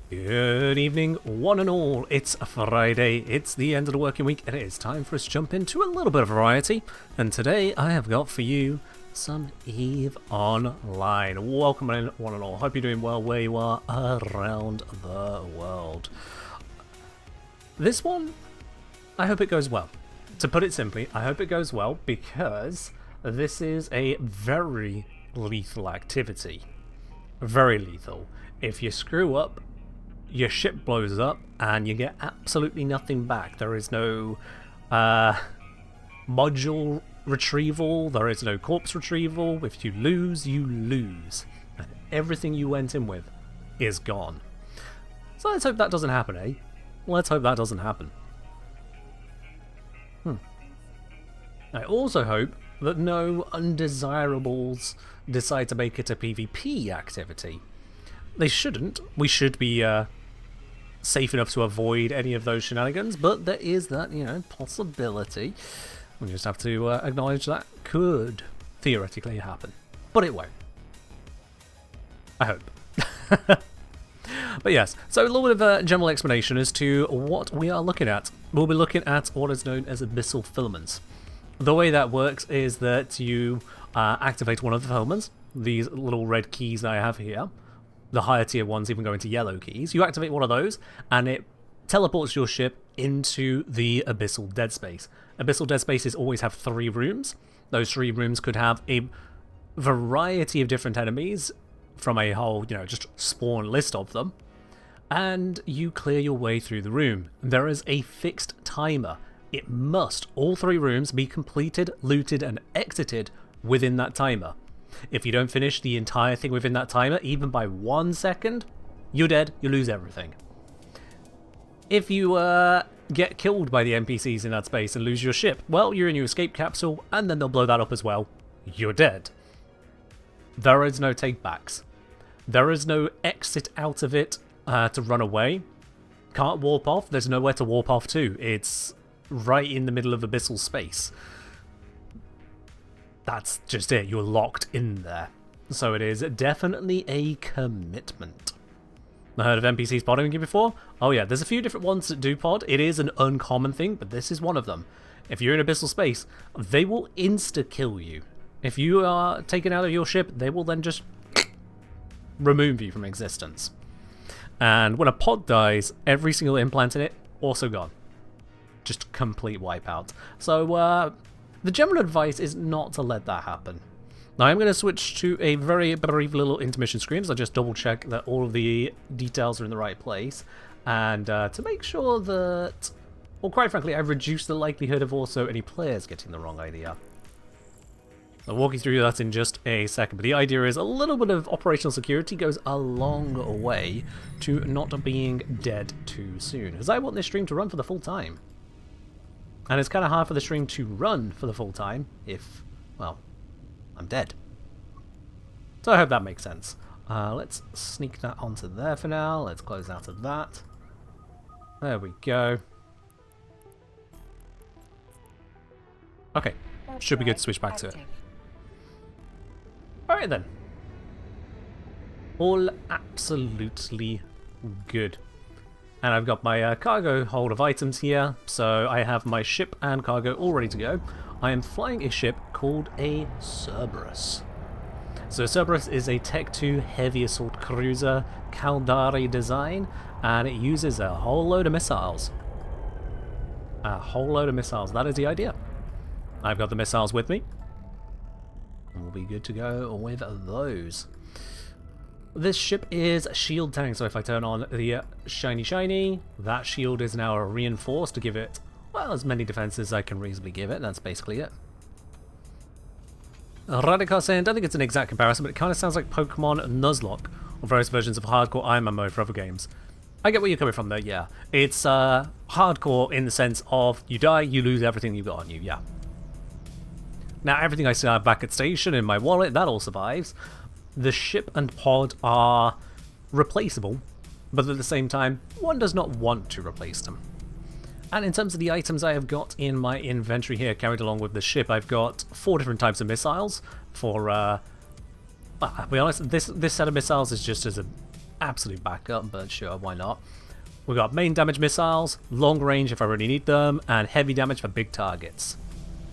Good evening, one and all. It's a Friday, it's the end of the working week, and it is time for us to jump into a little bit of variety. And today I have got for you some EVE Online. Welcome in, one and all. Hope you're doing well where you are around the world. This one, I hope it goes well. To put it simply, I hope it goes well because this is a very lethal activity. Very lethal. If you screw up, your ship blows up and you get absolutely nothing back. There is no module retrieval, there is no corpse retrieval. If you lose, you lose. And everything you went in with is gone. So let's hope that doesn't happen, eh? Let's hope that doesn't happen. I also hope that no undesirables decide to make it a PvP activity. They shouldn't. We should be safe enough to avoid any of those shenanigans, but there is that, possibility. We just have to acknowledge that could theoretically happen. But it won't. I hope. But yes, so a little bit of a general explanation as to what we are looking at. We'll be looking at what is known as Abyssal Filaments. The way that works is that you activate one of the filaments, these little red keys that I have here. The higher tier ones even go into yellow keys. You activate one of those, and it teleports your ship into the Abyssal Dead Space. Abyssal Dead Spaces always have 3 rooms. Those 3 rooms could have a variety of different enemies from a whole, just spawn list of them. And you clear your way through the room. There is a fixed timer. It must, all 3 rooms, be completed, looted, and exited within that timer. If you don't finish the entire thing within that timer, even by 1 second, you're dead, you lose everything. If you get killed by the NPCs in that space and lose your ship, well, you're in your escape capsule, and then they'll blow that up as well. You're dead. There is no takebacks. There is no exit out of it to run away. Can't warp off, there's nowhere to warp off to. It's right in the middle of abyssal space. That's just it, you're locked in there. So it is definitely a commitment. I heard of NPCs podding you before? Oh yeah, there's a few different ones that do pod. It is an uncommon thing, but this is one of them. If you're in abyssal space, they will insta-kill you. If you are taken out of your ship, they will then just remove you from existence. And when a pod dies, every single implant in it, also gone. Just complete wipeout. So, the general advice is not to let that happen. Now I'm going to switch to a very brief little intermission screen, so I just double check that all of the details are in the right place, and to make sure that, well, quite frankly, I've reduced the likelihood of also any players getting the wrong idea. I'll walk you through that in just a second, but the idea is a little bit of operational security goes a long way to not being dead too soon, because I want this stream to run for the full time. And it's kind of hard for the stream to run for the full time if, well, I'm dead. So I hope that makes sense. Let's sneak that onto there for now. Let's close out of that. There we go. Okay, should be good to switch back to it. Alright then. All absolutely good. And I've got my cargo hold of items here, so I have my ship and cargo all ready to go. I am flying a ship called a Cerberus. So Cerberus is a Tech 2 heavy assault cruiser, Caldari design, and it uses a whole load of missiles. A whole load of missiles, that is the idea. I've got the missiles with me, and we'll be good to go with those. This ship is shield tank, so if I turn on the shiny, that shield is now reinforced to give it, well, as many defenses as I can reasonably give it. That's basically it. Radikar saying, I don't think it's an exact comparison, but it kind of sounds like Pokemon Nuzlocke, or various versions of hardcore Iron Man mode for other games. I get where you're coming from though, yeah. It's hardcore in the sense of you die, you lose everything you've got on you, yeah. Now everything I still have back at station in my wallet, that all survives. The ship and pod are replaceable, but at the same time, one does not want to replace them. And in terms of the items I have got in my inventory here, carried along with the ship, I've got 4 different types of missiles for, well, I'll be honest, this set of missiles is just as a absolute backup, but sure, why not? We've got main damage missiles, long range if I really need them, and heavy damage for big targets.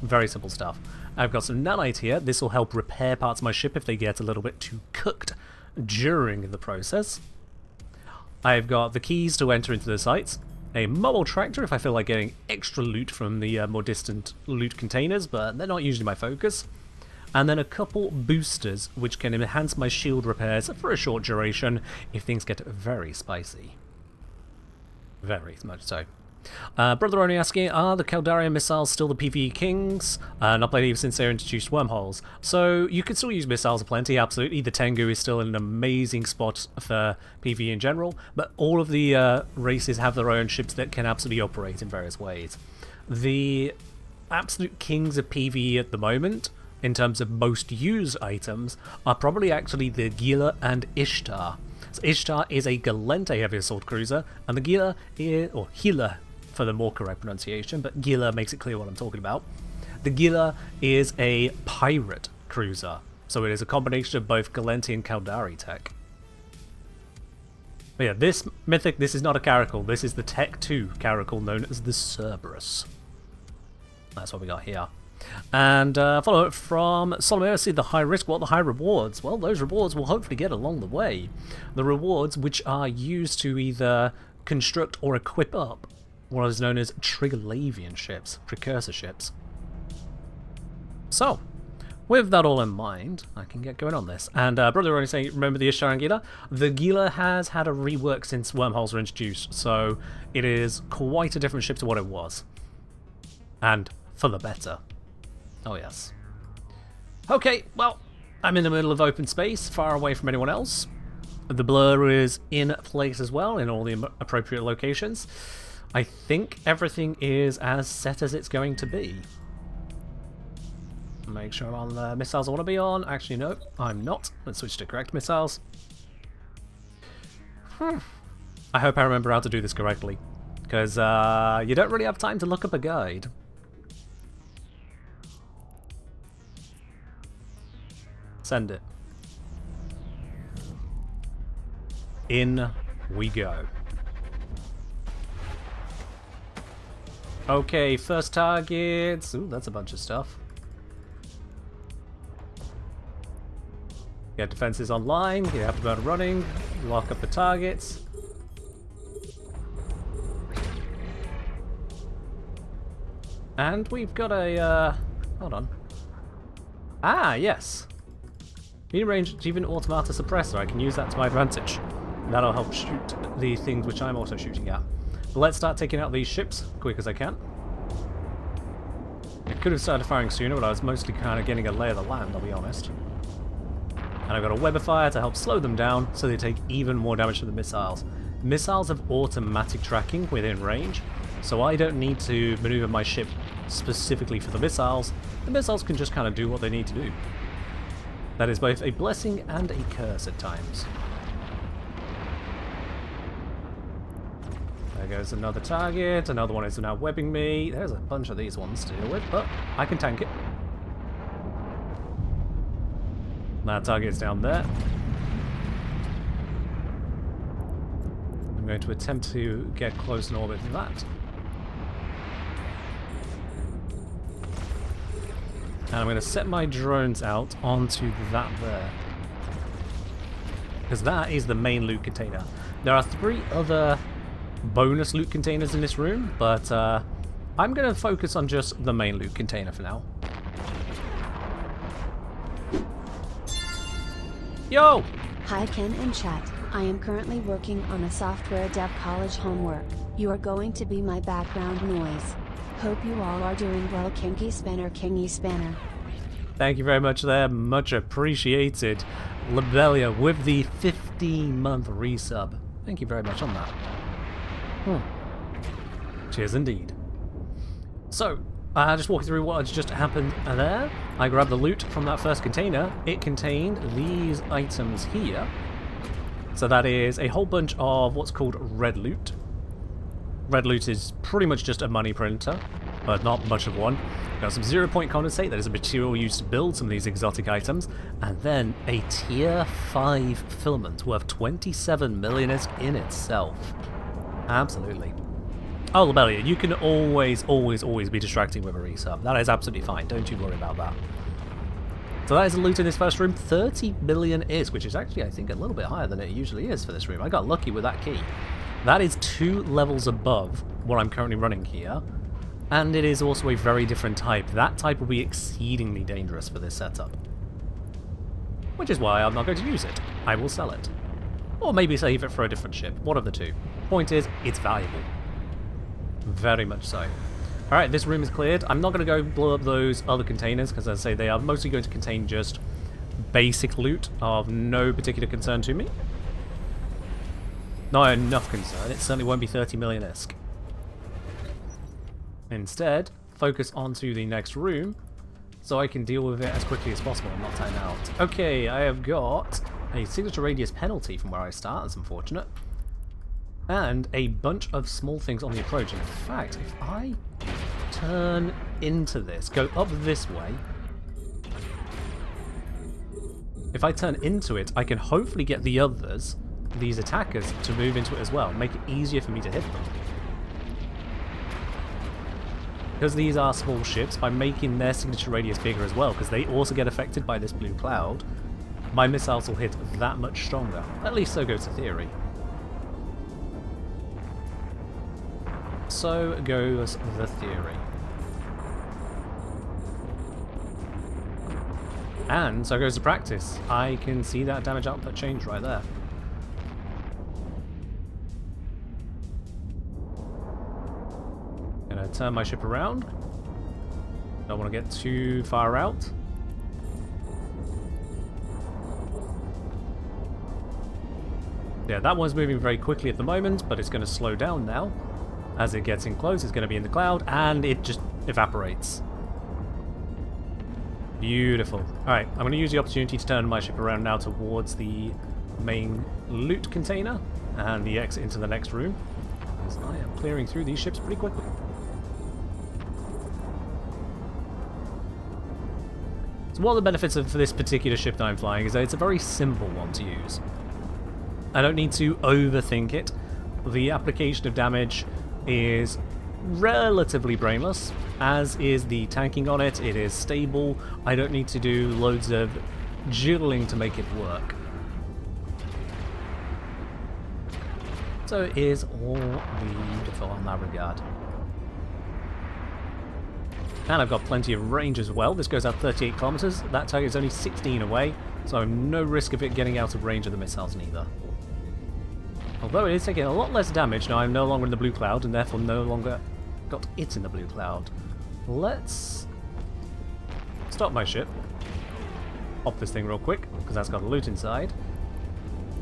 Very simple stuff. I've got some nanite here. This will help repair parts of my ship if they get a little bit too cooked during the process. I've got the keys to enter into the sites. A mobile tractor if I feel like getting extra loot from the more distant loot containers, but they're not usually my focus. And then a couple boosters which can enhance my shield repairs for a short duration if things get very spicy. Very much so. Brother only asking, are the Caldarian missiles still the PvE kings? Not played even since they introduced wormholes. So you could still use missiles aplenty, absolutely. The Tengu is still an amazing spot for PvE in general, but all of the races have their own ships that can absolutely operate in various ways. The absolute kings of PvE at the moment, in terms of most used items, are probably actually the Gila and Ishtar. So Ishtar is a Galente heavy assault cruiser, and the Gila is, or Gila for the more correct pronunciation, but Gila makes it clear what I'm talking about. The Gila is a pirate cruiser, so it is a combination of both Galente and Caldari tech. But yeah, this mythic, this is not a caracal, this is the Tech 2 caracal known as the Cerberus. That's what we got here. And follow it from Solomon, see the high risk, what the high rewards? Well, those rewards will hopefully get along the way. The rewards which are used to either construct or equip up what is known as Triglavian ships, precursor ships. So, with that all in mind, I can get going on this. And brother only saying, remember the Ishtar and Gila? The Gila has had a rework since wormholes were introduced, so it is quite a different ship to what it was. And for the better. Oh yes. Okay, well, I'm in the middle of open space, far away from anyone else. The blur is in place as well, in all the appropriate locations. I think everything is as set as it's going to be. Make sure I'm on the missiles I want to be on. Actually, no, I'm not. Let's switch to correct missiles. I hope I remember how to do this correctly, because you don't really have time to look up a guide. Send it. In we go. Okay, first targets. Ooh, that's a bunch of stuff. Get defenses online, get up and running, lock up the targets. And we've got a, hold on. Ah, yes. Medium range achieving automata suppressor. I can use that to my advantage. That'll help shoot the things which I'm also shooting at. But let's start taking out these ships quick as I can. I could have started firing sooner, but I was mostly kind of getting a lay of the land, I'll be honest. And I've got a web of fire to help slow them down so they take even more damage to the missiles. Missiles have automatic tracking within range, so I don't need to maneuver my ship specifically for the missiles. The missiles can just kind of do what they need to do. That is both a blessing and a curse at times. There goes another target, another one is now webbing me. There's a bunch of these ones to deal with, but I can tank it. That target is down there. I'm going to attempt to get close in orbit to that. And I'm going to set my drones out onto that there. Because that is the main loot container. There are 3 other bonus loot containers in this room, but I'm going to focus on just the main loot container for now. Yo! Hi Ken and chat, I am currently working on a software dev college homework. You are going to be my background noise. Hope you all are doing well, Kinky Spanner, Kingy Spanner. Thank you very much there, much appreciated. Labelia with the 15-month resub. Thank you very much on that. Cheers indeed. So, just walking through what has just happened there. I grabbed the loot from that first container. It contained these items here. So that is a whole bunch of what's called red loot. Red loot is pretty much just a money printer. but not much of one. Got some 0-point condensate, that is a material used to build some of these exotic items, and then a tier 5 filament worth 27 million in itself. Absolutely. Oh, Lobelia, you can always be distracting with a resub. That is absolutely fine, don't you worry about that. So that is the loot in this first room. 30 million is, which is actually, I think, a little bit higher than it usually is for this room. I got lucky with that key. That is 2 levels above what I'm currently running here. And it is also a very different type. That type will be exceedingly dangerous for this setup. Which is why I'm not going to use it. I will sell it. Or maybe save it for a different ship. One of the two. Point is, it's valuable. Very much so. Alright, this room is cleared. I'm not going to go blow up those other containers, because as I say, they are mostly going to contain just basic loot of no particular concern to me. Not enough concern. It certainly won't be 30 million-esque. Instead, focus onto the next room, so I can deal with it as quickly as possible and not time out. Okay, I have got a signature radius penalty from where I start. That's unfortunate. And a bunch of small things on the approach. In fact, if I turn into this, go up this way, if I turn into it, I can hopefully get the others, these attackers, to move into it as well. Make it easier for me to hit them. Because these are small ships, by making their signature radius bigger as well, because they also get affected by this blue cloud, my missiles will hit that much stronger. At least so goes the theory. So goes the theory. And so goes the practice. I can see that damage output change right there. Gonna turn my ship around. Don't want to get too far out. Yeah, that one's moving very quickly at the moment, but it's going to slow down now. As it gets in close, it's going to be in the cloud, and it just evaporates. Beautiful. Alright, I'm going to use the opportunity to turn my ship around now towards the main loot container and the exit into the next room, because I am clearing through these ships pretty quickly. So one of the benefits of this particular ship that I'm flying is that it's a very simple one to use. I don't need to overthink it. The application of damage is relatively brainless, as is the tanking on it. It is stable. I don't need to do loads of jiggling to make it work. So it is all beautiful in that regard. And I've got plenty of range as well. This goes out 38 kilometers. That target is only 16 away, so no risk of it getting out of range of the missiles neither. Although it is taking a lot less damage now, I'm no longer in the blue cloud, and therefore no longer got it in the blue cloud. Let's stop my ship. Pop this thing real quick, because that's got a loot inside.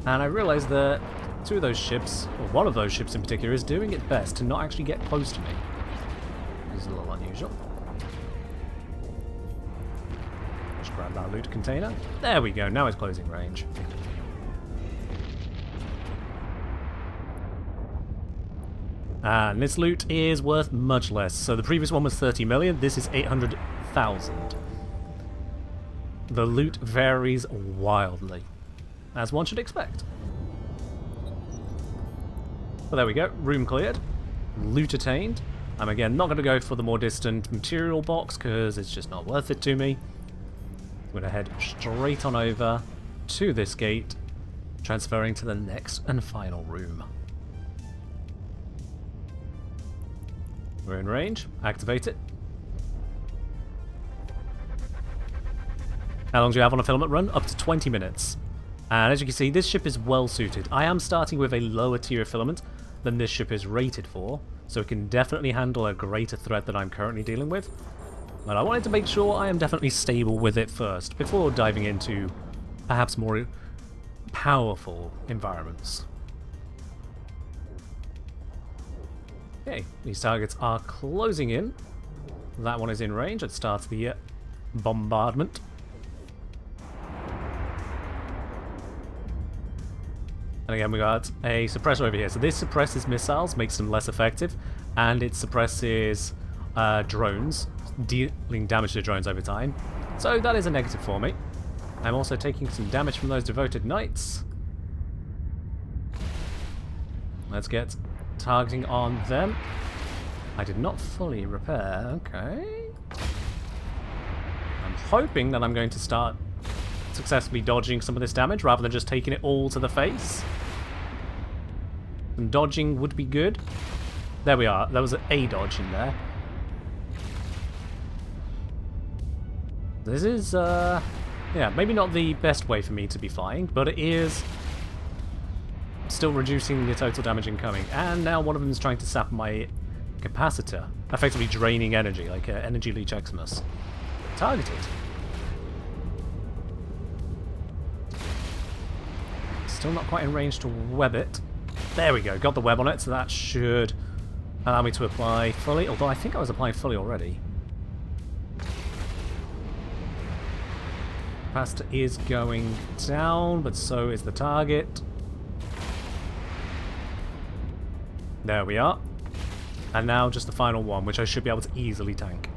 And I realised that two of those ships, or one of those ships in particular, is doing its best to not actually get close to me. This is a little unusual. Just grab that loot container. There we go, now it's closing range. And this loot is worth much less. So the previous one was 30 million, this is 800,000. The loot varies wildly, as one should expect. But there we go, room cleared, loot attained. I'm again not going to go for the more distant material box because it's just not worth it to me. I'm going to head straight on over to this gate, transferring to the next and final room. We're in range. Activate it. How long do you have on a filament run? Up to 20 minutes. And as you can see, this ship is well suited. I am starting with a lower tier filament than this ship is rated for, so it can definitely handle a greater threat than I'm currently dealing with. But I wanted to make sure I am definitely stable with it first, before diving into perhaps more powerful environments. Okay, these targets are closing in. That one is in range. Let's start the bombardment. And again, we got a suppressor over here. So this suppresses missiles, makes them less effective, and it suppresses drones, dealing damage to drones over time. So that is a negative for me. I'm also taking some damage from those devoted knights. Let's get targeting on them. I did not fully repair. Okay. I'm hoping that I'm going to start successfully dodging some of this damage rather than just taking it all to the face. And dodging would be good. There we are. There was a dodge in there. This is, yeah, maybe not the best way for me to be flying, but it is still reducing the total damage incoming. And now one of them is trying to sap my capacitor, effectively draining energy, like Energy Leech Xmas. Targeted. Still not quite in range to web it. There we go, got the web on it, so that should allow me to apply fully, although I think I was applying fully already. Capacitor is going down, but so is the target. There we are. And now just the final one, which I should be able to easily tank.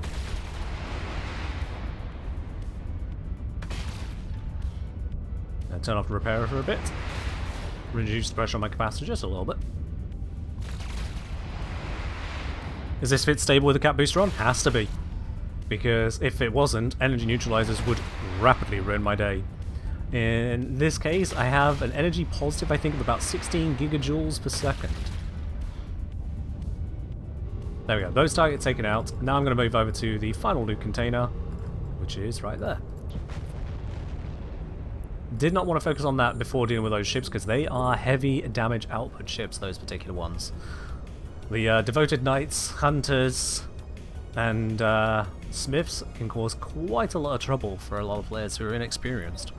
Now turn off the repairer for a bit. Reduce the pressure on my capacitor just a little bit. Is this fit stable with the cap booster on? Has to be. Because if it wasn't, energy neutralizers would rapidly ruin my day. In this case, I have an energy positive, I think, of about 16 gigajoules per second. There we go, those targets taken out. Now I'm going to move over to the final loot container, which is right there. Did not want to focus on that before dealing with those ships, because they are heavy damage output ships, those particular ones. The devoted knights, hunters, and smiths can cause quite a lot of trouble for a lot of players who are inexperienced.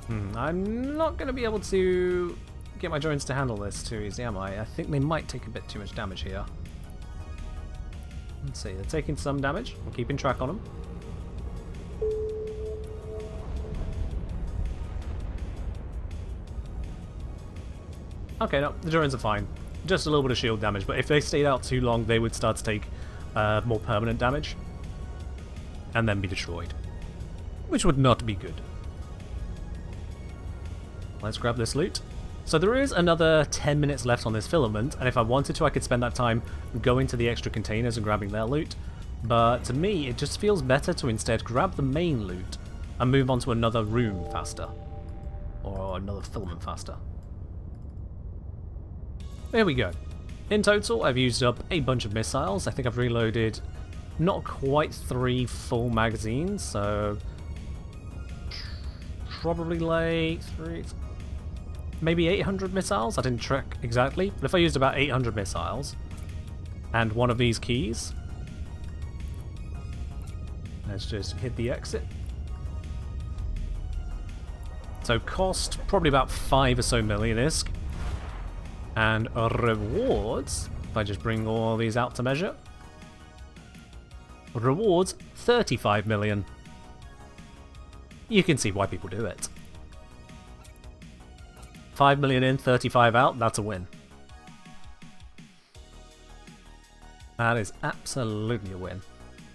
I'm not going to be able to get my drones to handle this too easy, am I? I think they might take a bit too much damage here. Let's see, they're taking some damage. I'm keeping track on them. Okay, no, the drones are fine. Just a little bit of shield damage, but if they stayed out too long, they would start to take more permanent damage and then be destroyed, which would not be good. Let's grab this loot. So there is another 10 minutes left on this filament, and if I wanted to, I could spend that time going to the extra containers and grabbing their loot. But to me, it just feels better to instead grab the main loot and move on to another room faster, or another filament faster. There we go. In total, I've used up a bunch of missiles. I think I've reloaded not quite 3 full magazines, so probably like 3, maybe 800 missiles. I didn't track exactly, but if I used about 800 missiles and one of these keys, let's just hit the exit. So cost probably about 5 or so million ISK. And rewards, if I just bring all these out to measure, rewards 35 million. You can see why people do it. 5 million in, 35 out, that's a win. That is absolutely a win.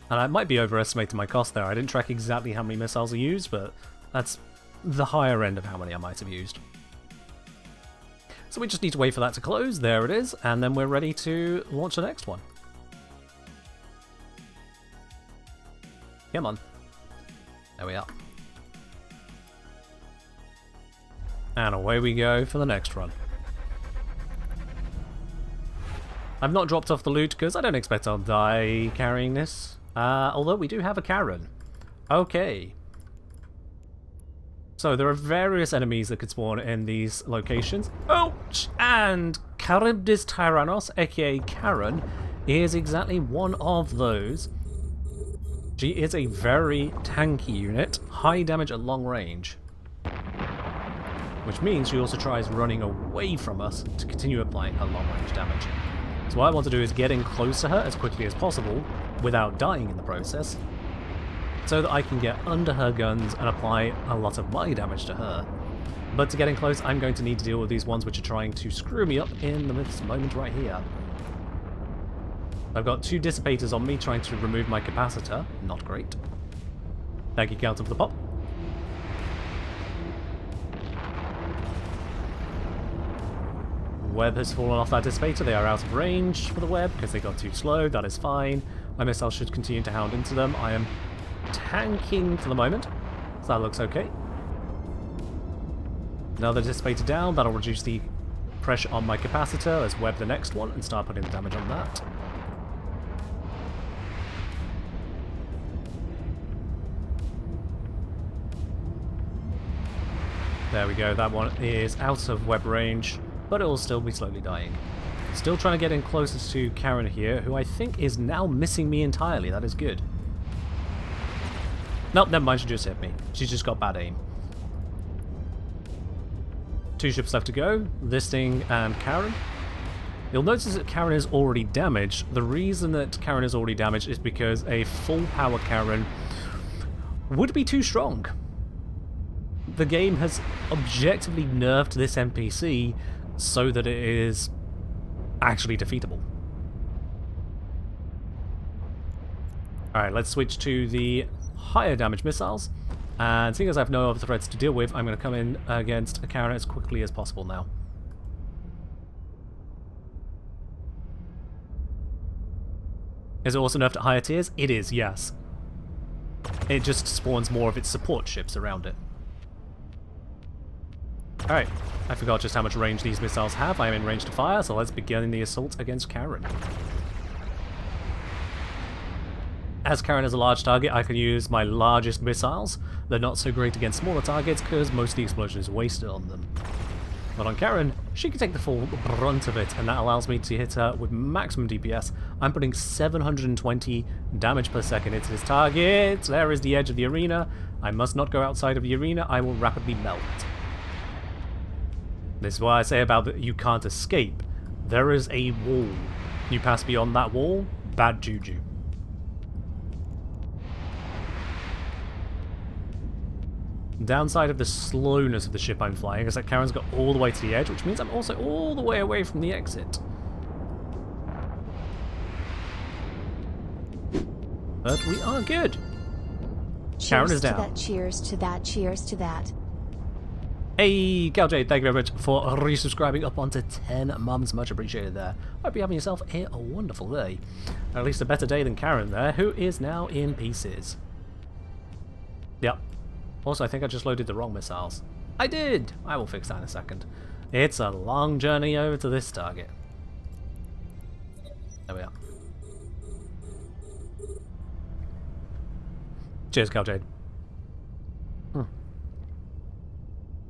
And I might be overestimating my cost there. I didn't track exactly how many missiles I used, but that's the higher end of how many I might have used. So we just need to wait for that to close. There it is, and then we're ready to launch the next one. Come on. There we are. And away we go for the next run. I've not dropped off the loot because I don't expect I'll die carrying this. Although we do have a Karen. Okay. So there are various enemies that could spawn in these locations. Ouch! And Charybdis Tyrannos, aka Karen, is exactly one of those. She is a very tanky unit, high damage at long range. Which means she also tries running away from us to continue applying her long range damage. So what I want to do is get in close to her as quickly as possible, without dying in the process, so that I can get under her guns and apply a lot of my damage to her. But to get in close, I'm going to need to deal with these ones which are trying to screw me up in this moment right here. I've got 2 dissipators on me trying to remove my capacitor. Not great. Thank you, Counter, for the pop. Web has fallen off that dissipator. They are out of range for the web because they got too slow. That is fine. My missile should continue to hound into them. I am tanking for the moment, so that looks okay. Another dissipator down. That'll reduce the pressure on my capacitor. Let's web the next one and start putting the damage on that. There we go. That one is out of web range, but it will still be slowly dying. Still trying to get in closer to Karen here, who I think is now missing me entirely. That is good. Nope, never mind. She just hit me. She's just got bad aim. 2 ships left to go. This thing and Karen. You'll notice that Karen is already damaged. The reason that Karen is already damaged is because a full power Karen would be too strong. The game has objectively nerfed this NPC so that it is actually defeatable. Alright, let's switch to the higher damage missiles. And seeing as I have no other threats to deal with, I'm going to come in against Karen as quickly as possible now. Is it also nerfed at higher tiers? It is, yes. It just spawns more of its support ships around it. Alright, I forgot just how much range these missiles have. I am in range to fire, so let's begin the assault against Karen. As Karen is a large target, I can use my largest missiles. They're not so great against smaller targets because most of the explosion is wasted on them. But on Karen, she can take the full brunt of it, and that allows me to hit her with maximum DPS. I'm putting 720 damage per second into this target. There is the edge of the arena. I must not go outside of the arena. I will rapidly melt. This is why I say about that you can't escape. There is a wall. You pass beyond that wall, bad juju. Downside of the slowness of the ship I'm flying is that Karen's got all the way to the edge, which means I'm also all the way away from the exit. But we are good. Karen is down. Cheers to that, cheers to that. Hey, Galjade, thank you very much for resubscribing up onto 10 months. Much appreciated there. Hope you're having yourself a wonderful day. At least a better day than Karen there, who is now in pieces. Yep. Also, I think I just loaded the wrong missiles. I did! I will fix that in a second. It's a long journey over to this target. There we are. Cheers, Galjade.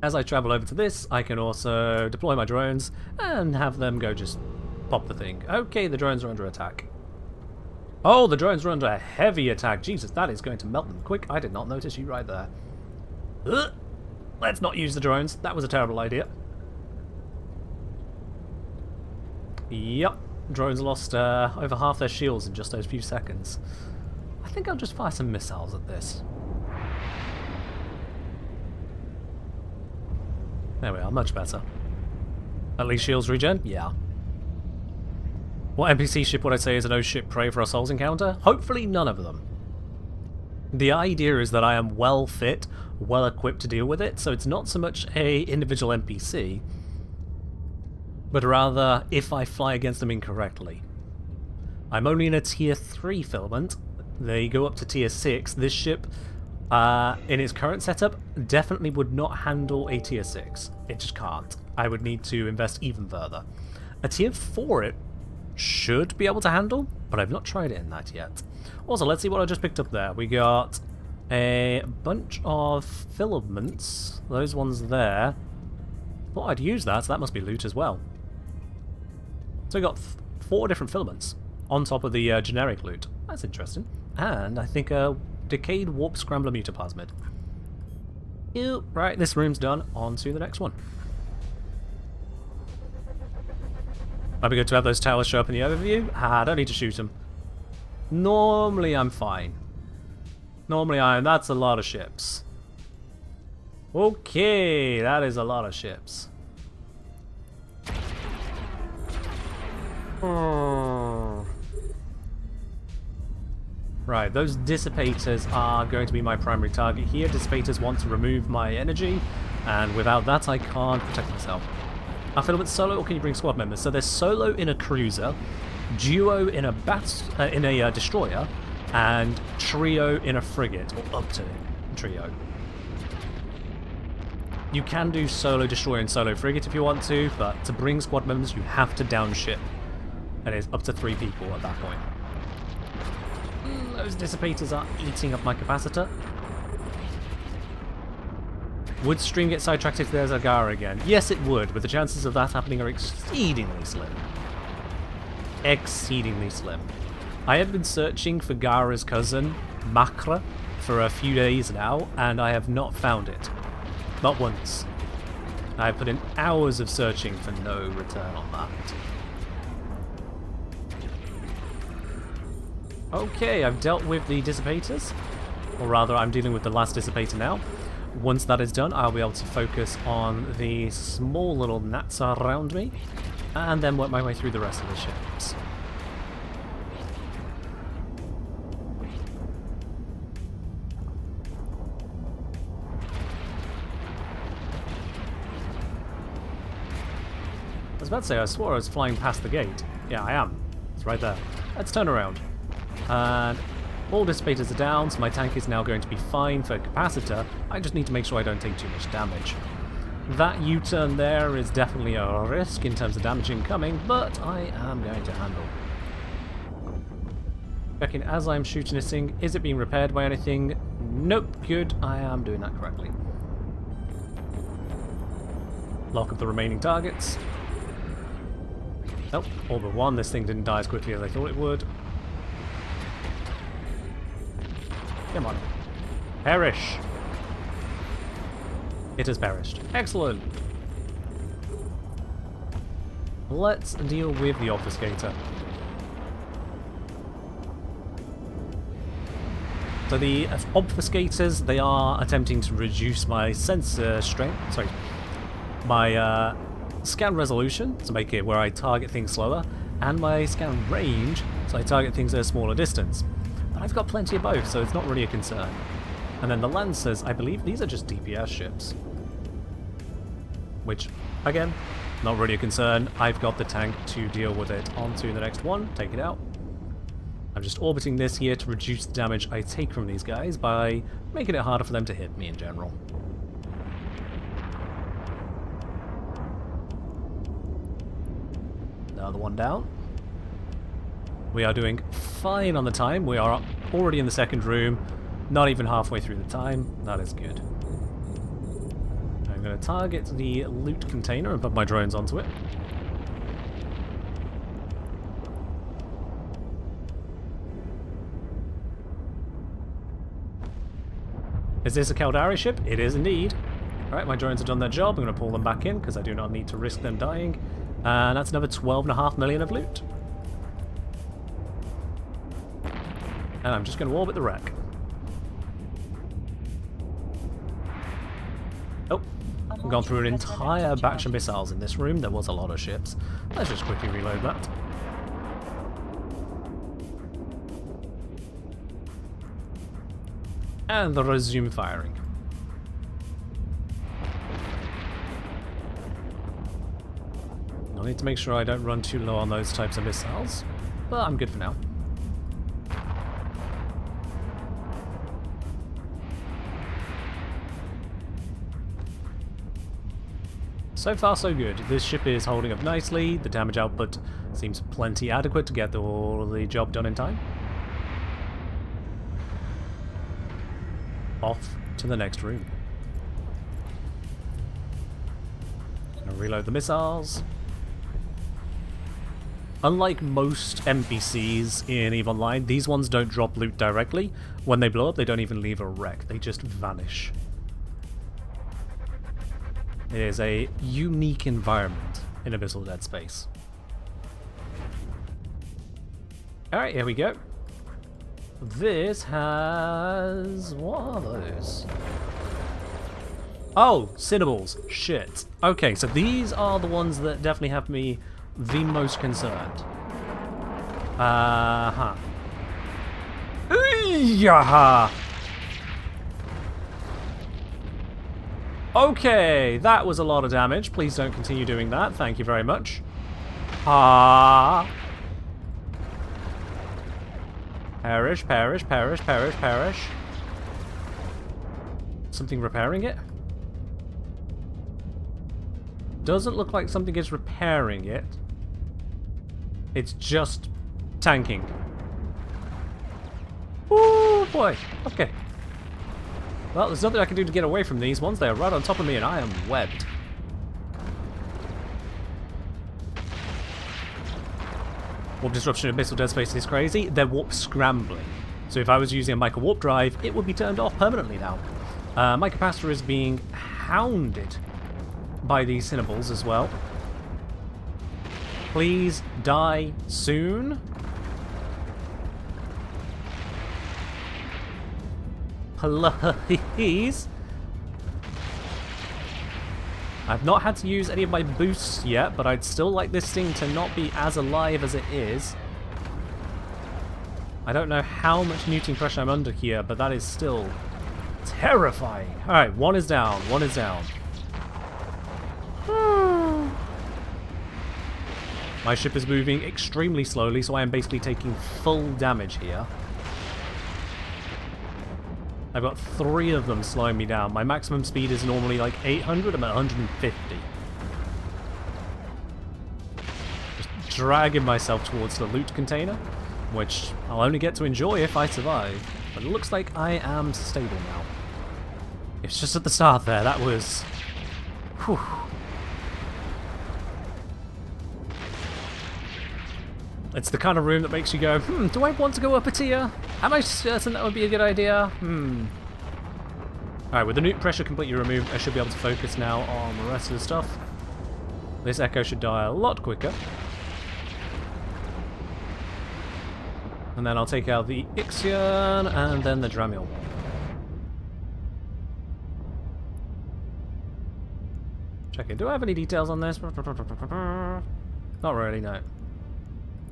As I travel over to this, I can also deploy my drones and have them go just pop the thing. Okay, the drones are under attack. Oh, the drones are under a heavy attack. Jesus, that is going to melt them quick. I did not notice you right there. Ugh. Let's not use the drones. That was a terrible idea. Yep, drones lost over half their shields in just those few seconds. I think I'll just fire some missiles at this. There we are, much better. At least shields regen? Yeah. What NPC ship would I say is a no-ship prey for a Souls encounter? Hopefully none of them. The idea is that I am well fit, well equipped to deal with it, so it's not so much a individual NPC, but rather if I fly against them incorrectly. I'm only in a tier 3 filament. They go up to tier 6. This ship, in its current setup, definitely would not handle a tier 6. It just can't. I would need to invest even further. A tier 4 it should be able to handle, but I've not tried it in that yet. Also, let's see what I just picked up there. We got a bunch of filaments. Those ones there. Thought I'd use that, so that must be loot as well. So we got 4 different filaments on top of the generic loot. That's interesting. And I think a decayed warp scrambler mutoplasmid. Ew. Right, this room's done. On to the next one. Might be good to have those towers show up in the overview. I don't need to shoot them. Normally I'm fine. That's a lot of ships. Okay, that is a lot of ships. Right, those dissipators are going to be my primary target here. Dissipators want to remove my energy, and without that I can't protect myself. Are filaments solo, or can you bring squad members? So there's solo in a cruiser, duo in a destroyer, and trio in a frigate, or up to trio. You can do solo destroyer and solo frigate if you want to, but to bring squad members you have to down ship. And it's up to 3 people at that point. Those dissipators are eating up my capacitor. Would stream get sidetracked if there's a Gara again? Yes, it would, but the chances of that happening are exceedingly slim. Exceedingly slim. I have been searching for Gara's cousin, Makra, for a few days now, and I have not found it. Not once. I have put in hours of searching for no return on that. Okay, I've dealt with the dissipators. Or rather, I'm dealing with the last dissipator now. Once that is done, I'll be able to focus on the small little gnats around me, and then work my way through the rest of the ships. I was about to say, I swore I was flying past the gate. Yeah, I am. It's right there. Let's turn around. And all dissipators are down, so my tank is now going to be fine for capacitor. I just need to make sure I don't take too much damage. That U-turn there is definitely a risk in terms of damage incoming, but I am going to handle. Checking as I'm shooting this thing, is it being repaired by anything? Nope, good, I am doing that correctly. Lock up the remaining targets. Nope, all but one. This thing didn't die as quickly as I thought it would. Come on. Perish! It has perished. Excellent! Let's deal with the obfuscator. So the obfuscators, they are attempting to reduce my sensor strength, sorry, my scan resolution, to make it where I target things slower, and my scan range, so I target things at a smaller distance. But I've got plenty of both, so it's not really a concern. And then the Lancers, I believe these are just DPS ships. Which, again, not really a concern. I've got the tank to deal with it. On to the next one, take it out. I'm just orbiting this here to reduce the damage I take from these guys by making it harder for them to hit me in general. Another one down. We are doing fine on the time. We are already in the second room, not even halfway through the time. That is good. I'm going to target the loot container and put my drones onto it. Is this a Caldari ship? It is indeed. Alright, my drones have done their job. I'm going to pull them back in because I do not need to risk them dying. And that's another 12.5 million of loot. And I'm just going to orbit the wreck. Oh, I've gone through an entire batch of missiles in this room. There was a lot of ships. Let's just quickly reload that. And resume firing. I'll need to make sure I don't run too low on those types of missiles, but I'm good for now. So far so good. This ship is holding up nicely, the damage output seems plenty adequate to get all the job done in time. Off to the next room. Gonna reload the missiles. Unlike most NPCs in EVE Online, these ones don't drop loot directly. When they blow up, they don't even leave a wreck, they just vanish. It is a unique environment in Abyssal Dead Space. Alright, here we go. This has... what are those? Oh, Cinnaballs. Shit. Okay, so these are the ones that definitely have me the most concerned. Yaha! Okay, that was a lot of damage. Please don't continue doing that. Thank you very much. Ah. Perish, perish, perish, perish, perish. Something repairing it? Doesn't look like something is repairing it. It's just tanking. Oh boy. Okay. Well, there's nothing I can do to get away from these ones. They are right on top of me and I am webbed. Warp disruption in Abyssal Dead Space is crazy. They're warp scrambling. So if I was using a micro warp drive, it would be turned off permanently now. My capacitor is being hounded by these Cinnables as well. Please die soon. Please. I've not had to use any of my boosts yet, but I'd still like this thing to not be as alive as it is. I don't know how much neuting pressure I'm under here, but that is still terrifying. Alright, one is down, one is down. My ship is moving extremely slowly, so I am basically taking full damage here. I've got 3 of them slowing me down. My maximum speed is normally like 800, I'm at 150. Just dragging myself towards the loot container, which I'll only get to enjoy if I survive. But it looks like I am stable now. It's just at the start there, that was... Whew. It's the kind of room that makes you go, do I want to go up a tier? Am I certain that would be a good idea? Alright, with the nuke pressure completely removed, I should be able to focus now on the rest of the stuff. This echo should die a lot quicker. And then I'll take out the Ixion and then the Dramiel. Check it. Do I have any details on this? Not really, no.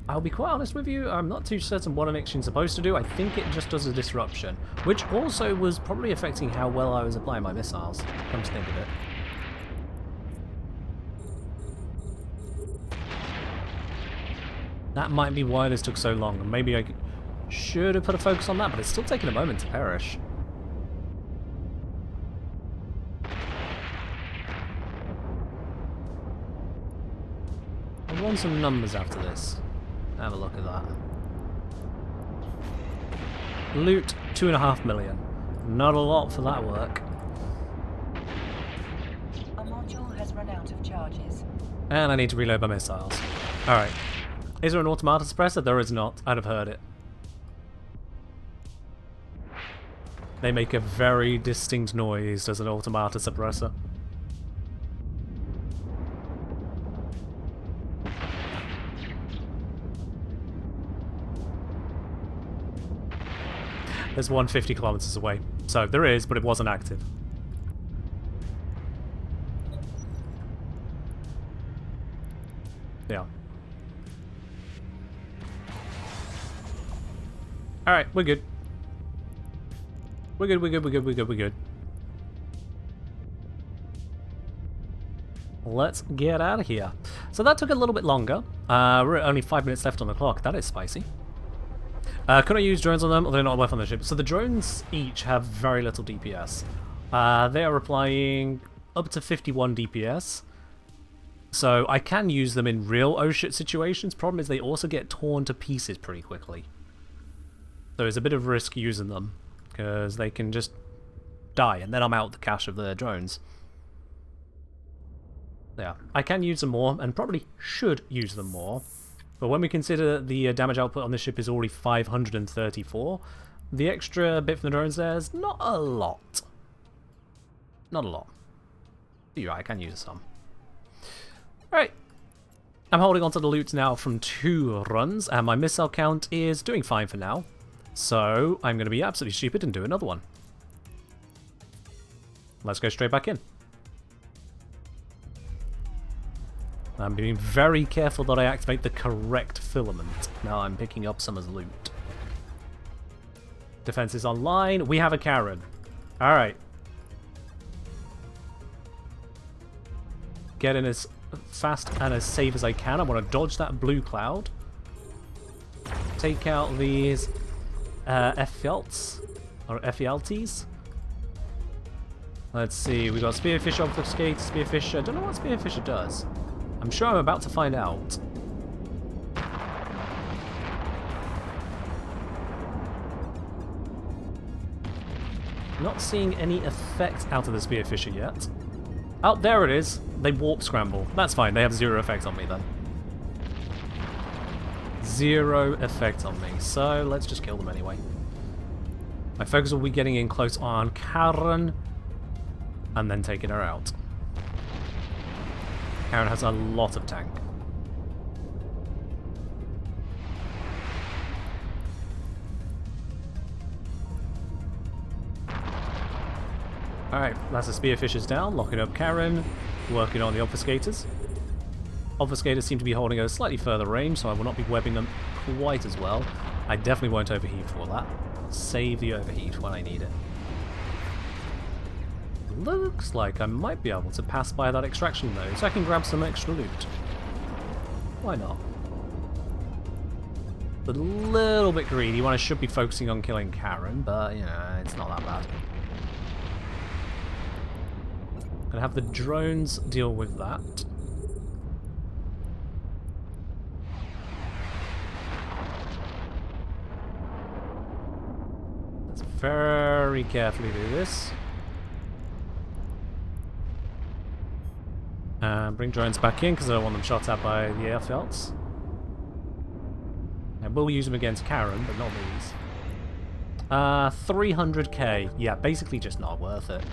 I'll be quite honest with you, I'm not too certain what an Ixion's supposed to do. I think it just does a disruption, which also was probably affecting how well I was applying my missiles, come to think of it. That might be why this took so long, and maybe I should have put a focus on that, but it's still taking a moment to perish. I want some numbers after this. Have a look at that. Loot, 2.5 million. Not a lot for that work. A module has run out of charges. And I need to reload my missiles. Alright. Is there an automata suppressor? There is not. I'd have heard it. They make a very distinct noise as an automata suppressor. There's one 50 kilometers away. So there is, but it wasn't active. Yeah. Alright, we're good. We're good, we're good, we're good, we're good, we're good. Let's get out of here. So that took a little bit longer. We're at only 5 minutes left on the clock. That is spicy. Can I use drones on them? Well, they're not worth on the ship. So the drones each have very little DPS. They are applying up to 51 DPS. So I can use them in real oh shit situations. Problem is they also get torn to pieces pretty quickly. So it's a bit of risk using them, because they can just die, and then I'm out the cache of the drones. Yeah, I can use them more, and probably should use them more. But when we consider the damage output on this ship is already 534, the extra bit from the drones there is not a lot. Not a lot. You're right, I can use some. Alright. I'm holding on to the loot now from 2 runs, and my missile count is doing fine for now. So I'm going to be absolutely stupid and do another one. Let's go straight back in. I'm being very careful that I activate the correct filament. Now I'm picking up some as loot. Defense is online. We have a Karen. Alright. Get in as fast and as safe as I can. I want to dodge that blue cloud. Take out these F-Felts. Or F-Felties. Let's see. We got Spearfish Obfuscate, Spearfish. I don't know what Spearfisher does. I'm sure I'm about to find out. Not seeing any effect out of the Spearfisher yet. Oh, there it is. They warp scramble. That's fine. They have 0 effect on me then. 0 effect on me. So let's just kill them anyway. My focus will be getting in close on Karen and then taking her out. Karen has a lot of tank. Alright, that's the Spearfishers down, locking up Karen, working on the Obfuscators. Obfuscators seem to be holding a slightly further range, so I will not be webbing them quite as well. I definitely won't overheat for that. Save the overheat when I need it. Looks like I might be able to pass by that extraction though, so I can grab some extra loot. Why not? But a little bit greedy when I should be focusing on killing Karen, but, you know, it's not that bad. Gonna have the drones deal with that. Let's very carefully do this. Bring drones back in because I don't want them shot at by the airfelts. I will use them against Karen, but not these. 300k. Yeah, basically just not worth it.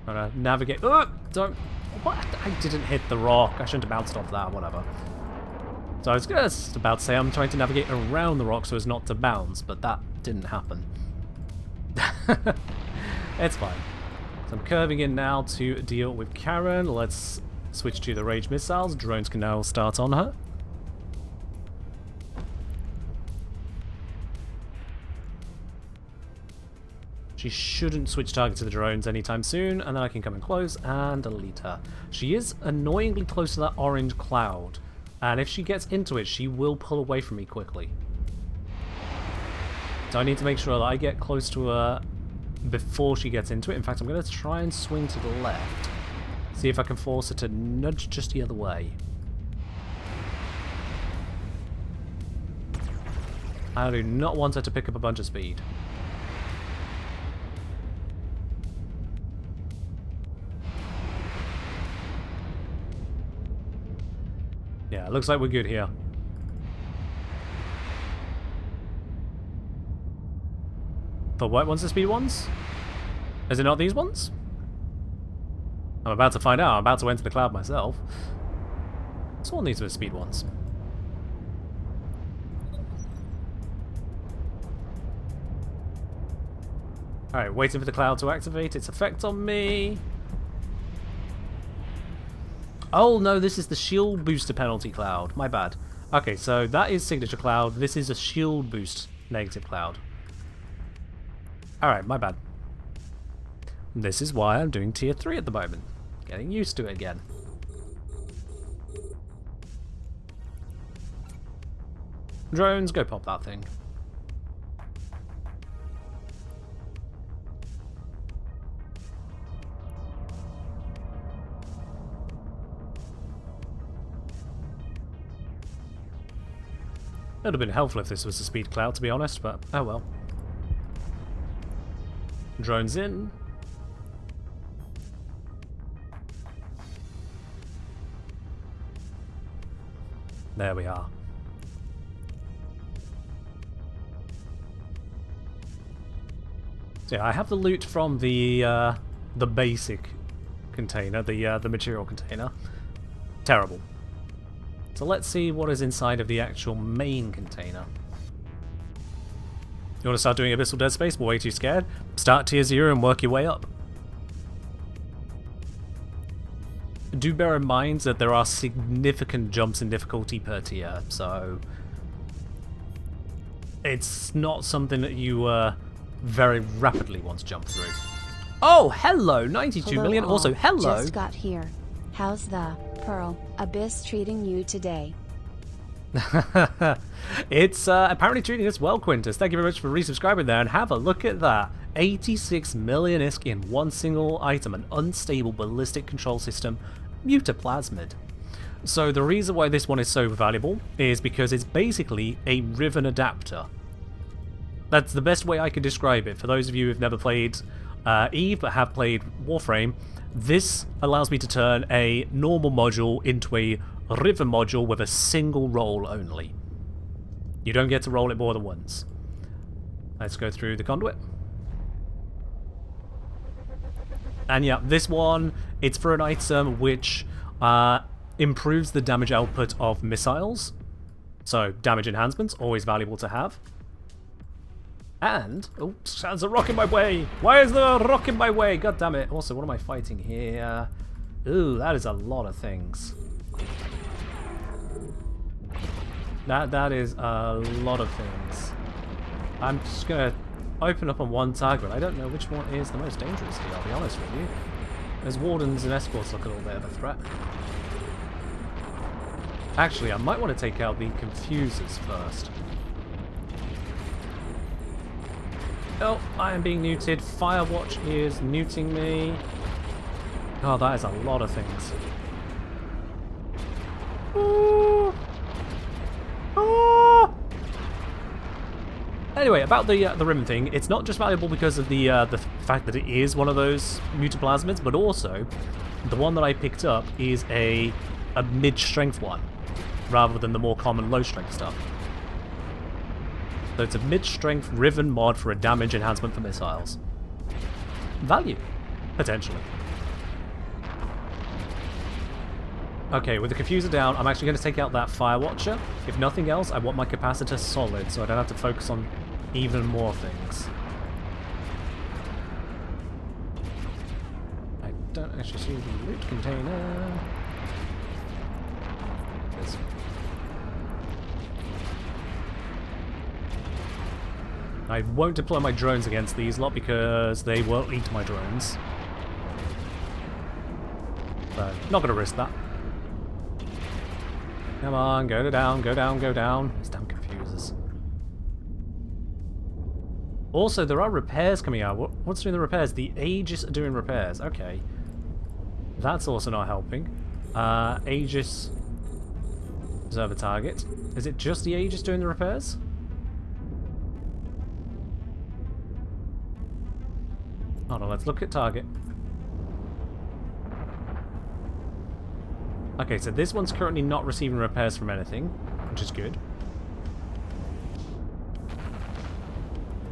Trying to navigate. Don't. What? I didn't hit the rock. I shouldn't have bounced off that. Whatever. So I was just about to say I'm trying to navigate around the rock so as not to bounce, but that didn't happen. It's fine. So I'm curving in now to deal with Karen. Let's switch to the rage missiles. Drones can now start on her. She shouldn't switch target to the drones anytime soon, and then I can come in close and delete her. She is annoyingly close to that orange cloud, and if she gets into it, she will pull away from me quickly. So I need to make sure that I get close to her before she gets into it. In fact, I'm going to try and swing to the left. See if I can force her to nudge just the other way. I do not want her to pick up a bunch of speed. Yeah, looks like we're good here. The white ones, the speed ones? Is it not these ones? I'm about to find out. I'm about to enter the cloud myself. This one, these are the speed ones. Alright, waiting for the cloud to activate its effect on me. Oh no, this is the shield booster penalty cloud. My bad. Okay, so that is signature cloud. This is a shield boost negative cloud. Alright, my bad. This is why I'm doing tier 3 at the moment. Getting used to it again. Drones, go pop that thing. It would have been helpful if this was a speed cloud, to be honest, but oh well. Drones in. There we are. So yeah, I have the loot from the basic container, the material container. Terrible. So let's see what is inside of the actual main container. You want to start doing Abyssal Dead Space, but way too scared? Start tier 0 and work your way up. do bear in mind that there are significant jumps in difficulty per tier, so it's not something that you very rapidly want to jump through. Oh, hello, 92 Hello million. all. Also, hello. Just got here. How's the Pearl Abyss treating you today? It's apparently treating us well, Quintus. Thank you very much for resubscribing there, and have a look at that. 86 million ISK in one single item, an unstable ballistic control system, mutaplasmid. So the reason why this one is so valuable is because it's basically a Riven adapter. That's the best way I could describe it. For those of you who've never played Eve but have played Warframe, this allows me to turn a normal module into a Riven module with a single roll only. You don't get to roll it more than once. Let's go through the conduit. And yeah, this one, it's for an item which improves the damage output of missiles. So, damage enhancements, always valuable to have. And, oh, there's a rock in my way! Why is there a rock in my way? God damn it. Also, what am I fighting here? Ooh, that is a lot of things. That is a lot of things. I'm just gonna open up on one target. I don't know which one is the most dangerous here, I'll be honest with you. As wardens and escorts look a little bit of a threat. Actually, I might want to take out the confusers first. Oh, I am being neuted. Firewatch is neuting me. Oh, that is a lot of things. Ooh. Oh. Anyway, about the Riven thing, it's not just valuable because of the fact that it is one of those mutaplasmids, but also the one that I picked up is a mid-strength one, rather than the more common low-strength stuff. So it's a mid-strength Riven mod for a damage enhancement for missiles. Value, potentially. Okay, with the Confuser down, I'm actually going to take out that Firewatcher. If nothing else, I want my capacitor solid, so I don't have to focus on even more things. I don't actually see the loot container. There's... I won't deploy my drones against these lot because they will eat my drones. So, not going to risk that. Come on, go down, go down, go down. These damn confusers. Also, there are repairs coming out. What's doing the repairs? The Aegis are doing repairs. Okay. That's also not helping. Aegis... Observe a target. Is it just the Aegis doing the repairs? Hold on, let's look at target. Okay, so this one's currently not receiving repairs from anything, which is good.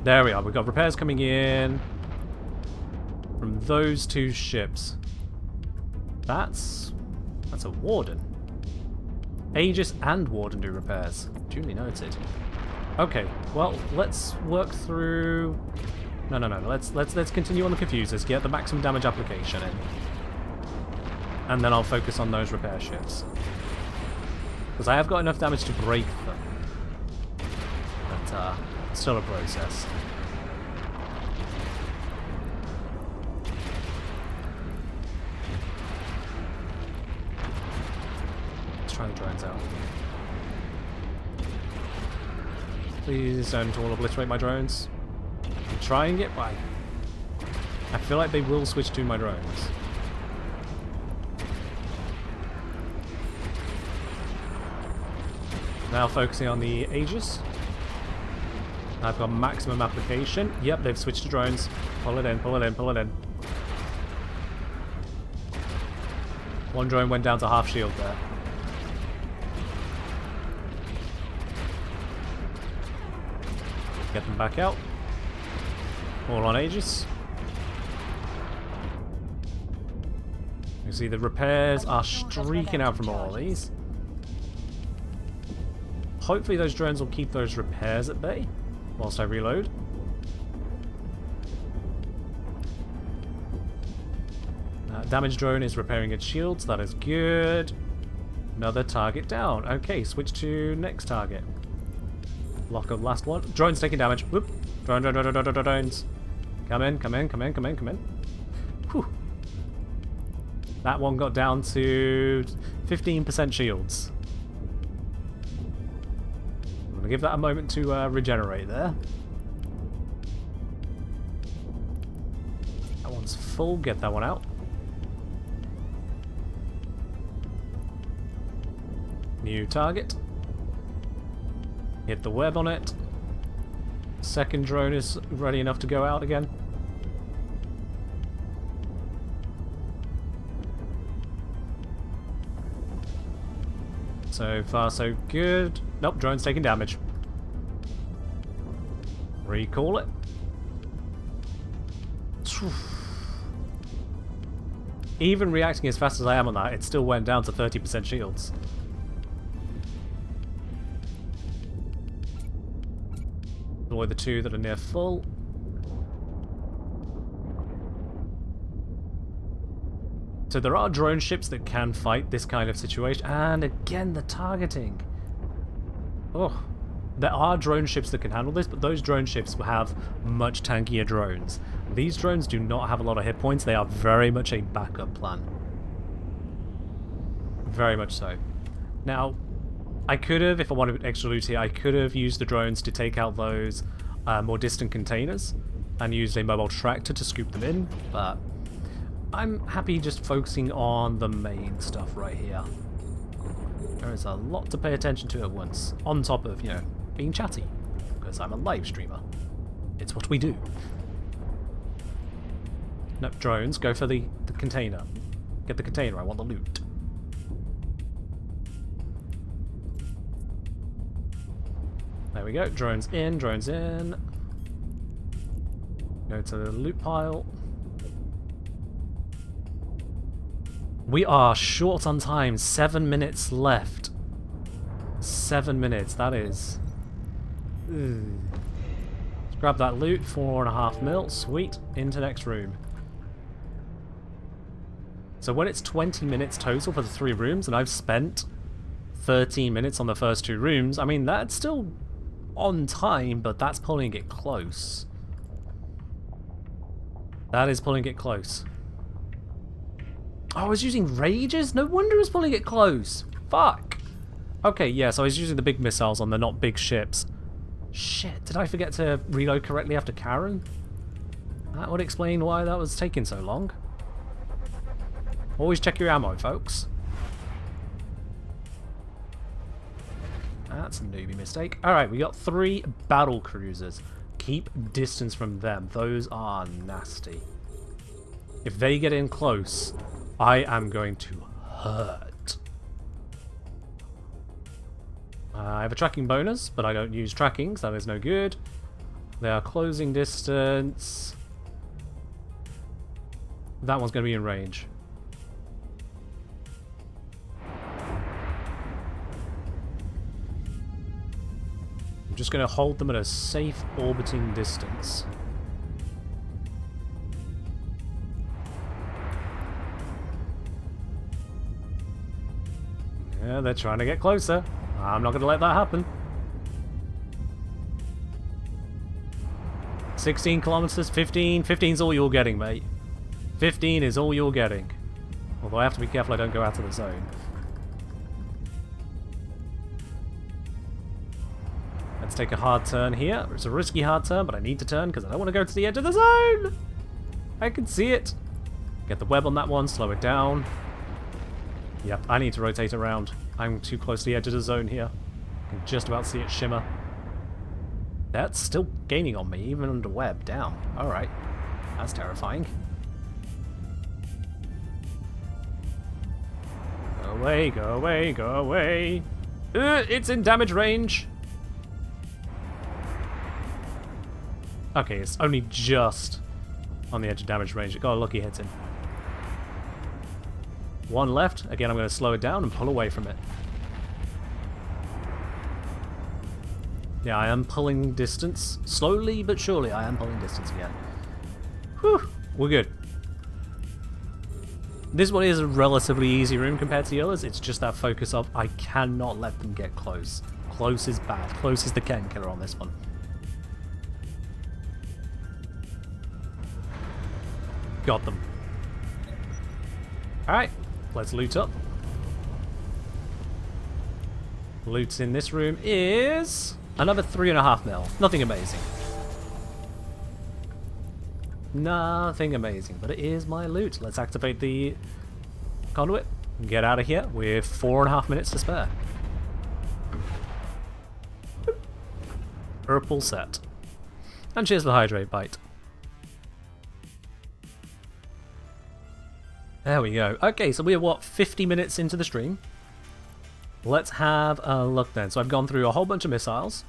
There we are, we've got repairs coming in from those two ships. That's a Warden. Aegis and Warden do repairs. Duly noted. Okay, well, let's work through... No. Let's continue on the confusers, get the maximum damage application in. And then I'll focus on those repair ships. Because I have got enough damage to break them. But, it's still a process. Let's try the drones out. Please don't all obliterate my drones. I'm trying it, but I feel like they will switch to my drones. Now focusing on the Aegis. I've got maximum application. Yep, they've switched to drones. Pull it in, pull it in, pull it in. One drone went down to half shield there. Get them back out. All on Aegis. You see the repairs are streaking out from all of these. Hopefully those drones will keep those repairs at bay whilst I reload. Damaged drone is repairing its shields. That is good. Another target down. Okay, switch to next target. Lock of last one. Drone's taking damage. Whoop. Drones. Come in, come in, come in, come in, come in. Whew. That one got down to 15% shields. I'm going to give that a moment to regenerate there. That one's full. Get that one out. New target. Hit the web on it. Second drone is ready enough to go out again. So far so good. Nope, drone's taking damage. Recall it. Even reacting as fast as I am on that, it still went down to 30% shields. Deploy the two that are near full. So there are drone ships that can fight this kind of situation. And again, the targeting. Oh, there are drone ships that can handle this, but those drone ships will have much tankier drones. These drones do not have a lot of hit points. They are very much a backup plan. Very much so. Now, I could have, if I wanted extra loot here, I could have used the drones to take out those more distant containers and used a mobile tractor to scoop them in, but I'm happy just focusing on the main stuff right here. There is a lot to pay attention to at once, on top of, you know, being chatty, because I'm a live streamer. It's what we do. No, drones, go for the container. Get the container, I want the loot. There we go, drones in, drones in. Go to the loot pile. We are short on time, 7 minutes left. 7 minutes, that is... Let's grab that loot, 4.5 mil, sweet, into next room. So when it's 20 minutes total for the 3 rooms, and I've spent 13 minutes on the first 2 rooms, I mean, that's still on time, but that's pulling it close. That is pulling it close. Oh, I was using rages? No wonder it was pulling it close. Fuck. Okay, yeah, so I was using the big missiles on the not big ships. Shit, did I forget to reload correctly after Karen? That would explain why that was taking so long. Always check your ammo, folks. That's a newbie mistake. Alright, we got 3 battle cruisers. Keep distance from them. Those are nasty. If they get in close, I am going to hurt. I have a tracking bonus, but I don't use trackings. That is no good. They are closing distance. That one's going to be in range. I'm just going to hold them at a safe orbiting distance. Yeah, they're trying to get closer. I'm not going to let that happen. 16 kilometers, 15. 15's all you're getting, mate. 15 is all you're getting. Although I have to be careful I don't go out of the zone. Let's take a hard turn here. It's a risky hard turn, but I need to turn because I don't want to go to the edge of the zone. I can see it. Get the web on that one, slow it down. Yep, I need to rotate around. I'm too close to the edge of the zone here. I can just about see it shimmer. That's still gaining on me, even under web. Down. Alright. That's terrifying. Go away, go away, go away. It's in damage range. Okay, it's only just on the edge of damage range. It got a lucky hit in. One left. Again, I'm going to slow it down and pull away from it. Yeah, I am pulling distance. Slowly but surely, I am pulling distance again. Whew, we're good. This one is a relatively easy room compared to the others. It's just that focus of I cannot let them get close. Close is bad. Close is the Ken killer on this one. Got them. Alright, let's loot up. Loot in this room is another 3.5 mil. Nothing amazing. Nothing amazing, but it is my loot. Let's activate the conduit and get out of here with 4.5 minutes to spare. Boop. Purple set. And cheers for the hydrate bite. There we go. Okay, so we are, what, 50 minutes into the stream? Let's have a look then. So I've gone through a whole bunch of missiles.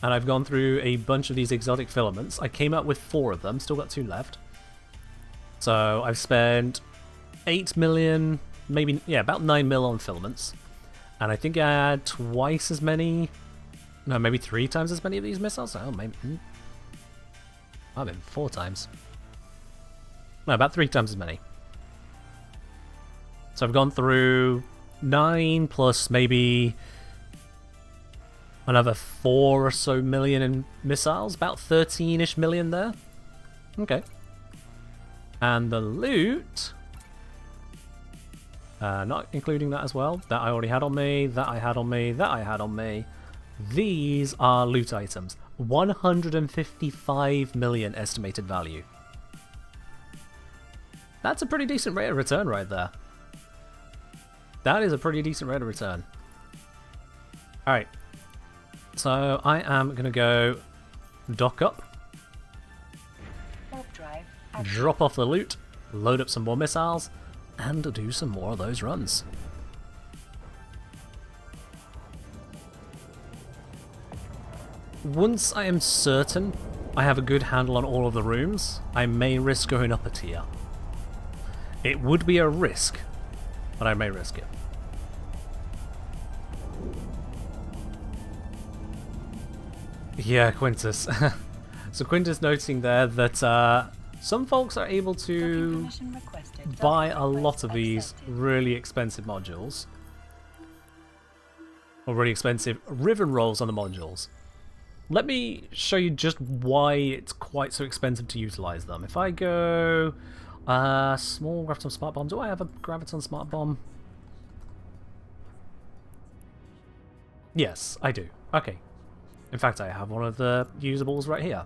And I've gone through a bunch of these exotic filaments. I came up with 4 of them, still got 2 left. So I've spent 8 million, maybe, yeah, about 9 mil on filaments. And I think I had twice as many, no, maybe 3 times as many of these missiles. Oh, maybe, I've been 4 times. No, about 3 times as many. So I've gone through 9 plus maybe another 4 or so million in missiles, about 13-ish million there. Okay. And the loot, not including that as well, that I already had on me, that I had on me, that I had on me. These are loot items. 155 million estimated value. That's a pretty decent rate of return right there. That is a pretty decent rate of return. Alright. So I am going to go dock up, drop off the loot, load up some more missiles, and do some more of those runs. Once I am certain I have a good handle on all of the rooms, I may risk going up a tier. It would be a risk, but I may risk it. Yeah, Quintus. So Quintus noting there that some folks are able to buy a lot of these really expensive modules. Or really expensive ribbon rolls on the modules. Let me show you just why it's quite so expensive to utilize them. If I go small graviton smart bomb, do I have a graviton smart bomb? Yes, I do. Okay. In fact, I have one of the usables right here.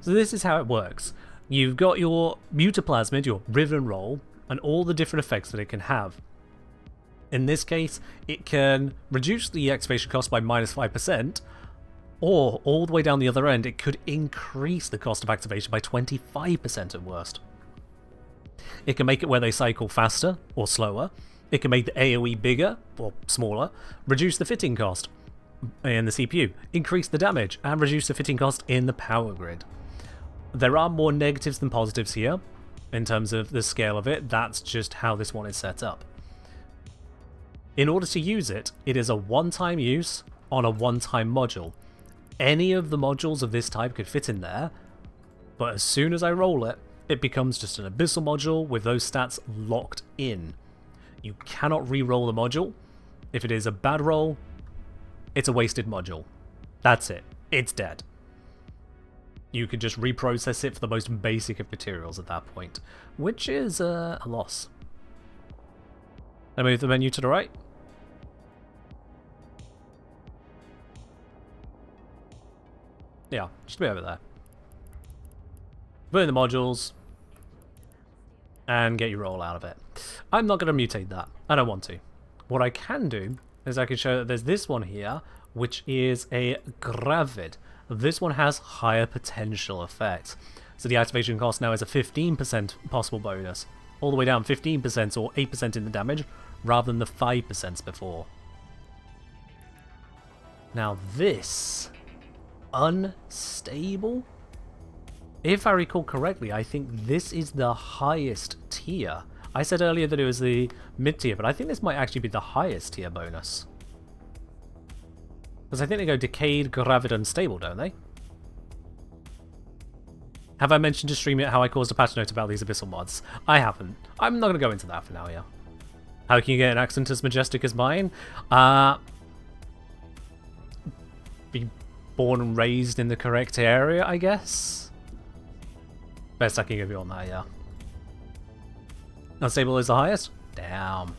So this is how it works. You've got your mutaplasmid, your ribbon roll, and all the different effects that it can have. In this case, it can reduce the activation cost by -5%, or all the way down the other end, it could increase the cost of activation by 25% at worst. It can make it where they cycle faster or slower. It can make the AoE bigger or smaller, reduce the fitting cost in the CPU, increase the damage, and reduce the fitting cost in the power grid. There are more negatives than positives here in terms of the scale of it. That's just how this one is set up. In order to use it, it is a one-time use on a one-time module. Any of the modules of this type could fit in there, but as soon as I roll it, it becomes just an Abyssal module with those stats locked in. You cannot re-roll the module. If it is a bad roll, it's a wasted module. That's it. It's dead. You could just reprocess it for the most basic of materials at that point, which is a loss. I move the menu to the right. Yeah, just be over there. Put in the modules, and get your roll out of it. I'm not going to mutate that. I don't want to. What I can do is I can show that there's this one here, which is a Gravid. This one has higher potential effects. So the activation cost now is a 15% possible bonus. All the way down 15% or 8% in the damage, rather than the 5% before. Now this, unstable? If I recall correctly, I think this is the highest tier. I said earlier that it was the mid-tier, but I think this might actually be the highest tier bonus. Because I think they go Decayed, Gravid, Unstable, don't they? Have I mentioned to stream it how I caused a patch note about these Abyssal mods? I haven't. I'm not going to go into that for now, yeah. How can you get an accent as majestic as mine? Be born and raised in the correct area, I guess? Best I can give you on that, yeah. Unstable is the highest? Damn.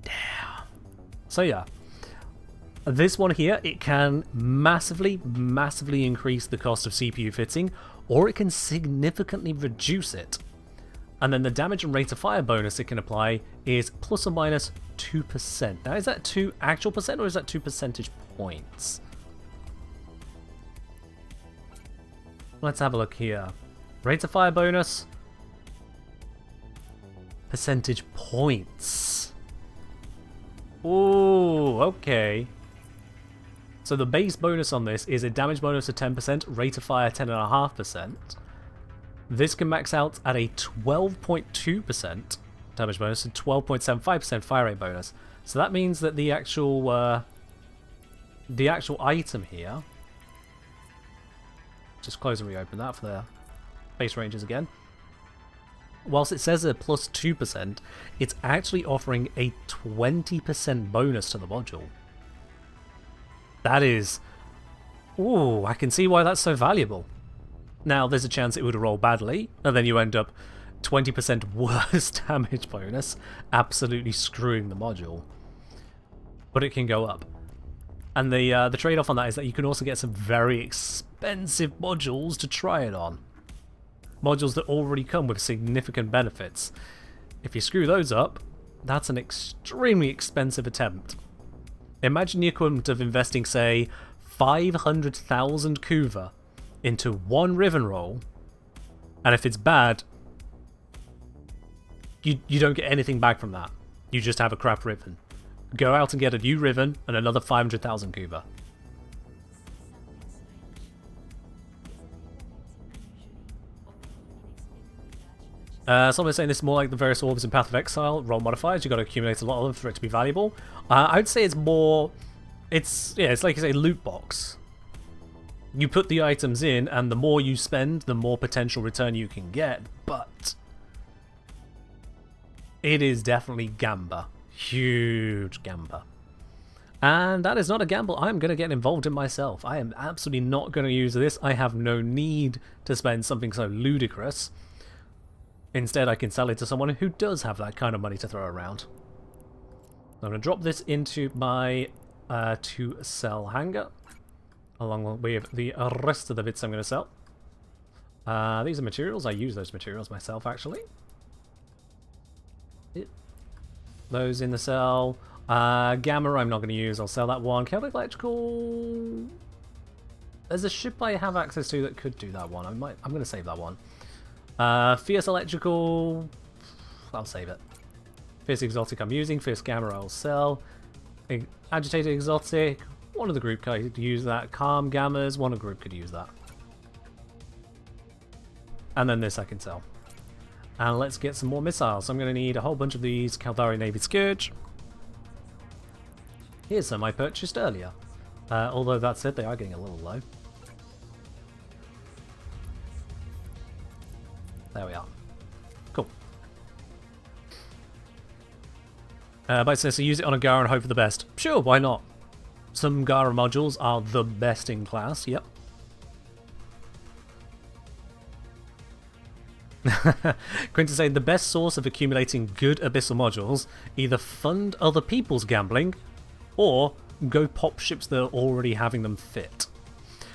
Damn. So yeah. This one here, it can massively, massively increase the cost of CPU fitting, or it can significantly reduce it. And then the damage and rate of fire bonus it can apply is plus or minus 2%. Now, is that 2 actual percent, or is that 2 percentage points? Let's have a look here. Rate of fire bonus. Percentage points. Ooh, okay. So the base bonus on this is a damage bonus of 10%, rate of fire 10.5%. This can max out at a 12.2% damage bonus and 12.75% fire rate bonus. So that means that the actual item here. Just close and reopen that for the base ranges again. Whilst it says a plus 2%, it's actually offering a 20% bonus to the module. That is... Ooh, I can see why that's so valuable. Now, there's a chance it would roll badly, and then you end up 20% worse damage bonus, absolutely screwing the module. But it can go up. And the trade-off on that is that you can also get some very expensive modules to try it on. Modules that already come with significant benefits. If you screw those up, that's an extremely expensive attempt. Imagine the equivalent of investing, say, 500,000 Kuva into one Riven roll, and if it's bad, you don't get anything back from that. You just have a crap Riven. Go out and get a new Riven and another 500,000 Kuva. Someone's saying this is more like the various orbs in Path of Exile, role modifiers. You've got to accumulate a lot of them for it to be valuable. I would say it's more... It's like you say, loot box. You put the items in, and the more you spend, the more potential return you can get, but... It is definitely gamba. Huge gamba. And that is not a gamble I'm going to get involved in myself. I am absolutely not going to use this. I have no need to spend something so ludicrous. Instead, I can sell it to someone who does have that kind of money to throw around. I'm going to drop this into my to sell hanger, along with the rest of the bits I'm going to sell. These are materials. I use those materials myself, actually. Those in the cell. Gamma I'm not going to use. I'll sell that one. Chaotic Electrical... There's a ship I have access to that could do that one. I'm going to save that one. Fierce Electrical, I'll save it. Fierce Exotic I'm using, Fierce Gamma I'll sell. Agitated Exotic, one of the group could use that. Calm Gammas, one of the group could use that. And then this I can sell. And let's get some more missiles. I'm going to need a whole bunch of these Caldari Navy Scourge. Here's some I purchased earlier. Although that said, they are getting a little low. There we are. Cool. But so use it on a Gara and hope for the best. Sure, why not? Some Gara modules are the best in class, yep. Quintus saying the best source of accumulating good Abyssal modules, either fund other people's gambling, or go pop ships that are already having them fit.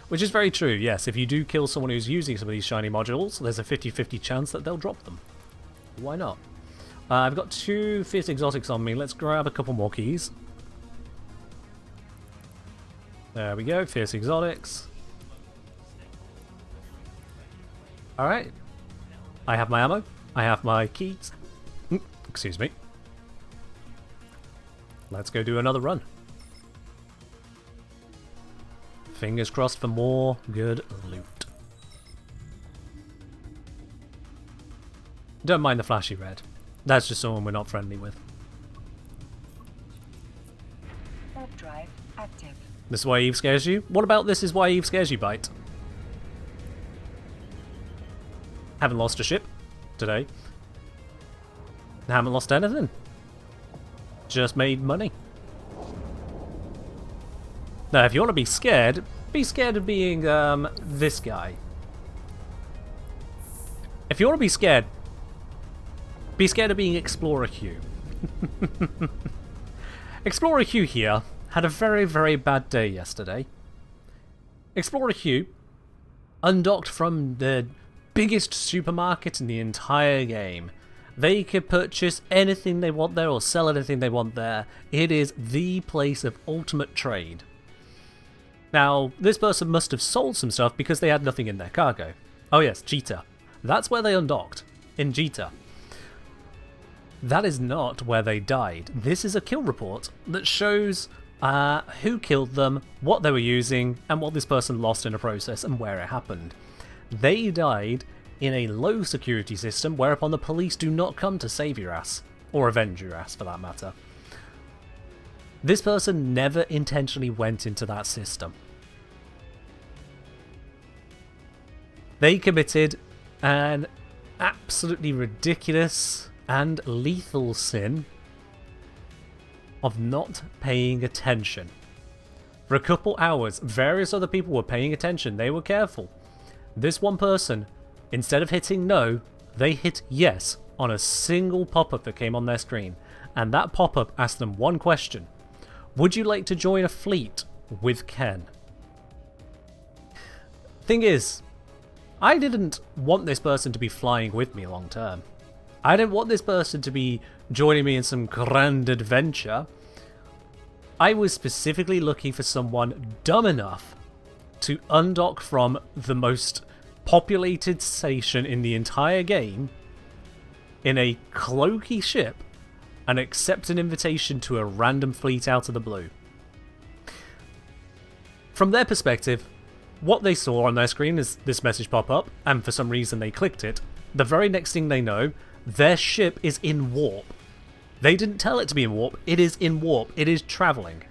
Which is very true, yes. If you do kill someone who's using some of these shiny modules, there's a 50-50 chance that they'll drop them. Why not? I've got 2 Fierce Exotics on me. Let's grab a couple more keys. There we go, Fierce Exotics. Alright. I have my ammo. I have my keys. Excuse me. Let's go do another run. Fingers crossed for more good loot. Don't mind the flashy red. That's just someone we're not friendly with. Warp drive active. This is why Eve scares you? What about this is why Eve scares you, Bite? Haven't lost a ship today. Haven't lost anything. Just made money. Now, if you want to be scared of being this guy. If you want to be scared of being Explorer Hugh. Explorer Hugh here had a very, very bad day yesterday. Explorer Hugh undocked from the biggest supermarket in the entire game. They could purchase anything they want there or sell anything they want there. It is the place of ultimate trade. Now, this person must have sold some stuff because they had nothing in their cargo. Oh yes, Cheetah. That's where they undocked, in Cheetah. That is not where they died. This is a kill report that shows who killed them, what they were using, and what this person lost in the process and where it happened. They died in a low security system whereupon the police do not come to save your ass, or avenge your ass for that matter. This person never intentionally went into that system. They committed an absolutely ridiculous and lethal sin of not paying attention. For a couple hours, various other people were paying attention. They were careful. This one person, instead of hitting no, they hit yes on a single pop-up that came on their screen. And that pop-up asked them one question. Would you like to join a fleet with Ken? Thing is, I didn't want this person to be flying with me long term. I didn't want this person to be joining me in some grand adventure. I was specifically looking for someone dumb enough to undock from the most populated station in the entire game in a cloaky ship and accept an invitation to a random fleet out of the blue. From their perspective, what they saw on their screen is this message pop up, and for some reason they clicked it. The very next thing they know, their ship is in warp. They didn't tell it to be in warp, it is in warp, it is travelling.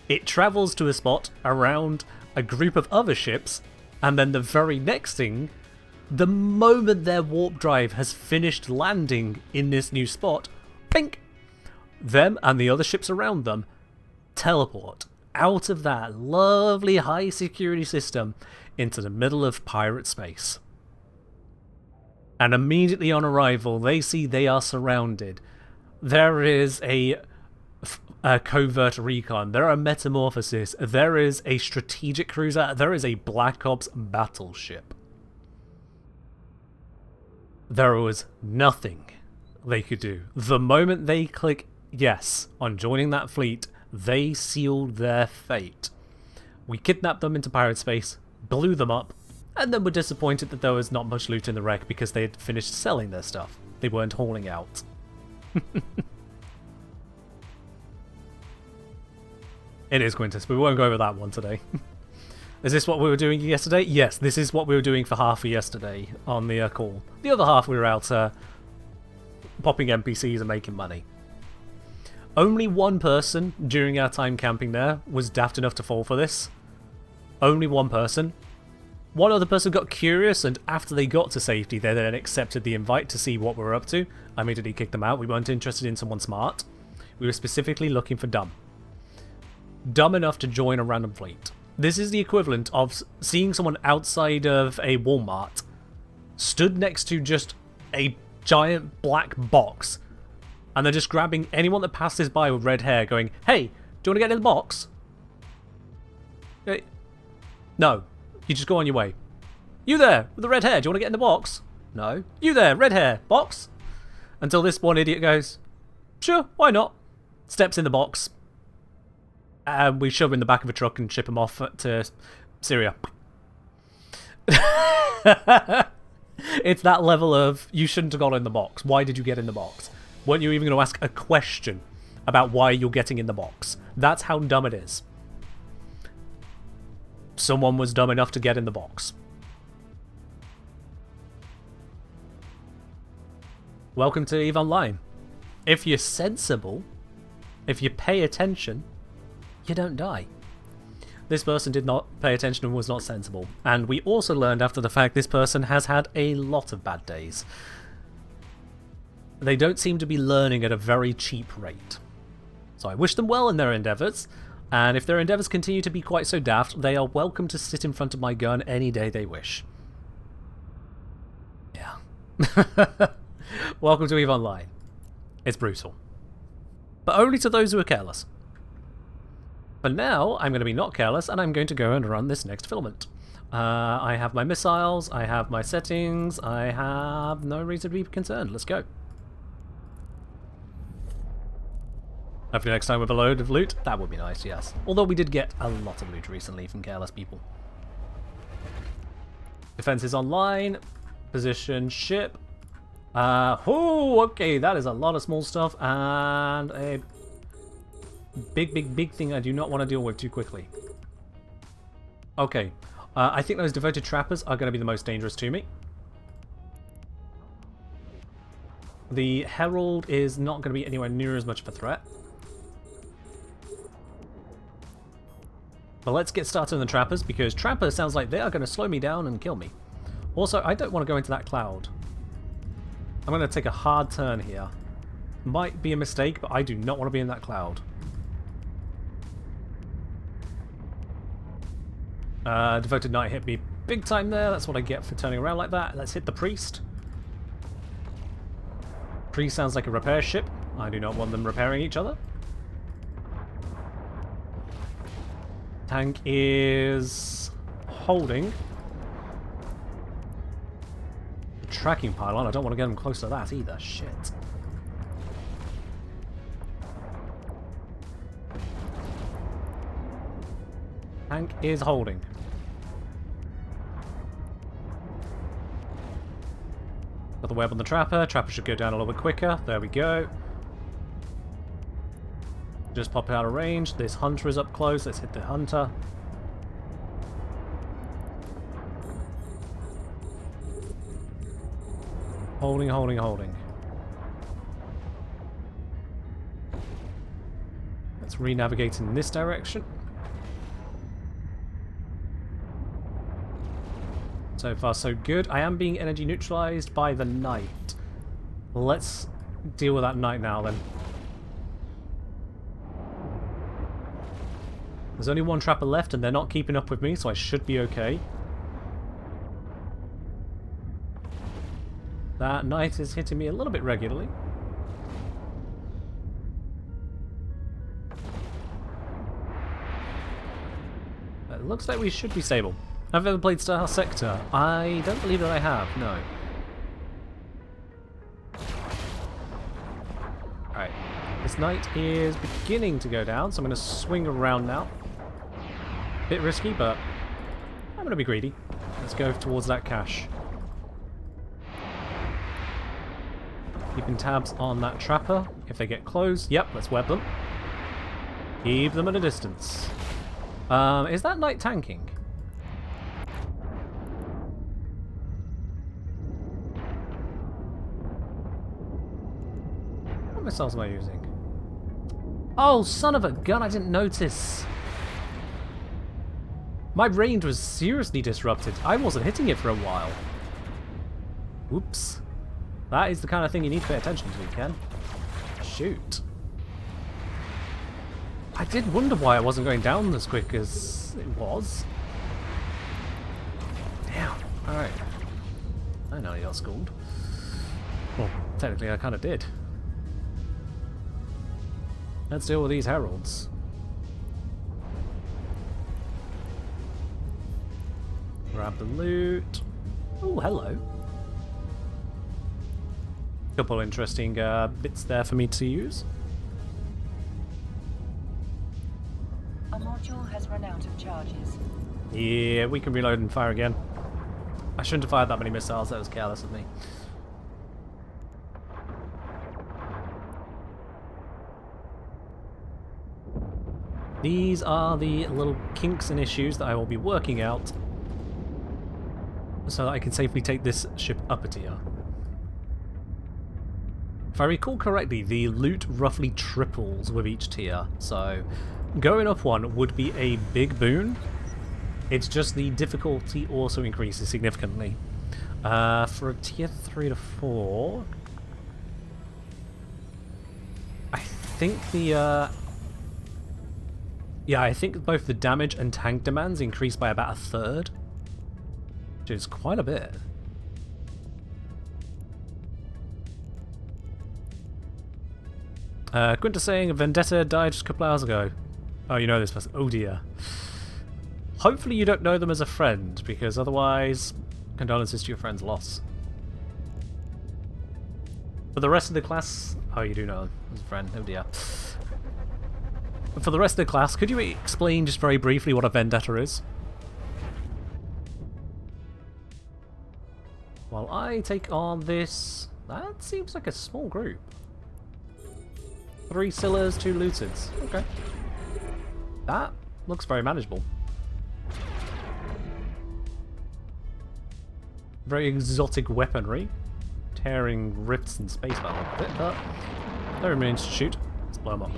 It travels to a spot around a group of other ships, and then the very next thing, the moment their warp drive has finished landing in this new spot, pink! Them and the other ships around them teleport out of that lovely high security system into the middle of pirate space. And immediately on arrival, they see they are surrounded. There is a covert recon, there are metamorphoses, there is a strategic cruiser, there is a Black Ops battleship. There was nothing they could do. The moment they click yes on joining that fleet, they sealed their fate. We kidnapped them into pirate space, blew them up, and then were disappointed that there was not much loot in the wreck because they had finished selling their stuff. They weren't hauling out. It is Quintus, we won't go over that one today. Is this what we were doing yesterday? Yes, this is what we were doing for half of yesterday on the call. The other half we were out popping NPCs and making money. Only one person during our time camping there was daft enough to fall for this. Only one person. One other person got curious, and after they got to safety, they then accepted the invite to see what we were up to. I immediately kicked them out. We weren't interested in someone smart. We were specifically looking for dumb. Dumb enough to join a random fleet. This is the equivalent of seeing someone outside of a Walmart, stood next to just a giant black box, and they're just grabbing anyone that passes by with red hair going, "Hey, do you want to get in the box?" No. You just go on your way. "You there, with the red hair, do you want to get in the box?" "No." "You there, red hair, box?" Until this one idiot goes, "Sure, why not?" Steps in the box. And we shove him in the back of a truck and ship him off to Syria. It's that level of, you shouldn't have got in the box. Why did you get in the box? Weren't you even going to ask a question about why you're getting in the box? That's how dumb it is. Someone was dumb enough to get in the box. Welcome to EVE Online. If you're sensible, if you pay attention, you don't die. this person did not pay attention and was not sensible. And we also learned after the fact this person has had a lot of bad days. They don't seem to be learning at a very cheap rate. So I wish them well in their endeavours, and if their endeavours continue to be quite so daft, they are welcome to sit in front of my gun any day they wish. Yeah. Welcome to EVE Online. It's brutal. But only to those who are careless. But now, I'm going to be not careless, and I'm going to go and run this next filament. I have my missiles, I have my settings, I have no reason to be concerned. Let's go. Hopefully next time with a load of loot. That would be nice, yes. Although we did get a lot of loot recently from careless people. Defense is online. Position ship. Okay, that is a lot of small stuff and a big thing I do not want to deal with too quickly. Okay, I think those devoted trappers are going to be the most dangerous to me. The Herald is not going to be anywhere near as much of a threat. But let's get started on the trappers, because trappers sounds like they are going to slow me down and kill me. Also, I don't want to go into that cloud. I'm going to take a hard turn here. Might be a mistake, but I do not want to be in that cloud. Devoted Knight hit me big time there. That's what I get for turning around like that. Let's hit the Priest. Priest sounds like a repair ship. I do not want them repairing each other. Tank is holding. The tracking pylon, I don't want to get them close to that either. Shit. Tank is holding. Got the web on the trapper. Trapper should go down a little bit quicker. There we go. Just pop out of range. This hunter is up close. Let's hit the hunter. Holding, holding, holding. Let's re-navigate in this direction. So far, so good. I am being energy neutralized by the knight. Let's deal with that knight now, then. There's only one trapper left, and they're not keeping up with me, so I should be okay. That knight is hitting me a little bit regularly. It looks like we should be stable. Have I ever played Star Sector? I don't believe that I have, no. Alright. This knight is beginning to go down, so I'm going to swing around now. Bit risky, but I'm going to be greedy. Let's go towards that cache. Keeping tabs on that trapper. If they get close, yep, let's web them. Keep them at a distance. Is that knight tanking? What missiles am I using? Oh, son of a gun, I didn't notice. My range was seriously disrupted. I wasn't hitting it for a while. Oops. That is the kind of thing you need to pay attention to, Ken. Shoot. I did wonder why I wasn't going down as quick as it was. Damn. Alright. I know you got schooled. Well, technically I kind of did. Let's deal with these heralds. Grab the loot. Oh, hello. Couple interesting bits there for me to use. A module has run out of charges. Yeah, we can reload and fire again. I shouldn't have fired that many missiles, that was careless of me. These are the little kinks and issues that I will be working out so that I can safely take this ship up a tier. If I recall correctly, the loot roughly triples with each tier, so going up one would be a big boon. It's just the difficulty also increases significantly. For a tier 3 to 4, I think the yeah, I think both the damage and tank demands increase by about a third, which is quite a bit. Quinta saying Vendetta died just a couple hours ago. Oh, you know this person. Oh dear. Hopefully you don't know them as a friend, because otherwise, condolences to your friend's loss. For the rest of the class... Oh, you do know them as a friend. Oh dear. For the rest of the class, could you explain just very briefly what a vendetta is? While I take on this... That seems like a small group. 3 Scyllars, 2 Looteds. Okay. That looks very manageable. Very exotic weaponry. Tearing rifts in space by the look of it, but they're in an institute. Let's blow them up.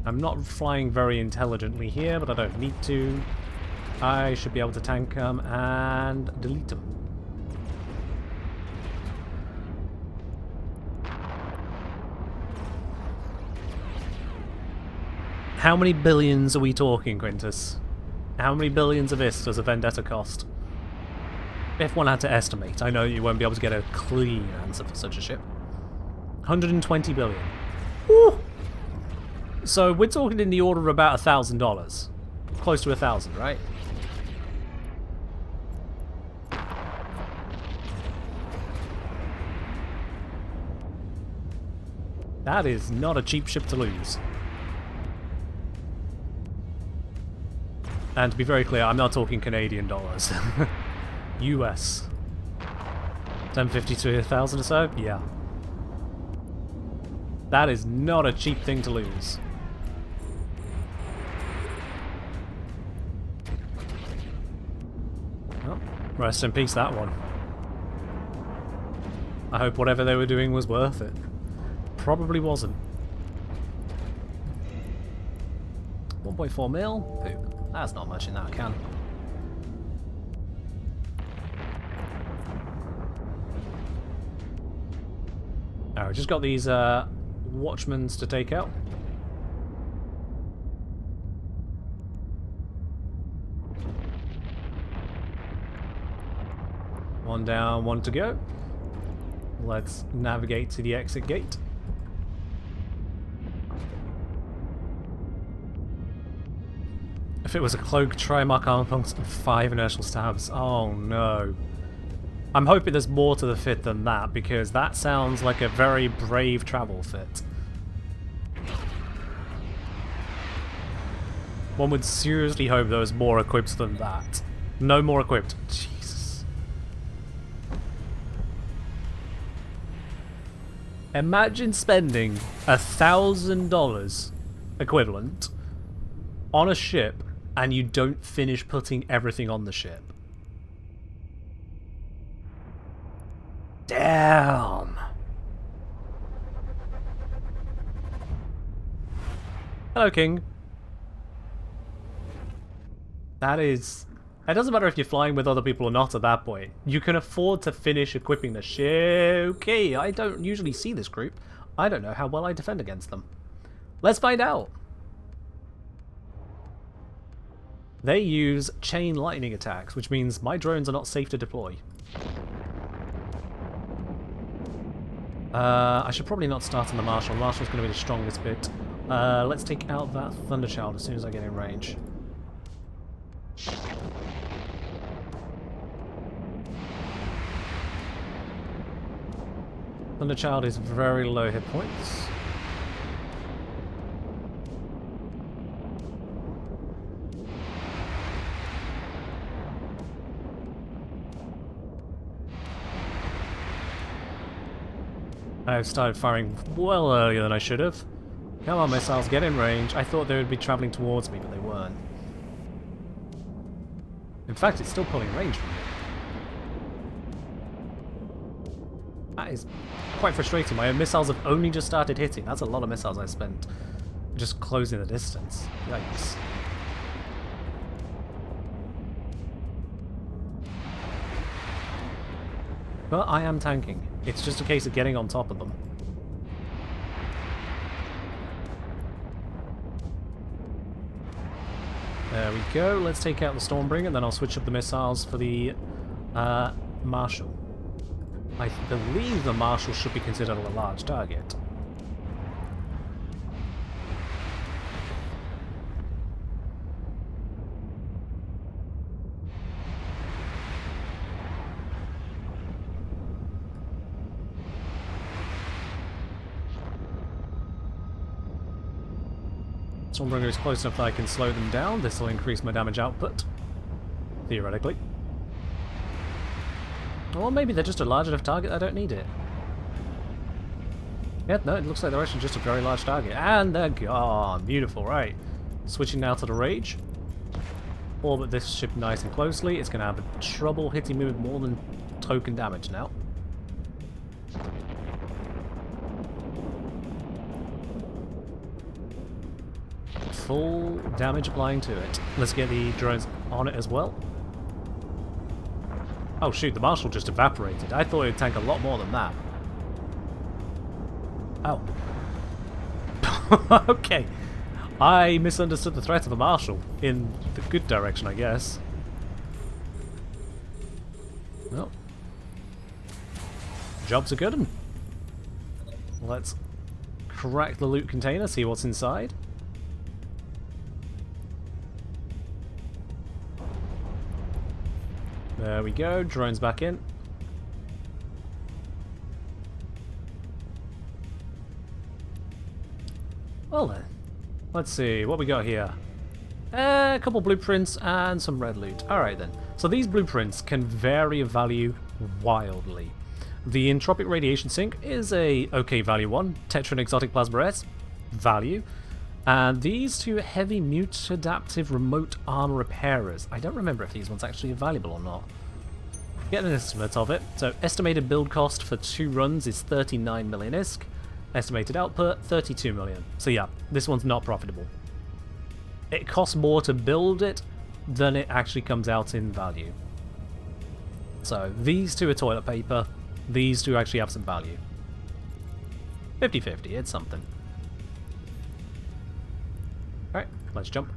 I'm not flying very intelligently here, but I don't need to. I should be able to tank them and delete them. How many billions are we talking, Quintus? How many billions of this does a vendetta cost? If one had to estimate, I know you won't be able to get a clean answer for such a ship. 120 billion. Woo! So we're talking in the order of about $1,000. Close to 1,000, right? That is not a cheap ship to lose. And to be very clear, I'm not talking Canadian dollars. US. 1050 to 1,000 or so? Yeah. That is not a cheap thing to lose. Well, rest in peace, that one. I hope whatever they were doing was worth it. Probably wasn't. 1.4 mil? Poop. That's not much in that can. Alright, just got these watchmans to take out. One down, one to go. Let's navigate to the exit gate. If it was a cloak, Trimarch armor punks, and 5 inertial stabs. Oh no. I'm hoping there's more to the fit than that, because that sounds like a very brave travel fit. One would seriously hope there was more equipped than that. No more equipped. Jesus. Imagine spending $1,000 equivalent on a ship and you don't finish putting everything on the ship. Damn. Hello, King. That is... It doesn't matter if you're flying with other people or not at that point. You can afford to finish equipping the ship. Okay, I don't usually see this group. I don't know how well I defend against them. Let's find out. They use chain lightning attacks, which means my drones are not safe to deploy. I should probably not start on the Marshal. Marshal's going to be the strongest bit. Let's take out that Thunderchild as soon as I get in range. Thunderchild is very low hit points. I've started firing well earlier than I should have. Come on, missiles, get in range. I thought they would be travelling towards me, but they weren't. In fact, it's still pulling range from me. That is quite frustrating. My missiles have only just started hitting. That's a lot of missiles I spent just closing the distance. Yikes. But I am tanking. It's just a case of getting on top of them. There we go. Let's take out the Stormbringer, and then I'll switch up the missiles for the Marshal. I believe the Marshal should be considered a large target. Stormbringer is close enough that I can slow them down. This will increase my damage output, theoretically. Or maybe they're just a large enough target I don't need it. Yeah, no, it looks like they're actually just a very large target. And they're gone. Beautiful, right. Switching now to the Rage. Orbit this ship nice and closely. It's going to have trouble hitting me with more than token damage now. Full damage applying to it. Let's get the drones on it as well. Oh shoot, the Marshal just evaporated. I thought it would tank a lot more than that. Oh. Okay. I misunderstood the threat of the Marshal. In the good direction, I guess. Well. Job's a good one. Let's crack the loot container, see what's inside. There we go, drones back in. Well then, let's see what we got here. A couple blueprints and some red loot. Alright then, so these blueprints can vary in value wildly. The Entropic Radiation Sink is a okay value one, Tetran Exotic Plasma S, value. And these two heavy mute adaptive remote armor repairers. I don't remember if these ones actually are valuable or not. Get an estimate of it. So estimated build cost for 2 runs is 39 million ISK. Estimated output 32 million. So yeah, this one's not profitable. It costs more to build it than it actually comes out in value. So these two are toilet paper. These two actually have some value. 50-50, it's something. Alright, let's jump.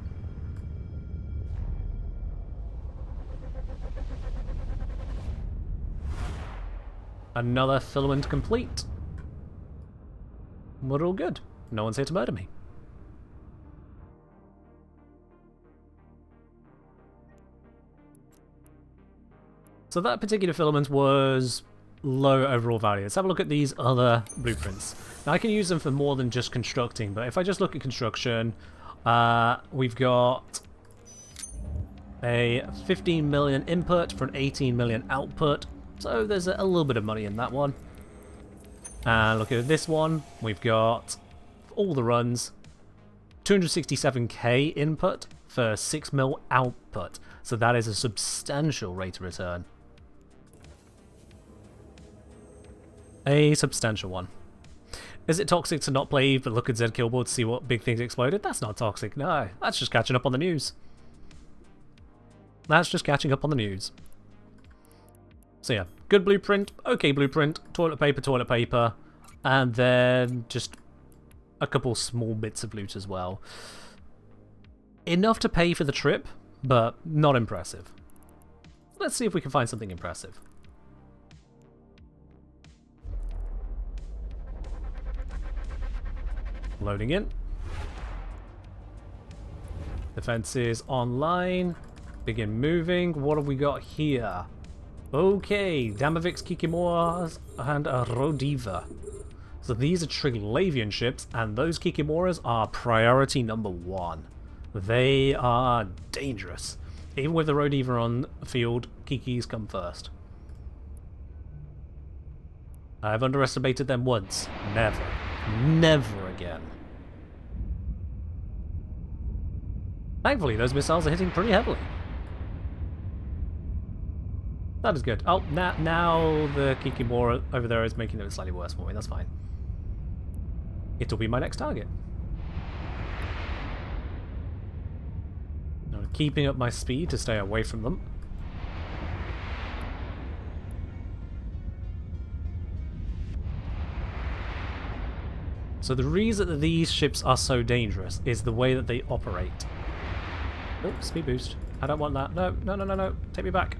Another filament complete. We're all good. No one's here to murder me. So that particular filament was low overall value. Let's have a look at these other blueprints. Now I can use them for more than just constructing, but if I just look at construction, we've got a 15 million input for an 18 million output, so there's a little bit of money in that one. And look at this one, we've got all the runs, 267k input for 6 mil output, so that is a substantial rate of return. A substantial one. Is it toxic to not play but look at Z Killboard to see what big things exploded? That's not toxic, no. That's just catching up on the news. That's just catching up on the news. So yeah, good blueprint, okay blueprint, toilet paper, and then just a couple small bits of loot as well. Enough to pay for the trip, but not impressive. Let's see if we can find something impressive. Loading in. Defense is online. Begin moving. What have we got here? Okay, Damavix, Kikimoras, and a Rodiva. So these are Triglavian ships, and those Kikimoras are priority number 1. They are dangerous. Even with the Rodiva on the field, Kikis come first. I've underestimated them once. Never. Never again. Thankfully, those missiles are hitting pretty heavily. That is good. Oh, now the Kikimora over there is making it slightly worse for me. That's fine. It'll be my next target. I'm keeping up my speed to stay away from them. So the reason that these ships are so dangerous is the way that they operate. Oh, speed boost. I don't want that. No. Take me back.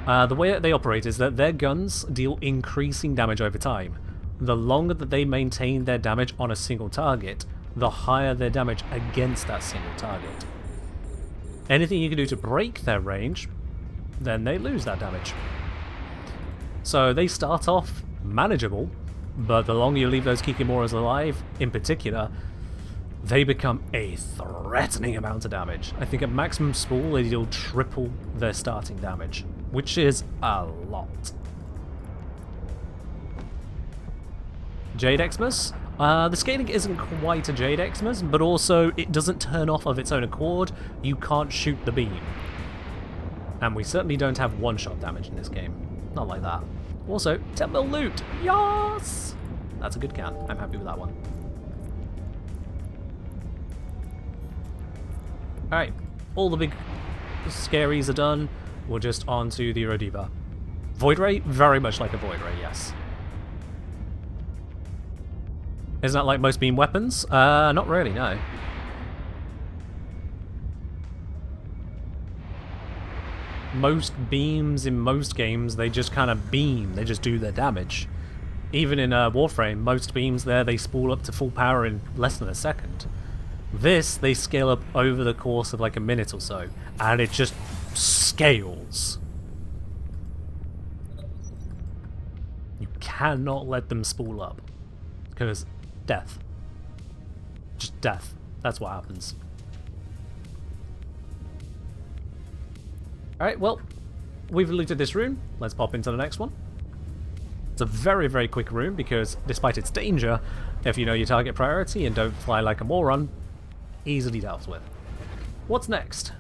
The way that they operate is that their guns deal increasing damage over time. The longer that they maintain their damage on a single target, the higher their damage against that single target. Anything you can do to break their range, then they lose that damage. So they start off manageable, but the longer you leave those Kikimoras alive, in particular, they become a threatening amount of damage. I think at maximum spool they deal triple their starting damage, which is a lot. Jade Xmas? The scaling isn't quite a Jade Xmas, but also it doesn't turn off of its own accord. You can't shoot the beam. And we certainly don't have one-shot damage in this game. Not like that. Also, 10 mil loot! Yes! That's a good count. I'm happy with that one. Alright, all the big scaries are done. We're just on to the Erodiva. Void Ray? Very much like a Void Ray, yes. Isn't that like most beam weapons? Not really, no. Most beams in most games, they just kind of beam. They just do their damage. Even in Warframe, most beams there, they spool up to full power in less than a second. This, they scale up over the course of like a minute or so, and it just scales. You cannot let them spool up, because death. Just death. That's what happens. Alright, well, we've looted this room. Let's pop into the next one. It's a very, very quick room because, despite its danger, if you know your target priority and don't fly like a moron, easily dealt with. What's next?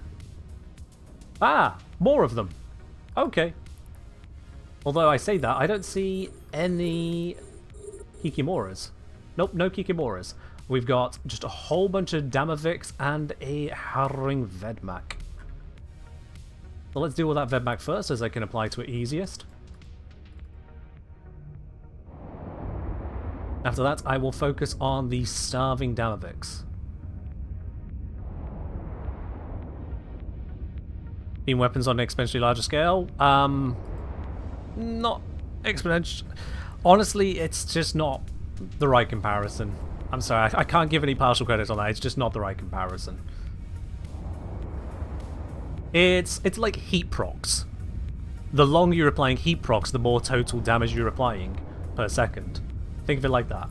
Ah! More of them! Okay. Although I say that, I don't see any Kikimoras. Nope, no Kikimoras. We've got just a whole bunch of Damavix and a Harring Vedmak. Well, let's deal with that Vedmak first, as I can apply to it easiest. After that, I will focus on the starving Damavix. Beam weapons on an exponentially larger scale? Not exponential. Honestly, it's just not the right comparison. I'm sorry, I can't give any partial credit on that. It's just not the right comparison. It's like heat procs. The longer you're applying heat procs, the more total damage you're applying per second. Think of it like that.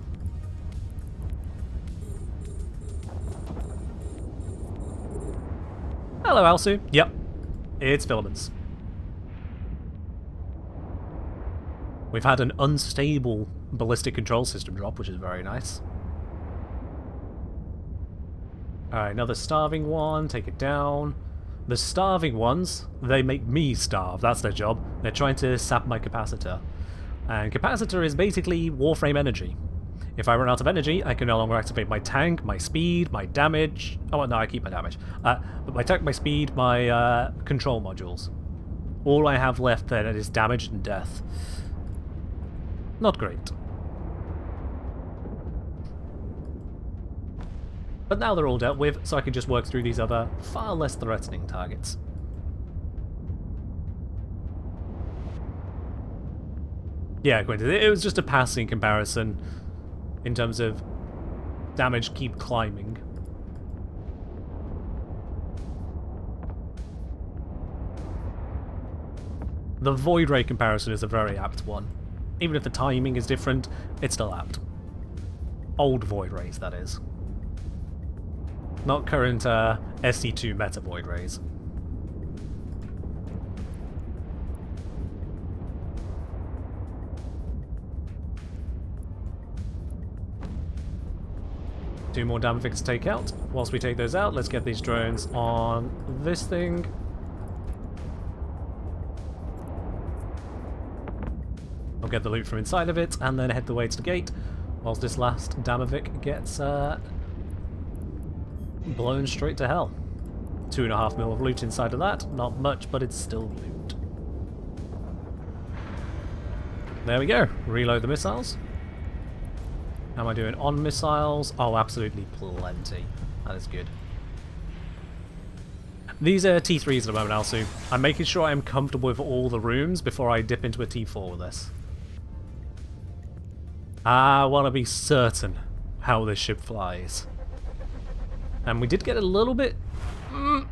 Hello, Alsu. Yep, it's filaments. We've had an unstable ballistic control system drop, which is very nice. Alright, another starving one. Take it down. The starving ones, they make me starve. That's their job. They're trying to sap my capacitor. And capacitor is basically Warframe energy. If I run out of energy, I can no longer activate my tank, my speed, my damage. Oh, no, I keep my damage. But my tank, my speed, my control modules. All I have left then is damage and death. Not great. But now they're all dealt with, so I can just work through these other, far less threatening targets. Yeah, Quentin, it was just a passing comparison in terms of damage keep climbing. The Void Ray comparison is a very apt one. Even if the timing is different, it's still apt. Old Void Rays, that is. Not current SC2 meta Void Rays. Two more Damavix to take out. Whilst we take those out, let's get these drones on this thing. get the loot from inside of it, and then head the way to the gate, whilst this last Damovic gets blown straight to hell. 2.5 mil of loot inside of that. Not much, but it's still loot. There we go. Reload the missiles. How am I doing on missiles? Oh, absolutely plenty. That is good. These are T3s at the moment, Alsu. I'm making sure I'm comfortable with all the rooms before I dip into a T4 with this. I want to be certain how this ship flies. And we did get a little bit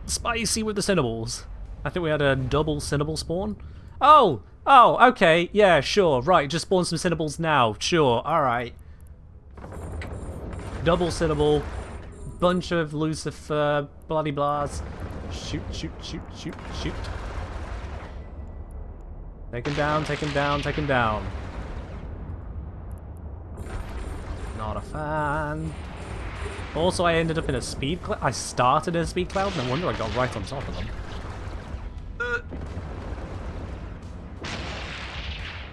spicy with the Cinnaballs. I think we had a double Cinnaball spawn. Oh, okay, yeah, sure, right, just spawn some Cinnaballs now, sure, alright. Double Cinnaball, bunch of Lucifer, bloody blahs. Shoot, shoot, shoot, shoot, shoot. Take him down, take him down, take him down. Not a fan. Also, I ended up in a speed cloud. I started in a speed cloud, no wonder I got right on top of them.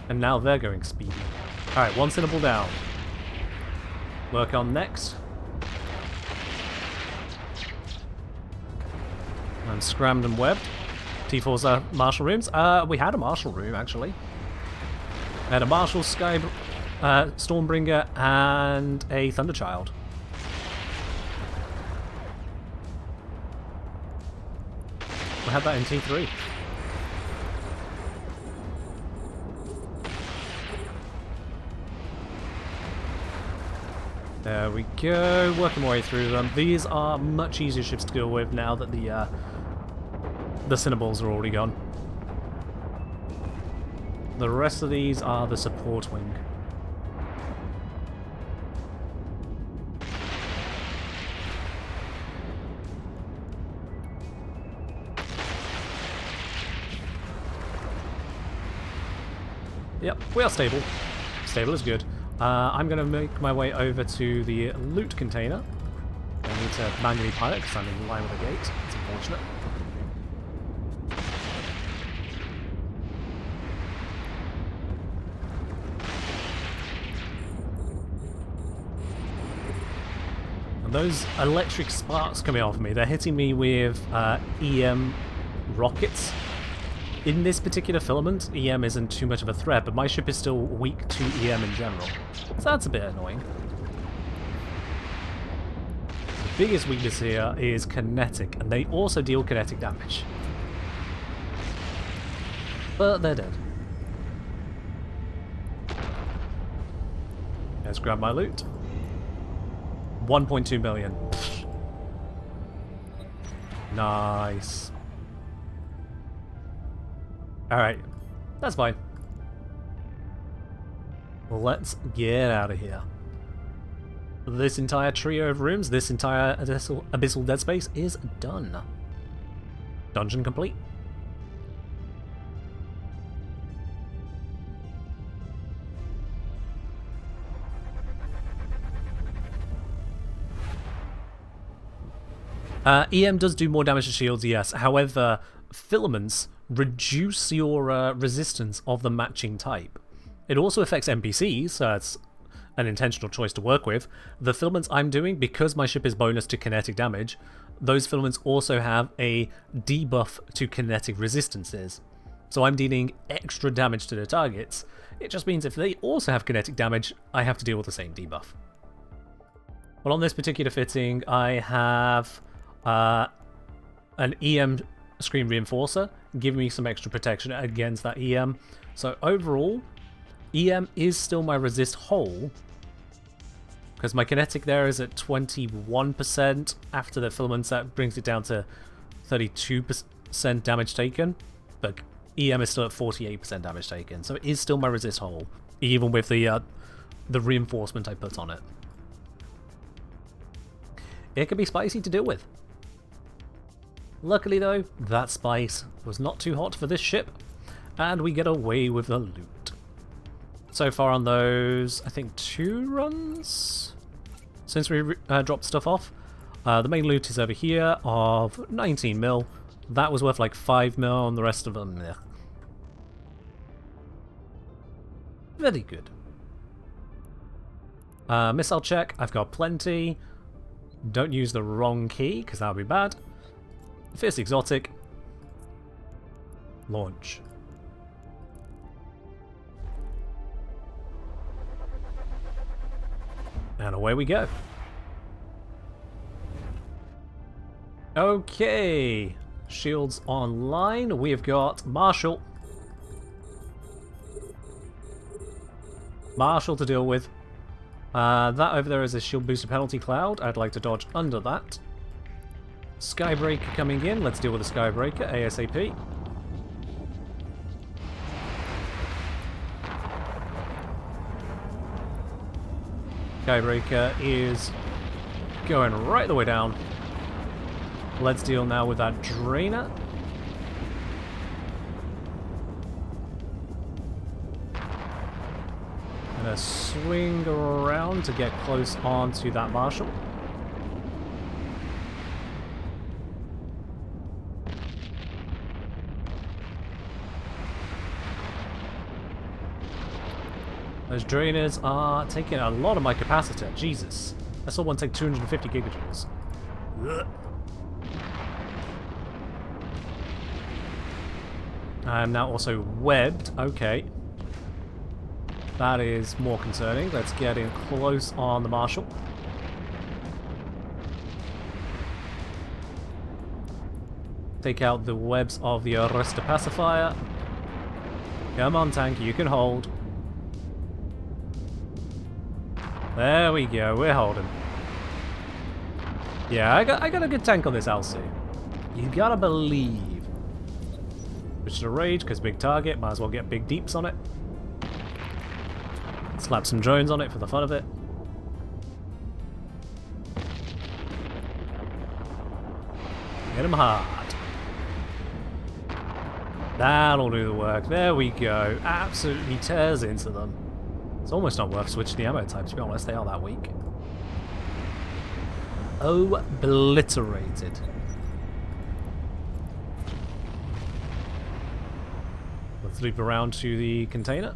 And now they're going speedy. Alright, one Cinnaball down. Work on next. I'm scrammed and webbed. T4's martial rooms. We had a martial room, actually. We had a martial, Sky, Stormbringer, and a Thunderchild. We had that in T3. There we go, working my way through them. These are much easier ships to deal with now that the Cinnaballs are already gone. The rest of these are the support wing. Yep, we are stable. Stable is good. I'm going to make my way over to the loot container. I need to manually pilot because I'm in line with the gate. It's unfortunate. And those electric sparks coming off me, they're hitting me with EM rockets. In this particular filament, EM isn't too much of a threat, but my ship is still weak to EM in general. So that's a bit annoying. The biggest weakness here is kinetic, and they also deal kinetic damage. But they're dead. Let's grab my loot. 1.2 million. Pfft. Nice. Alright, that's fine. Let's get out of here. This entire trio of rooms, this entire Abyssal Dead Space is done. Dungeon complete. EM does do more damage to shields, yes. However, filaments reduce your resistance of the matching type. It also affects NPCs, so it's an intentional choice to work with. The filaments I'm doing, because my ship is bonus to kinetic damage, those filaments also have a debuff to kinetic resistances. So I'm dealing extra damage to the targets. It just means if they also have kinetic damage, I have to deal with the same debuff. Well, on this particular fitting, I have an EM Screen Reinforcer, giving me some extra protection against that EM. So overall, EM is still my resist whole, because my kinetic there is at 21%. After the filaments, that brings it down to 32% damage taken, but EM is still at 48% damage taken, so it is still my resist whole, even with the reinforcement I put on it. It can be spicy to deal with. Luckily though, that spice was not too hot for this ship, and we get away with the loot. So far on those, I think 2 runs since we dropped stuff off. The main loot is over here of 19 mil. That was worth like 5 mil, and the rest of them, yeah. Very good. Missile check, I've got plenty. Don't use the wrong key, because that would be bad. Fierce exotic. Launch. And away we go. Okay. Shields online. We've got Marshall. Marshall to deal with. That over there is a shield booster penalty cloud. I'd like to dodge under that. Skybreaker coming in. Let's deal with the Skybreaker ASAP. Skybreaker is going right the way down. Let's deal now with that Drainer. Gonna swing around to get close onto that Marshal. Those Drainers are taking a lot of my capacitor. Jesus. I saw one take 250 gigajoules. Ugh. I'm now also webbed. Okay. That is more concerning. Let's get in close on the Marshal. Take out the webs of the Arrester Pacifier. Come on, tank, you can hold. There we go, we're holding. Yeah, I got a good tank on this LC. You gotta believe. Switch to Rage, because big target, might as well get big deeps on it. Slap some drones on it for the fun of it. Hit them hard. That'll do the work. There we go. Absolutely tears into them. It's almost not worth switching the ammo type, to be honest. They are that weak. Obliterated. Let's loop around to the container.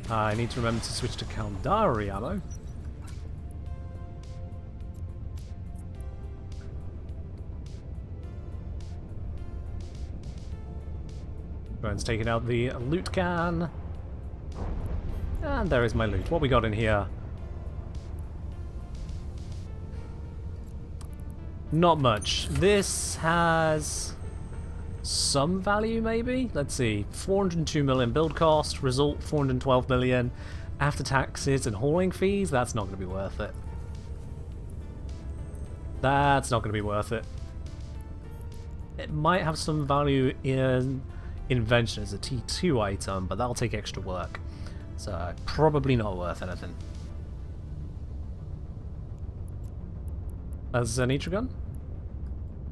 I need to remember to switch to Kandari ammo. Drone's taking out the loot can. And there is my loot. What we got in here? Not much. This has some value, maybe? Let's see. 402 million build cost. Result 412 million. After taxes and hauling fees, that's not going to be worth it. That's not going to be worth it. It might have some value in invention as a T2 item, but that'll take extra work. So probably not worth anything. As an Nitro gun?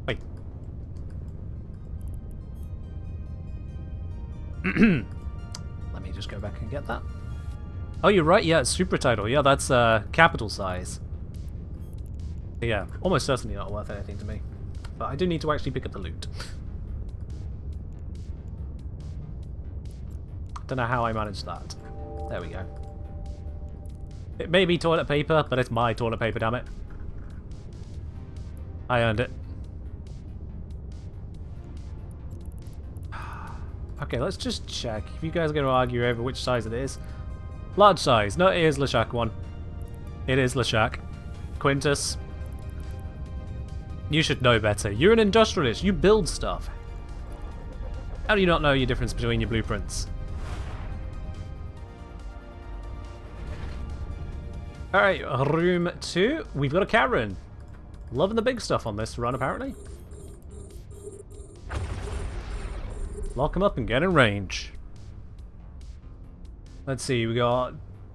Wait. Let me just go back and get that. Oh, you're right. Yeah, it's super title. Yeah, that's capital size. Yeah, almost certainly not worth anything to me. But I do need to actually pick up the loot. Don't know how I managed that. There we go. It may be toilet paper, but it's my toilet paper, damn it. I earned it. Okay, let's just check. If you guys are going to argue over which size it is. Large size. No, it is Leshak one. It is Leshak. Quintus. You should know better. You're an industrialist. You build stuff. How do you not know your difference between your blueprints? Alright, room 2. We've got a Karen. Loving the big stuff on this run, apparently. Lock him up and get in range. Let's see, we got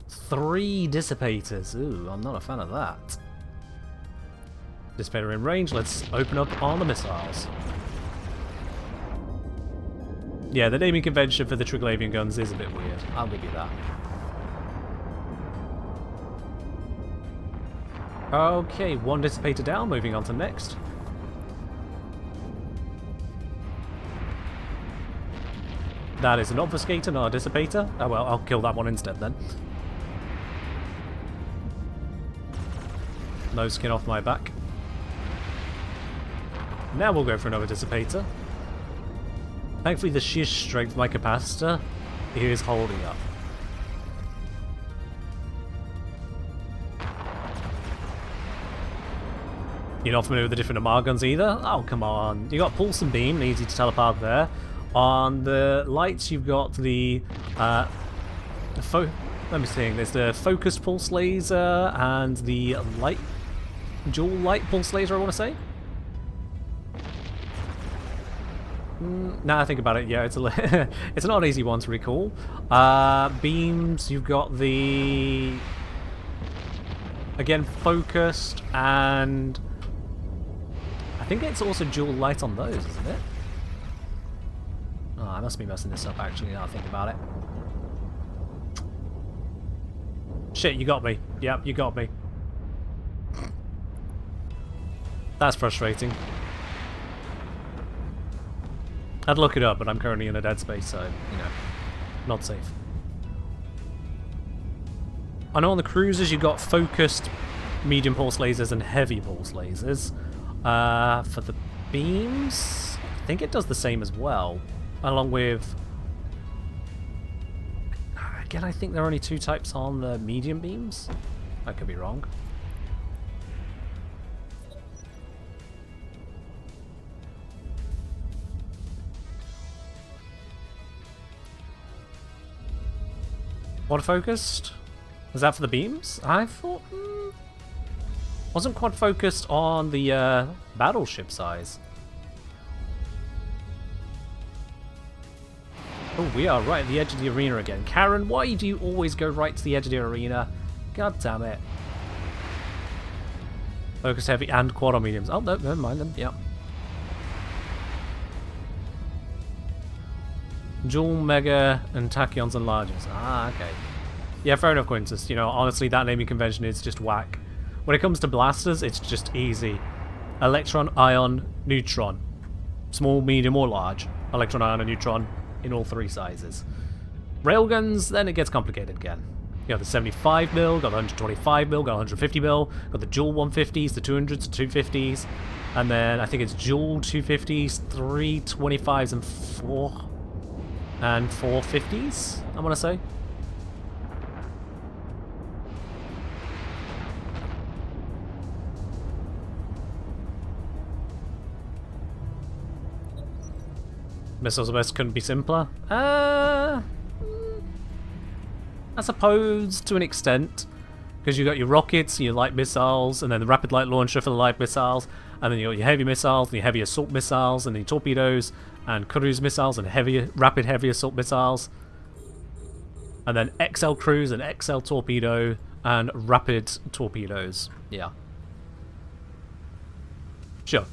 3 dissipators. Ooh, I'm not a fan of that. Dissipator in range, let's open up on the missiles. Yeah, the naming convention for the Triglavian guns is a bit weird. I'll give you that. Okay, 1 dissipator down, moving on to next. That is an obfuscator, not a dissipator. Oh well, I'll kill that one instead then. No skin off my back. Now we'll go for another dissipator. Thankfully the sheer strength of my capacitor is holding up. You're not familiar with the different Amar guns either? Oh, come on. You got Pulse and Beam, easy to teleport there. On the lights, you've got the let me see, there's the Focused Pulse Laser and the Dual Light Pulse Laser, I want to say. Now I think about it, yeah, it's it's not an easy one to recall. Beams, you've got the again Focused, and I think it's also Dual Light on those, isn't it? Oh, I must be messing this up actually now I think about it. Shit, you got me. Yep, you got me. That's frustrating. I'd look it up, but I'm currently in a dead space, so, you know, not safe. I know on the cruisers you've got focused medium pulse lasers and heavy pulse lasers. For the beams, I think it does the same as well, along with... Again, I think there are only two types on the medium beams. I could be wrong. Quad focused? Was that for the beams? I thought... wasn't quad focused on the battleship size. Oh, we are right at the edge of the arena again. Karen, why do you always go right to the edge of the arena? God damn it. Focus heavy and quad on mediums. Oh, no, never mind them. Yep. Dual, Mega, and Tachyons and Larges. Ah, okay. Yeah, fair enough, Quintus. You know, honestly, that naming convention is just whack. When it comes to blasters, it's just easy. Electron, Ion, Neutron. Small, medium, or large. Electron, Ion, and Neutron in all three sizes. Railguns, then it gets complicated again. You got the 75mm, got the 125mm, got 150mm, got the dual 150s, the 200s, 250s, and then I think it's dual 250s, 325s, and 450s, I want to say. Missiles best couldn't be simpler. I suppose to an extent, because you got your rockets, your light missiles, and then the rapid light launcher for the light missiles, and then you got your heavy missiles, and your heavy assault missiles, and the torpedoes, and cruise missiles, and rapid heavy assault missiles, and then XL cruise and XL torpedo, and rapid torpedoes. Yeah. Sure.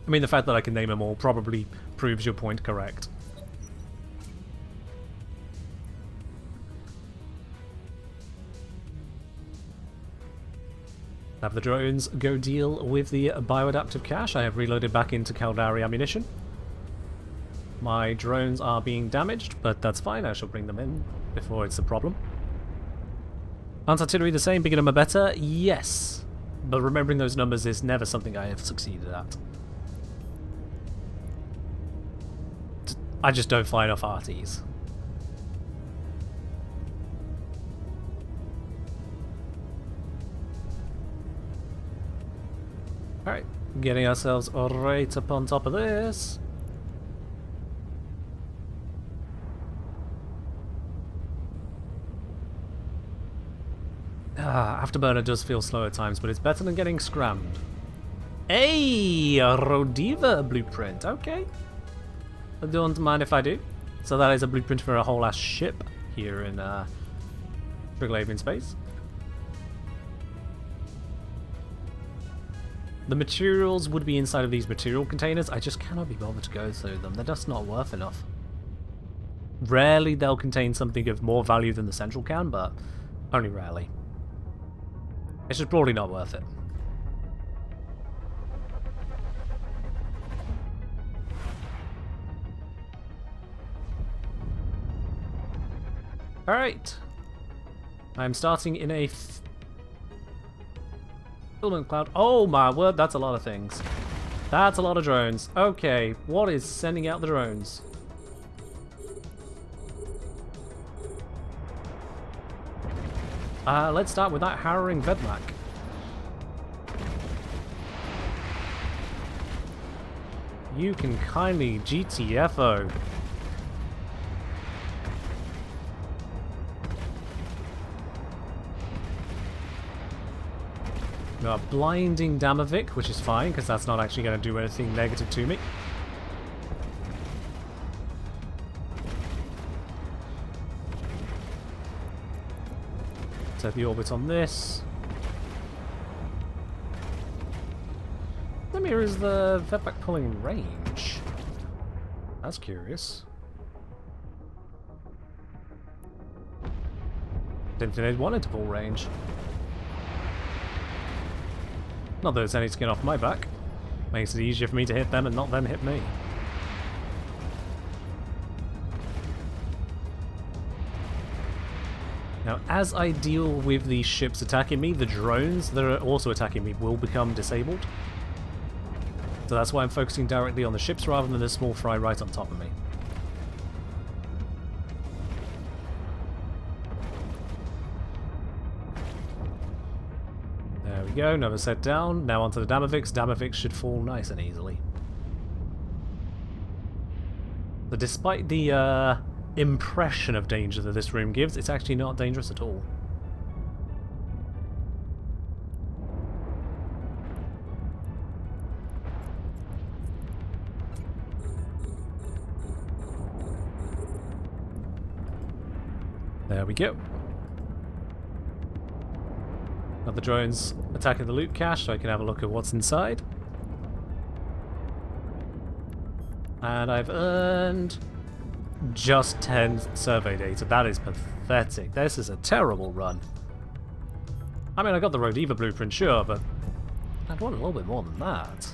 I mean, the fact that I can name them all probably proves your point correct. Have the drones go deal with the bioadaptive cache. I have reloaded back into Caldari ammunition. My drones are being damaged, but that's fine. I shall bring them in before it's a problem. Anti-artillery the same, bigger number better? Yes. But remembering those numbers is never something I have succeeded at. I just don't fly enough RTs. Alright, getting ourselves right up on top of this. Afterburner does feel slow at times, but it's better than getting scrammed. Hey, a Rodiva blueprint, okay. I don't mind if I do. So that is a blueprint for a whole ass ship here in Triglavian space. The materials would be inside of these material containers. I just cannot be bothered to go through them. They're just not worth enough. Rarely they'll contain something of more value than the central can, but only rarely. It's just broadly not worth it. Alright. I'm starting in a filament cloud. Oh my word, that's a lot of things. That's a lot of drones. Okay, what is sending out the drones? Let's start with that harrowing Vedmak. You can kindly GTFO. We got blinding Damavik, which is fine, because that's not actually going to do anything negative to me. Set the orbit on this. Let me hear, is the Vedmak pulling range? That's curious. Didn't think they'd wanted to pull range. Not that it's any skin off my back. Makes it easier for me to hit them and not them hit me. Now, as I deal with the ships attacking me, the drones that are also attacking me will become disabled. So that's why I'm focusing directly on the ships rather than the small fry right on top of me. There we go, another set down. Now onto the Damaviks. Damaviks should fall nice and easily. So despite the impression of danger that this room gives, it's actually not dangerous at all. There we go. Now the drones attacking the loot cache, so I can have a look at what's inside. And I've earned just 10 survey data. That is pathetic. This is a terrible run. I mean, I got the Rodiva blueprint, sure, but I'd want a little bit more than that.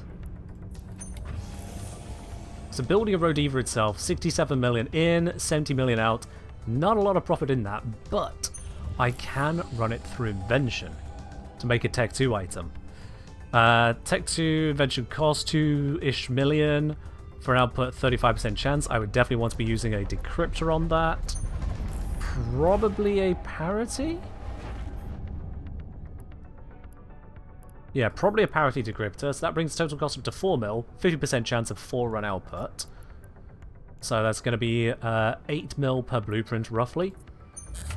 So building a Rodiva itself, 67 million in, 70 million out. Not a lot of profit in that, but I can run it through invention to make a Tech 2 item. Tech 2 invention costs 2-ish million for an output 35% chance. I would definitely want to be using a decryptor on that. Probably a parity? Yeah, probably a parity decryptor. So that brings the total cost up to 4 mil, 50% chance of 4 run output. So that's going to be 8 mil per blueprint, roughly.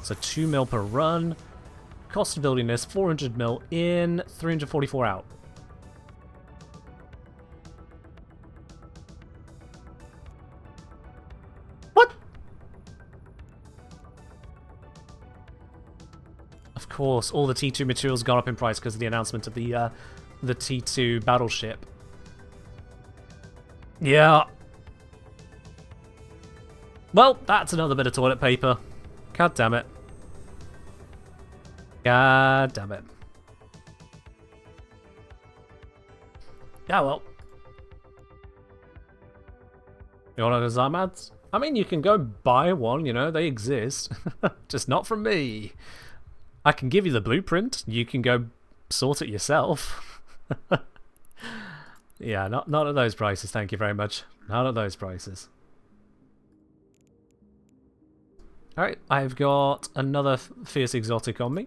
So 2 mil per run. Cost of building this, 400 mil in, 344 out. What? Of course, all the T2 materials got up in price because of the announcement of the T2 battleship. Yeah. Well, that's another bit of toilet paper. God damn it. God damn it. Yeah, well. You want to design ads? I mean, you can go buy one, you know, they exist. Just not from me. I can give you the blueprint. You can go sort it yourself. Yeah, not at those prices, thank you very much. Not at those prices. Alright, I've got another fierce exotic on me.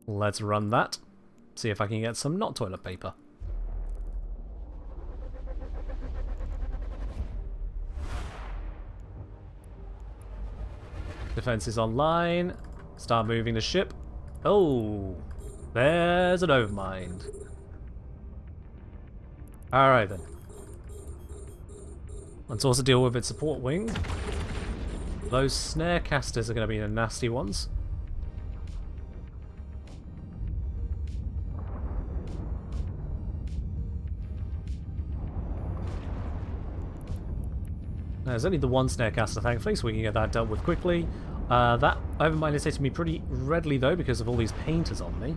Let's run that. See if I can get some not toilet paper. Defense is online. Start moving the ship. Oh, there's an overmind. Alright then. Let's also deal with its support wing. Those snare casters are going to be the nasty ones. There's only the one snare caster, thankfully, so we can get that dealt with quickly. That overmind is hitting me pretty readily, though, because of all these painters on me.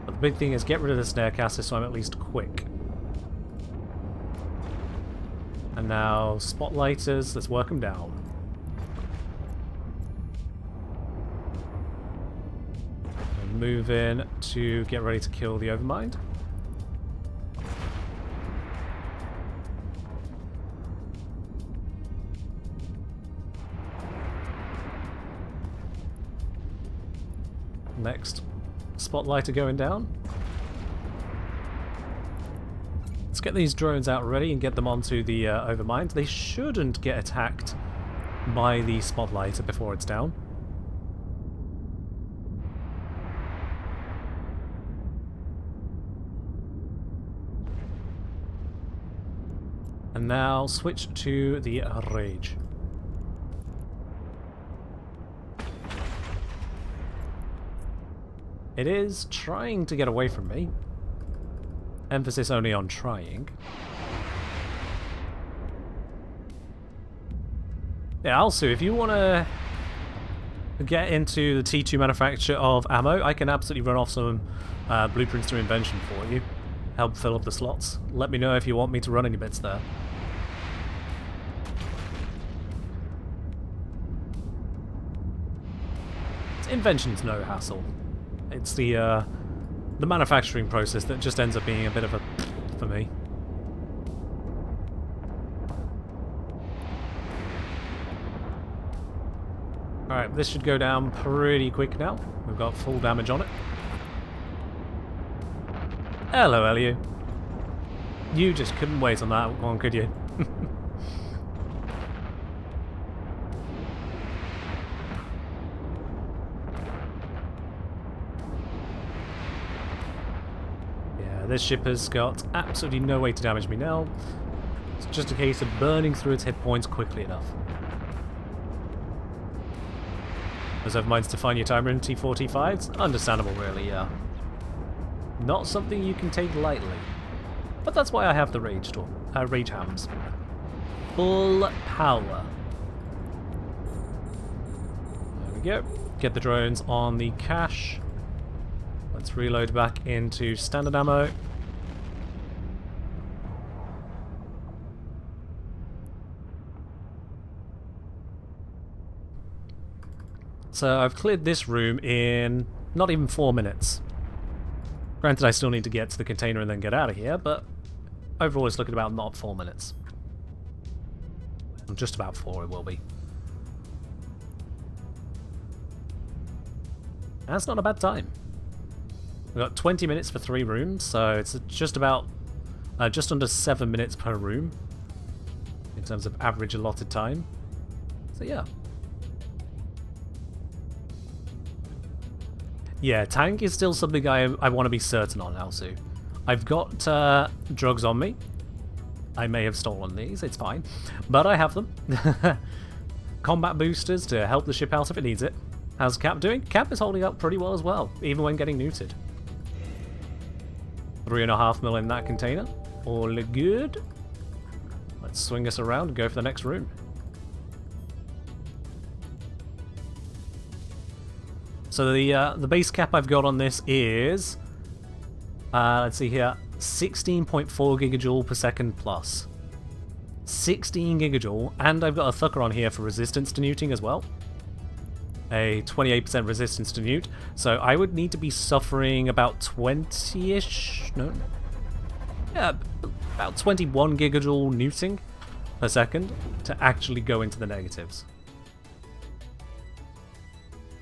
But the big thing is get rid of the snare caster so I'm at least quick. And now spotlighters, let's work them down. And move in to get ready to kill the Overmind. Next spotlighter going down. Let's get these drones out ready and get them onto the Overmind. They shouldn't get attacked by the spotlighter before it's down. And now switch to the Rage. It is trying to get away from me. Emphasis only on trying. Yeah, also, if you want to get into the T2 manufacture of ammo, I can absolutely run off some blueprints to invention for you. Help fill up the slots. Let me know if you want me to run any bits there. Invention's no hassle. It's the manufacturing process that just ends up being a bit of a for me. Alright, this should go down pretty quick now. We've got full damage on it. Hello, Elio. You just couldn't wait on that one, could you? This ship has got absolutely no way to damage me now. It's just a case of burning through its hit points quickly enough. Reserve mines to find your timer in T4, T5? It's understandable, really, yeah. Not something you can take lightly. But that's why I have the Rage Hams. Full power. There we go. Get the drones on the cache. Let's reload back into standard ammo. So I've cleared this room in not even 4 minutes. Granted, I still need to get to the container and then get out of here, but overall it's looking about not 4 minutes. Just about 4 it will be. That's not a bad time. We've got 20 minutes for 3 rooms, so it's just about just under 7 minutes per room in terms of average allotted time. So yeah. Yeah, tank is still something I want to be certain on, Alsu. I've got drugs on me. I may have stolen these, it's fine. But I have them. Combat boosters to help the ship out if it needs it. How's Cap doing? Cap is holding up pretty well as well, even when getting neutered. 3.5 mil in that container. All good. Let's swing us around and go for the next room. So the base cap I've got on this is, let's see here, 16.4 gigajoule per second plus. 16 gigajoule, and I've got a thucker on here for resistance to neuting as well. A 28% resistance to newt, so I would need to be suffering about 20-ish, no, yeah, about 21 gigajoule neuting per second to actually go into the negatives.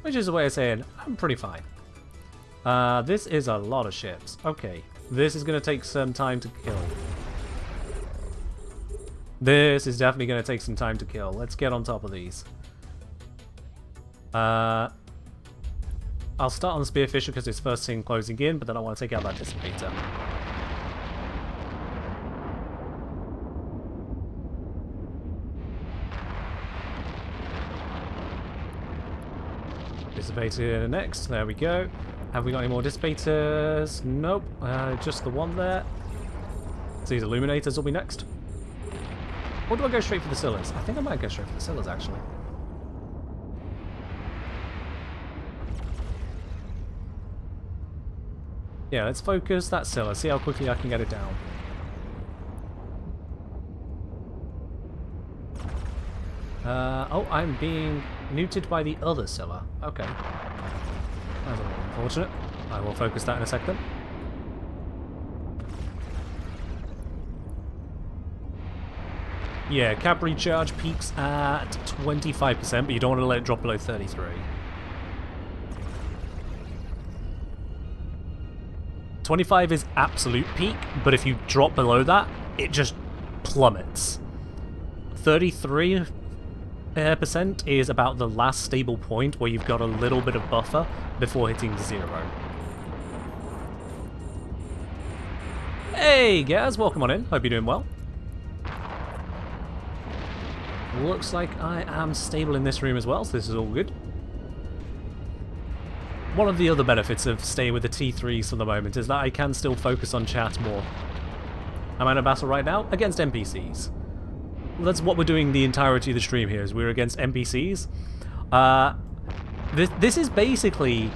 Which is a way of saying, I'm pretty fine. This is a lot of ships. Okay, this is going to take some time to kill. This is definitely going to take some time to kill. Let's get on top of these. I'll start on the Spearfisher because it's first thing closing in, but then I want to take out that Dissipator. Dissipator next, there we go. Have we got any more Dissipators? Nope, just the one there. So these Illuminators will be next. Or do I go straight for the Scyllars? I think I might go straight for the Scyllars actually. Yeah, let's focus that Scylla, see how quickly I can get it down. Oh, I'm being neutered by the other Scylla. Okay. That's a little unfortunate. I will focus that in a second. Yeah, cap recharge peaks at 25%, but you don't want to let it drop below 33. 25 is absolute peak, but if you drop below that, it just plummets. 33% is about the last stable point where you've got a little bit of buffer before hitting 0. Hey, Gaz, welcome on in. Hope you're doing well. Looks like I am stable in this room as well, so this is all good. One of the other benefits of staying with the T3s for the moment is that I can still focus on chat more. I'm in a battle right now against NPCs. Well, that's what we're doing the entirety of the stream here, is we're against NPCs. This is basically,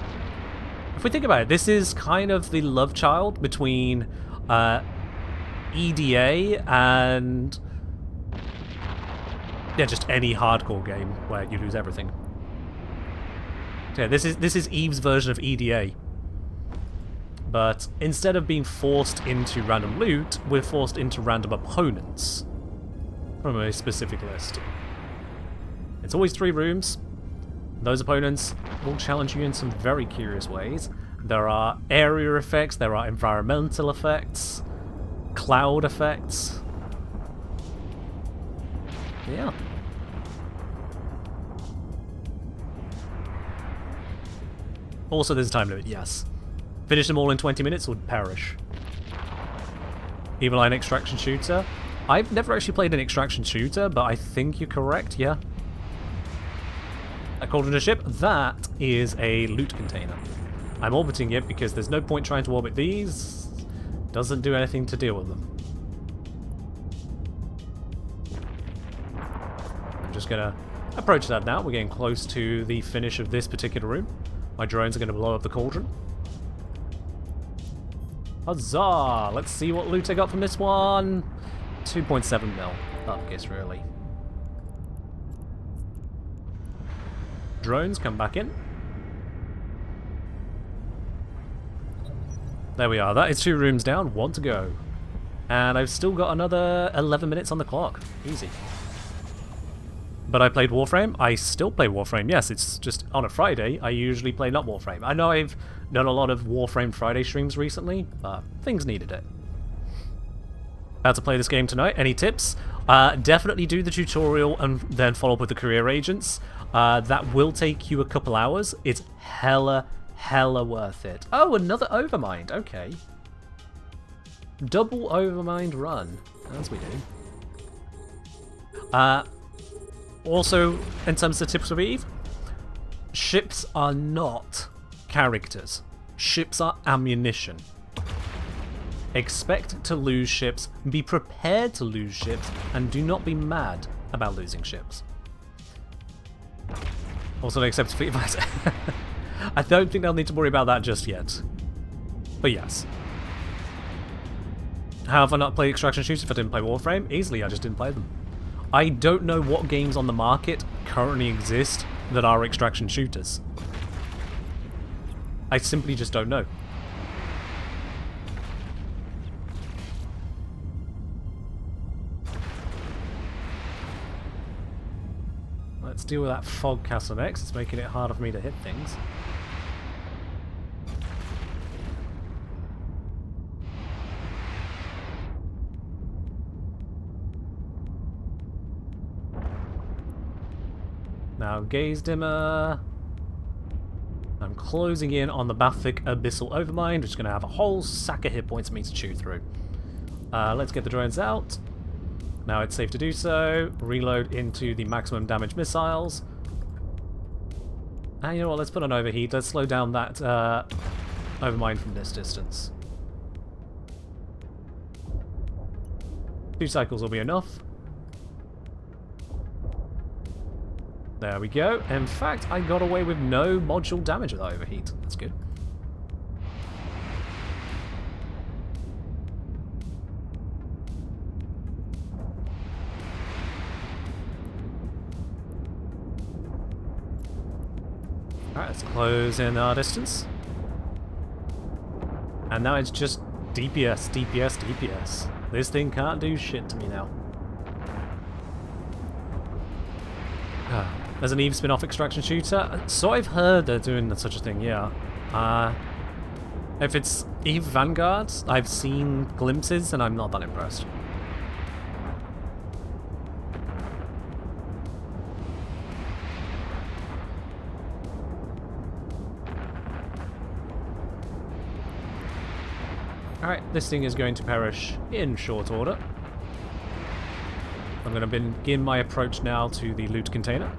if we think about it, this is kind of the love child between EDA and just any hardcore game where you lose everything. So yeah, this is Eve's version of EDA. But instead of being forced into random loot, we're forced into random opponents from a specific list. It's always 3 rooms. Those opponents will challenge you in some very curious ways. There are area effects, there are environmental effects, cloud effects. Yeah. Also, there's a time limit, yes. Finish them all in 20 minutes or perish. Evil Eye Extraction Shooter. I've never actually played an extraction shooter, but I think you're correct, yeah. A cauldron ship, that is a loot container. I'm orbiting it because there's no point trying to orbit these. Doesn't do anything to deal with them. I'm just gonna approach that now. We're getting close to the finish of this particular room. My drones are gonna blow up the cauldron. Huzzah! Let's see what loot I got from this one. 2.7 mil. Upkiss, really. Drones, come back in. There we are. That is 2 rooms down, 1 to go. And I've still got another 11 minutes on the clock. Easy. But I played Warframe. I still play Warframe. Yes, it's just on a Friday. I usually play not Warframe. I know I've done a lot of Warframe Friday streams recently, but things needed it. How to play this game tonight. Any tips? Definitely do the tutorial and then follow up with the career agents. That will take you a couple hours. It's hella worth it. Oh, another Overmind. Okay. Double Overmind run. As we do. Also, in terms of tips of Eve, ships are not characters. Ships are ammunition. Expect to lose ships, be prepared to lose ships, and do not be mad about losing ships. Also, don't accept defeat advice. I don't think they'll need to worry about that just yet. But yes. How have I not played extraction shooters if I didn't play Warframe? Easily, I just didn't play them. I don't know what games on the market currently exist that are extraction shooters. I simply just don't know. Let's deal with that fog castle next. It's making it harder for me to hit things. Now, gaze dimmer. I'm closing in on the Bathic Abyssal Overmind, which is going to have a whole sack of hit points for me to chew through. Let's get the drones out. Now it's safe to do so. Reload into the maximum damage missiles. And you know what, let's put on overheat. Let's slow down that Overmind from this distance. 2 cycles will be enough. There we go. In fact, I got away with no module damage with overheat. That's good. Alright, let's close in our distance. And now it's just DPS, DPS, DPS. This thing can't do shit to me now. There's an Eve spin-off extraction shooter. So I've heard they're doing such a thing, yeah. If it's Eve Vanguard, I've seen glimpses and I'm not that impressed. Alright, this thing is going to perish in short order. I'm going to begin my approach now to the loot container.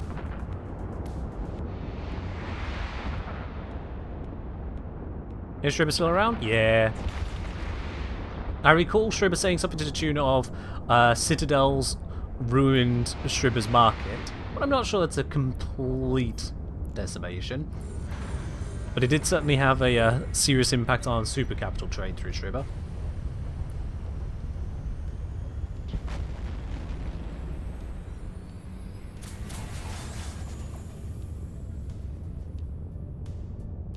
Is Cerberus still around? Yeah. I recall Cerberus saying something to the tune of Citadel's ruined Cerberus market, but I'm not sure it's a complete decimation. But it did certainly have a serious impact on super capital trade through Cerberus.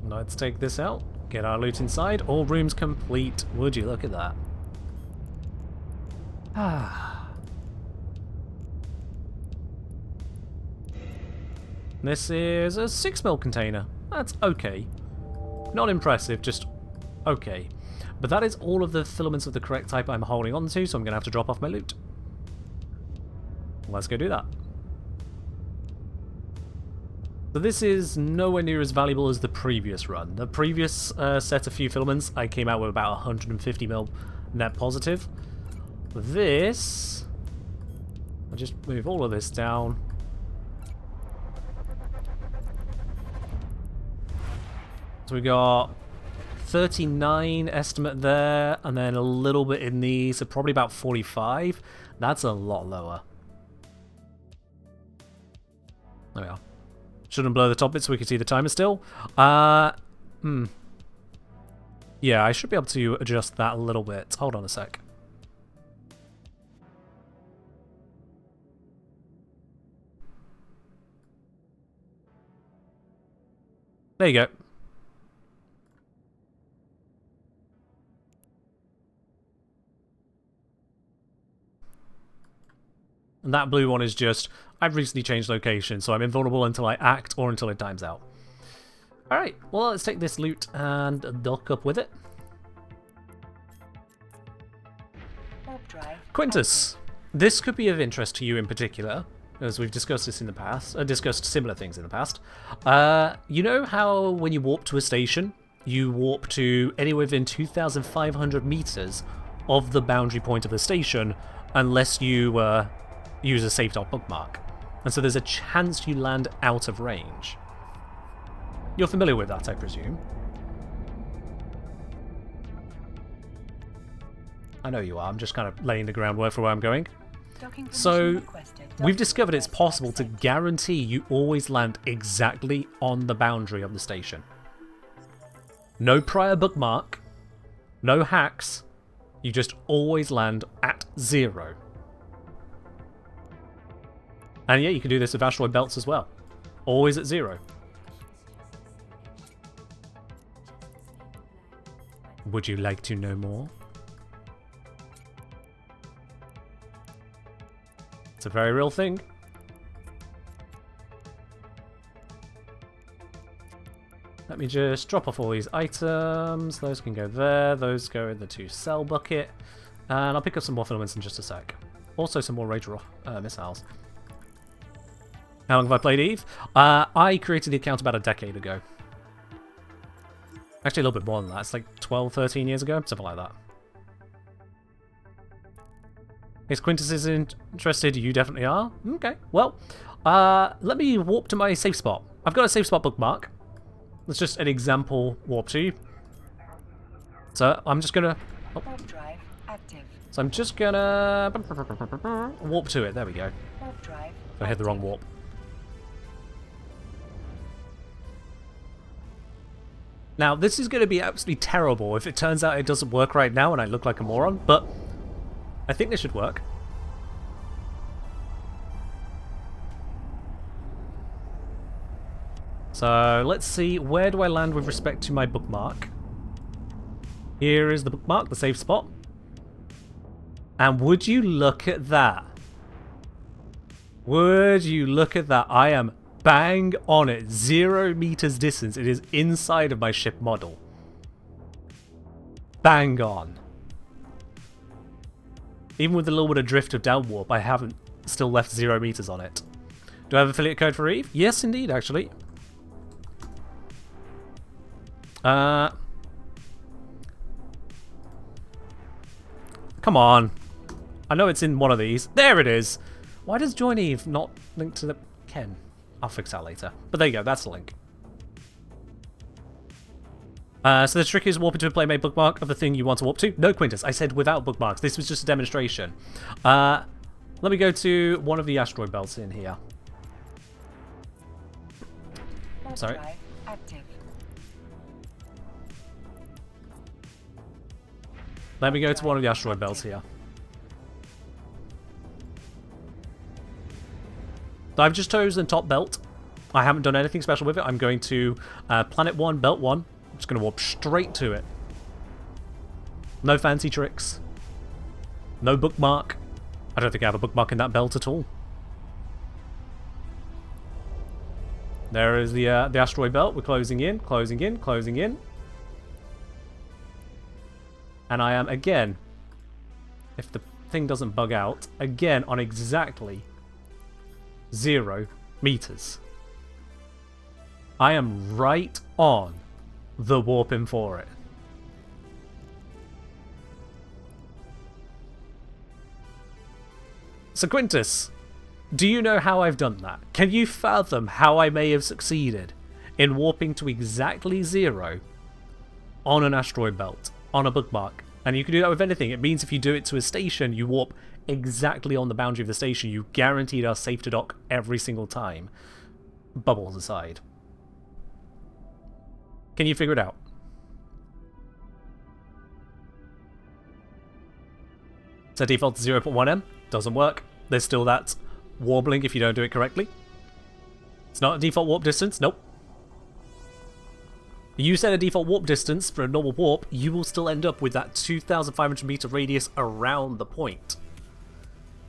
Let's take this out. Get our loot inside. All rooms complete. Would you look at that? Ah. This is a 6mm container. That's okay. Not impressive, just okay. But that is all of the filaments of the correct type I'm holding on to, so I'm going to have to drop off my loot. Let's go do that. So this is nowhere near as valuable as the previous run. The previous set of few filaments, I came out with about 150mm net positive. This... I'll just move all of this down. So we got 39 estimate there, and then a little bit in these, so probably about 45. That's a lot lower. There we are. Shouldn't blow the top bit so we can see the timer still. Yeah, I should be able to adjust that a little bit. Hold on a sec. There you go. And that blue one is just, I've recently changed location, so I'm invulnerable until I act or until it times out. Alright, well let's take this loot and dock up with it. Quintus, this could be of interest to you in particular, as we've discussed this in the past, discussed similar things in the past. You know how when you warp to a station, you warp to anywhere within 2,500 meters of the boundary point of the station, unless you use a save dot bookmark. And so there's a chance you land out of range. You're familiar with that, I presume? I know you are, I'm just kind of laying the groundwork for where I'm going. So, we've discovered it's possible to guarantee you always land exactly on the boundary of the station. No prior bookmark, no hacks, you just always land at 0. And yeah, you can do this with asteroid belts as well. Always at 0. Would you like to know more? It's a very real thing. Let me just drop off all these items. Those can go there. Those go in the 2-cell bucket. And I'll pick up some more filaments in just a sec. Also some more Rager missiles. How long have I played Eve? I created the account about a decade ago. Actually, a little bit more than that. It's like 12, 13 years ago, something like that. If Quintus is interested, you definitely are. Okay, well, let me warp to my safe spot. I've got a safe spot bookmark. That's just an example warp to you. So I'm just gonna... Oh. So I'm just gonna... warp to it. There we go. I hit the wrong warp. Now, this is going to be absolutely terrible if it turns out it doesn't work right now and I look like a moron, but I think this should work. So let's see, where do I land with respect to my bookmark? Here is the bookmark, the safe spot. And would you look at that? Would you look at that? I am bang on it. 0 meters distance. It is inside of my ship model. Bang on. Even with a little bit of drift of down warp, I haven't still left 0 meters on it. Do I have affiliate code for Eve? Yes, indeed, actually. Come on. I know it's in one of these. There it is. Why does join Eve not link to the Ken? I'll fix that later. But there you go, that's the link. So the trick is warp into a playmate bookmark of the thing you want to warp to. No, Quintus, I said without bookmarks. This was just a demonstration. Let me go to one of the asteroid belts in here. Sorry. Active. Let me go to one of the asteroid belts here. So I've just chosen top belt. I haven't done anything special with it. I'm going to planet 1, belt 1. I'm just going to warp straight to it. No fancy tricks. No bookmark. I don't think I have a bookmark in that belt at all. There is the asteroid belt. We're closing in, closing in, closing in. And I am, again, if the thing doesn't bug out, again on exactly 0 meters. I am right on the warping for it. So Quintus, do you know how I've done that? Can you fathom how I may have succeeded in warping to exactly 0 on an asteroid belt, on a bookmark? And you can do that with anything. It means if you do it to a station, you warp exactly on the boundary of the station. You guaranteed are safe to dock every single time. Bubbles aside. Can you figure it out? So default to 0.1m. Doesn't work. There's still that warbling if you don't do it correctly. It's not a default warp distance. Nope. You set a default warp distance for a normal warp, you will still end up with that 2,500 meter radius around the point.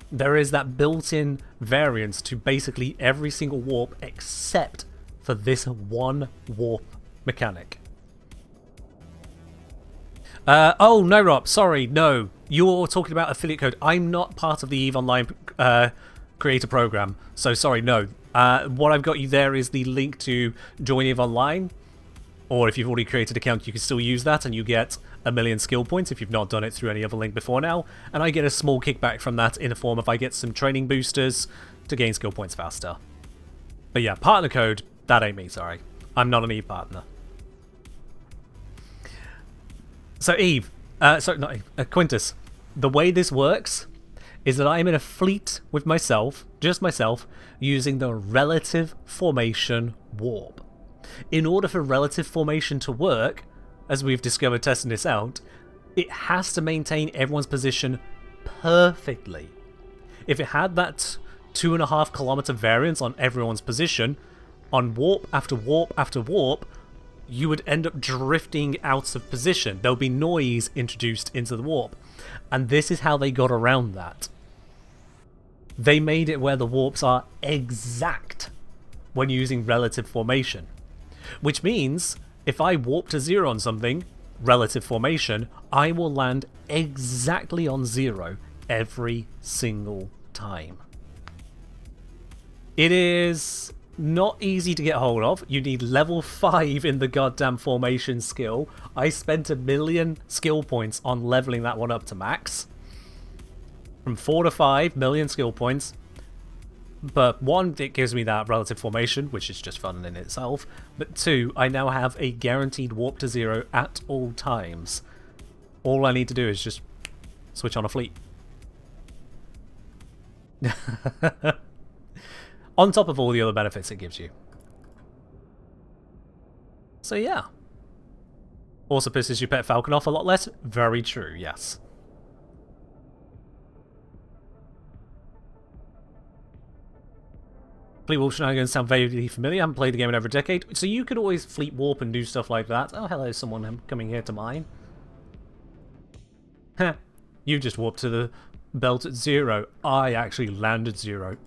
There is that built-in variance to basically every single warp except for this one warp mechanic. Oh, no, Rob, sorry, no. You're talking about affiliate code. I'm not part of the EVE Online creator program, so sorry, no. What I've got you there is the link to join EVE Online. Or if you've already created an account, you can still use that, and you get 1,000,000 skill points if you've not done it through any other link before now. And I get a small kickback from that in the form of I get some training boosters to gain skill points faster. But yeah, partner code, that ain't me, sorry. I'm not an EVE partner. So Eve, sorry, not Eve, Quintus, the way this works is that I'm in a fleet with myself, just myself, using the relative formation warp. In order for relative formation to work, as we've discovered testing this out, it has to maintain everyone's position perfectly. If it had that 2.5 kilometer variance on everyone's position, on warp after warp after warp, you would end up drifting out of position. There'll be noise introduced into the warp. And this is how they got around that. They made it where the warps are exact when using relative formation. Which means, if I warp to 0 on something, relative formation, I will land exactly on 0 every single time. It is not easy to get hold of. You need level 5 in the goddamn formation skill. I spent 1,000,000 skill points on leveling that one up to max. From 4 to 5 million skill points. But 1, it gives me that relative formation, which is just fun in itself. But 2, I now have a guaranteed warp to 0 at all times. All I need to do is just switch on a fleet. On top of all the other benefits it gives you. So yeah. Also pisses your pet falcon off a lot less? Very true, yes. Fleet warp shenanigans sound vaguely familiar. I haven't played the game in over a decade. So you could always fleet warp and do stuff like that. Oh, hello, someone coming here to mine. Heh. You just warped to the belt at 0. I actually landed 0.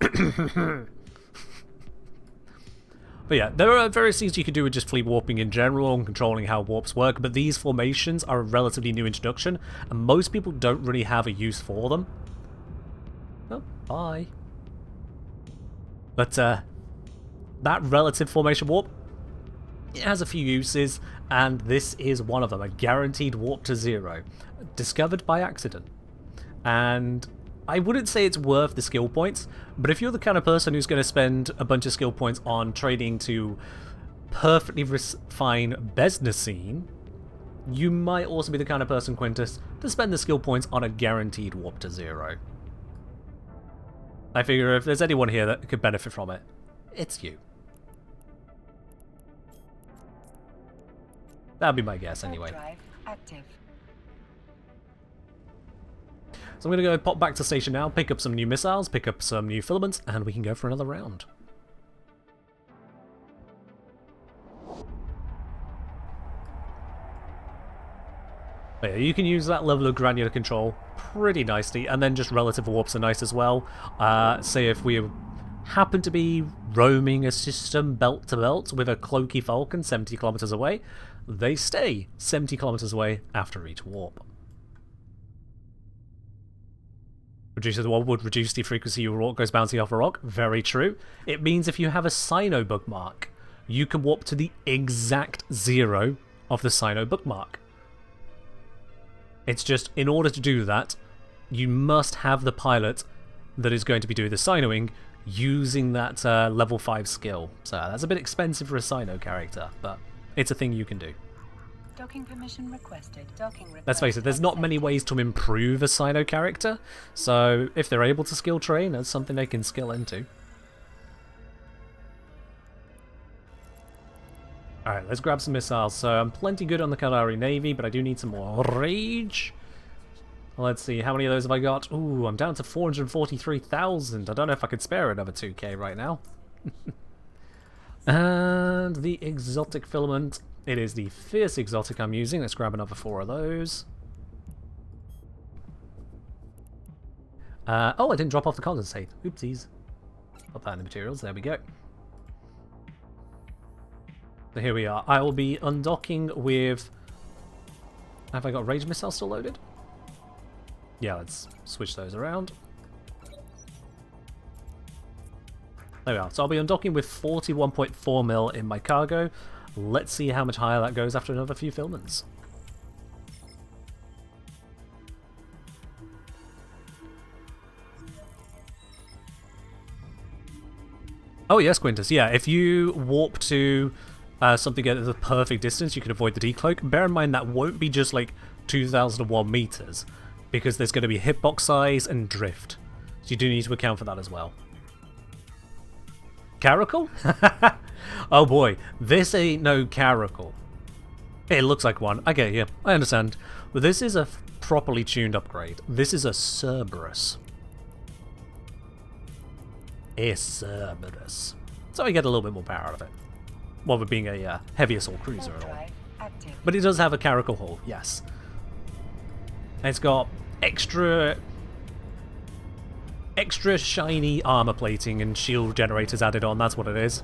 But yeah, there are various things you could do with just fleet warping in general and controlling how warps work, but these formations are a relatively new introduction, and most people don't really have a use for them. Oh, bye. But that relative formation warp, it has a few uses, and this is one of them, a guaranteed warp to 0, discovered by accident. And I wouldn't say it's worth the skill points, but if you're the kind of person who's going to spend a bunch of skill points on trading to perfectly refine Besnacine, you might also be the kind of person, Quintus, to spend the skill points on a guaranteed warp to 0. I figure if there's anyone here that could benefit from it, it's you. That'd be my guess anyway. Drive active. So I'm going to go pop back to station now, pick up some new missiles, pick up some new filaments, and we can go for another round. But yeah, you can use that level of granular control pretty nicely, and then just relative warps are nice as well. Say if we happen to be roaming a system belt to belt with a cloaky falcon 70 kilometers away, they stay 70 kilometers away after each warp. Reduces the wall would reduce the frequency your warp goes bouncing off a rock. Very true. It means if you have a Sino bookmark, you can warp to the exact 0 of the Sino bookmark. It's just, in order to do that, you must have the pilot that is going to be doing the Sinoing using that level 5 skill. So that's a bit expensive for a Sino character, but it's a thing you can do. Docking permission requested. Docking request. Let's face it, there's not many ways to improve a Sino character, so if they're able to skill train, that's something they can skill into. Alright, let's grab some missiles. So I'm plenty good on the Kalari Navy, but I do need some more rage. Let's see, how many of those have I got? Ooh, I'm down to 443,000. I don't know if I could spare another 2k right now. And the exotic filament. It is the fierce exotic I'm using. Let's grab another 4 of those. Oh, I didn't drop off the condensate. Oopsies. Put that in the materials. There we go. So here we are. I will be undocking with... Have I got rage missiles still loaded? Yeah, let's switch those around. There we are. So I'll be undocking with 41.4 mil in my cargo. Let's see how much higher that goes after another few filaments. Oh yes, Quintus, yeah, if you warp to something at the perfect distance, you can avoid the decloak. Bear in mind that won't be just like 2001 meters, because there's going to be hitbox size and drift. So you do need to account for that as well. Caracal? Oh boy, this ain't no caracal. It looks like one. I get you. I understand. But this is a properly tuned upgrade. This is a Cerberus. A Cerberus. So I get a little bit more power out of it. Well, with being a heavy assault cruiser and all. But it does have a caracal hull, yes. And it's got extra shiny armor plating and shield generators added on. That's what it is.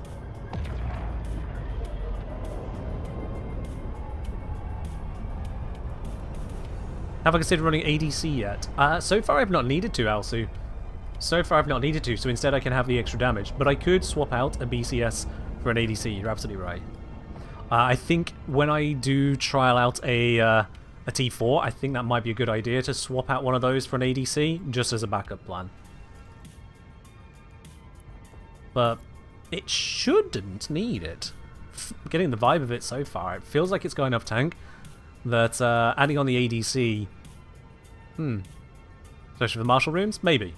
Have I considered running ADC yet? So far I've not needed to, Alsu. So far I've not needed to, so instead I can have the extra damage. But I could swap out a BCS for an ADC, you're absolutely right. I think when I do trial out a T4, I think that might be a good idea to swap out one of those for an ADC, just as a backup plan. But it shouldn't need it. Getting the vibe of it so far, it feels like it's got enough tank that adding on the ADC, especially for the martial rooms, maybe.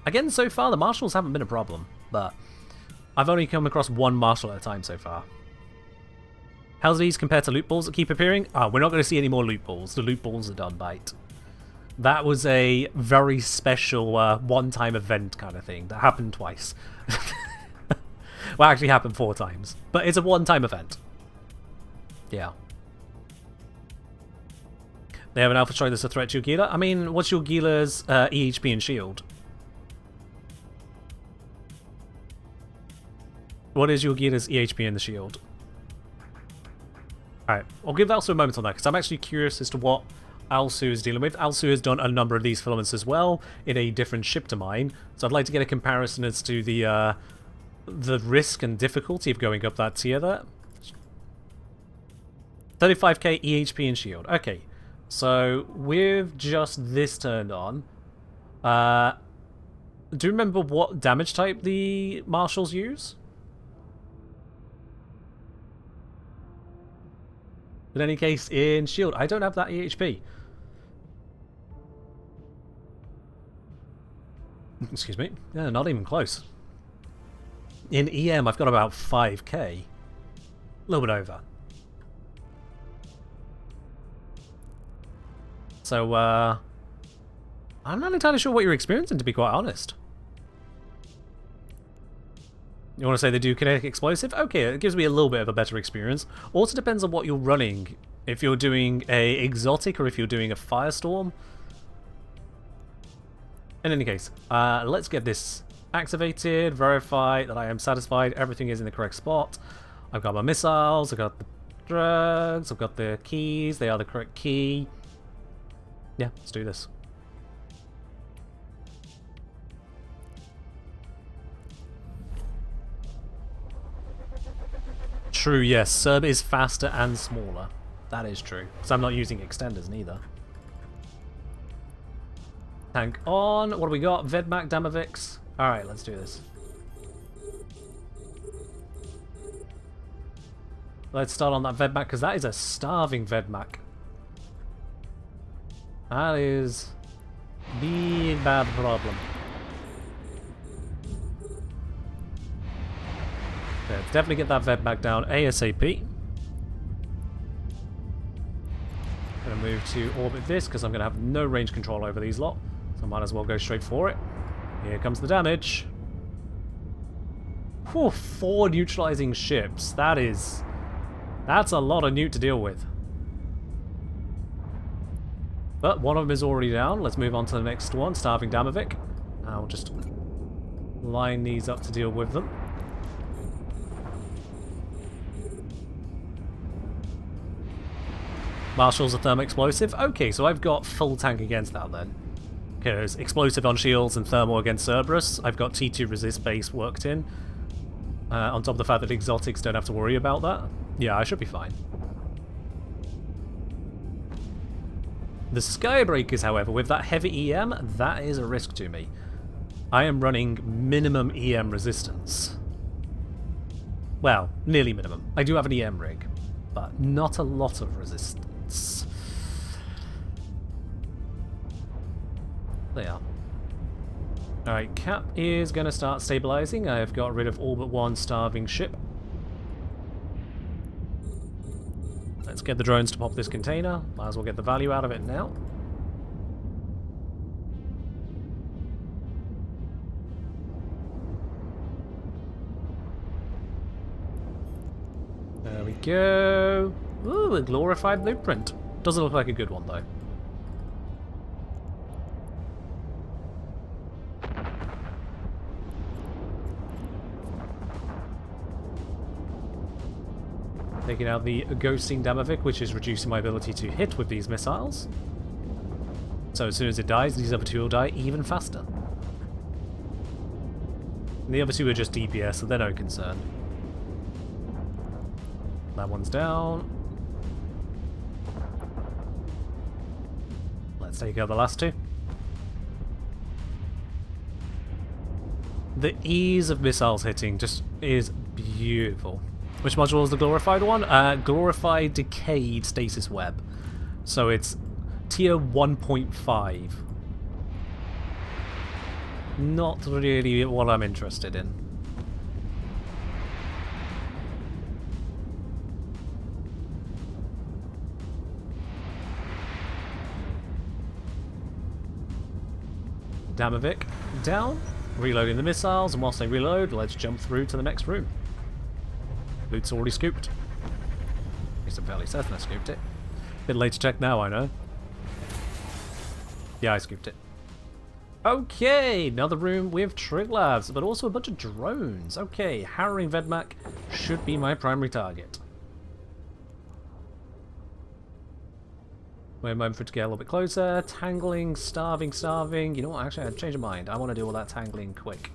Again, so far the marshals haven't been a problem, but I've only come across one marshal at a time so far. How's these compared to loot balls that keep appearing? We're not going to see any more loot balls. The loot balls are done, bite. That was a very special one-time event kind of thing that happened twice. Well, actually happened 4 times. But it's a one-time event. Yeah. They have an Alpha Strike that's a threat to your Gila. I mean, what's your Gila's EHP and shield? What is your Gila's EHP and the shield? Alright, I'll give Alsu a moment on that, because I'm actually curious as to what Alsu is dealing with. Alsu has done a number of these filaments as well, in a different ship to mine, so I'd like to get a comparison as to the risk and difficulty of going up that tier there. 35k EHP and shield. Okay, so with just this turned on, do you remember what damage type the marshals use? In any case, in shield, I don't have that EHP. Excuse me. Yeah, not even close. In EM, I've got about 5k. A little bit over. So, I'm not entirely sure what you're experiencing, to be quite honest. You want to say they do kinetic explosive? Okay, it gives me a little bit of a better experience. Also depends on what you're running. If you're doing a exotic or if you're doing a firestorm. In any case, let's get this activated, verify that I am satisfied everything is in the correct spot. I've got my missiles, I've got the drugs, I've got the keys, they are the correct key. Yeah, let's do this. True, yes, Cerb is faster and smaller. That is true. So I'm not using extenders neither. Tank on. What do we got? Vedmak, Damavix. Alright, let's do this. Let's start on that Vedmak, because that is a starving Vedmak. That is a big bad problem. Let's definitely get that Vedmak down ASAP. Gonna move to orbit this because I'm gonna have no range control over these lot. So I might as well go straight for it. Here comes the damage. Whew, 4 neutralizing ships. That's a lot of newt to deal with. But one of them is already down. Let's move on to the next one, Starving Damavik. I'll just line these up to deal with them. Marshal's a thermal explosive. Okay, so I've got full tank against that then. Because explosive on shields and thermal against Cerberus. I've got T2 resist base worked in. On top of the fact that exotics don't have to worry about that. Yeah, I should be fine. The Skybreakers, however, with that heavy EM, that is a risk to me. I am running minimum EM resistance. Well, nearly minimum. I do have an EM rig, but not a lot of resistance. There. Alright, Cap is going to start stabilizing. I have got rid of all but one starving ship. Let's get the drones to pop this container. Might as well get the value out of it now. There we go. Ooh, a glorified blueprint. Doesn't look like a good one, though. Taking out the Ghosting Damavik, which is reducing my ability to hit with these missiles. So as soon as it dies, these other two will die even faster. And the other two are just DPS, so they're no concern. That one's down. Let's take out the last two. The ease of missiles hitting just is beautiful. Which module is the glorified one? Glorified Decayed Stasis Web. So it's tier 1.5. Not really what I'm interested in. Damavik down. Reloading the missiles, and whilst they reload, let's jump through to the next room. Loot's already scooped. At least I'm fairly certain I scooped it. Bit late to check now, I know. Yeah, I scooped it. Okay, another room with trig labs, but also a bunch of drones. Okay, harrowing Vedmak should be my primary target. Wait a moment for it to get a little bit closer. Tangling, starving. You know what, actually, I'd change my mind. I want to deal with that tangling quick.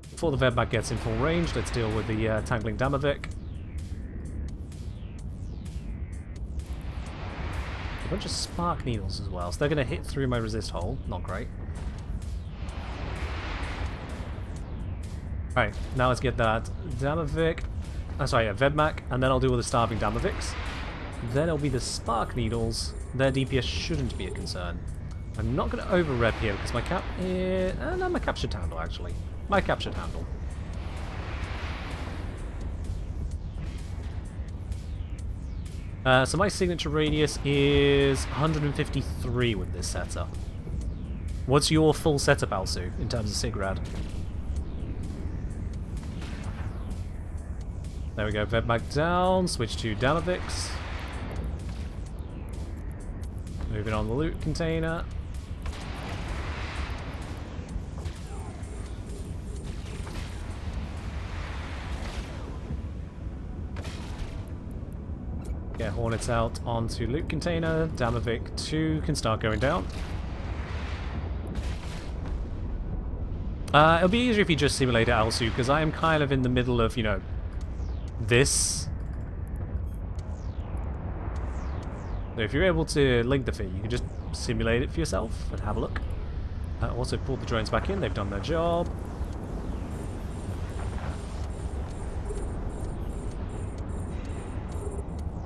Before the Vedmak gets in full range, let's deal with the tangling Damavik. A bunch of spark needles as well, so they're going to hit through my resist hole. Not great. Alright, now let's get that Damavik. Vedmak, and then I'll deal with the starving Damaviks. Then it'll be the spark needles. Their DPS shouldn't be a concern. I'm not going to over-rep here because my cap is... no, my cap should handle, actually. My cap should handle. So my signature radius is 153 with this setup. What's your full setup, Alsu, in terms of Sigrad? There we go, Vedmak down, switch to Damaviks. Moving on the loot container. Get Hornets out onto loot container. Damavik 2 can start going down. It'll be easier if you just simulate it, Alsu, because I am kind of in the middle of, you know, this. So if you're able to link the feed, you can just simulate it for yourself and have a look. Also pull the drones back in, they've done their job.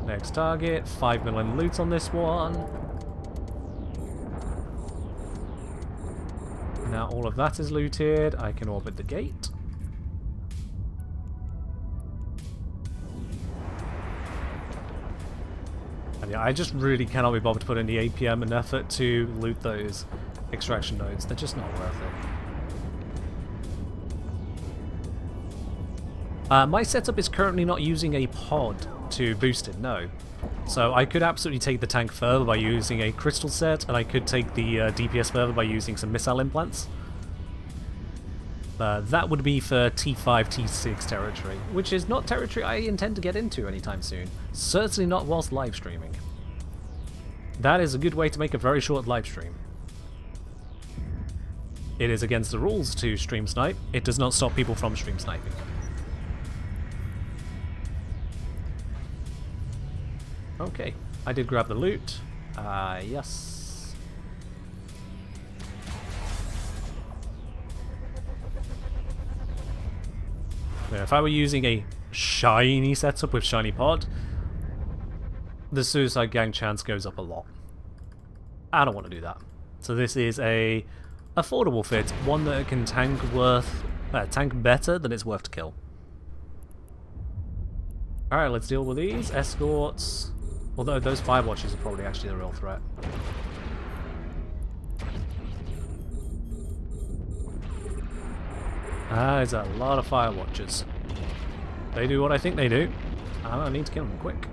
Next target, 5 million loot on this one. Now all of that is looted, I can orbit the gate. And yeah, I just really cannot be bothered to put in the APM and effort to loot those extraction nodes. They're just not worth it. My setup is currently not using a pod to boost it, no. So I could absolutely take the tank further by using a crystal set, and I could take the DPS further by using some missile implants. That would be for T5, T6 territory, which is not territory I intend to get into anytime soon. Certainly not whilst live streaming. That is a good way to make a very short live stream. It is against the rules to stream snipe. It does not stop people from stream sniping. Okay, I did grab the loot. Yes. Now, if I were using a shiny setup with shiny pod, the suicide gang chance goes up a lot. I don't want to do that. So this is a affordable fit, one that can tank better than it's worth to kill. Alright, let's deal with these. Escorts. Although those firewatchers are probably actually the real threat. There's a lot of firewatchers. They do what I think they do. I need to kill them quick.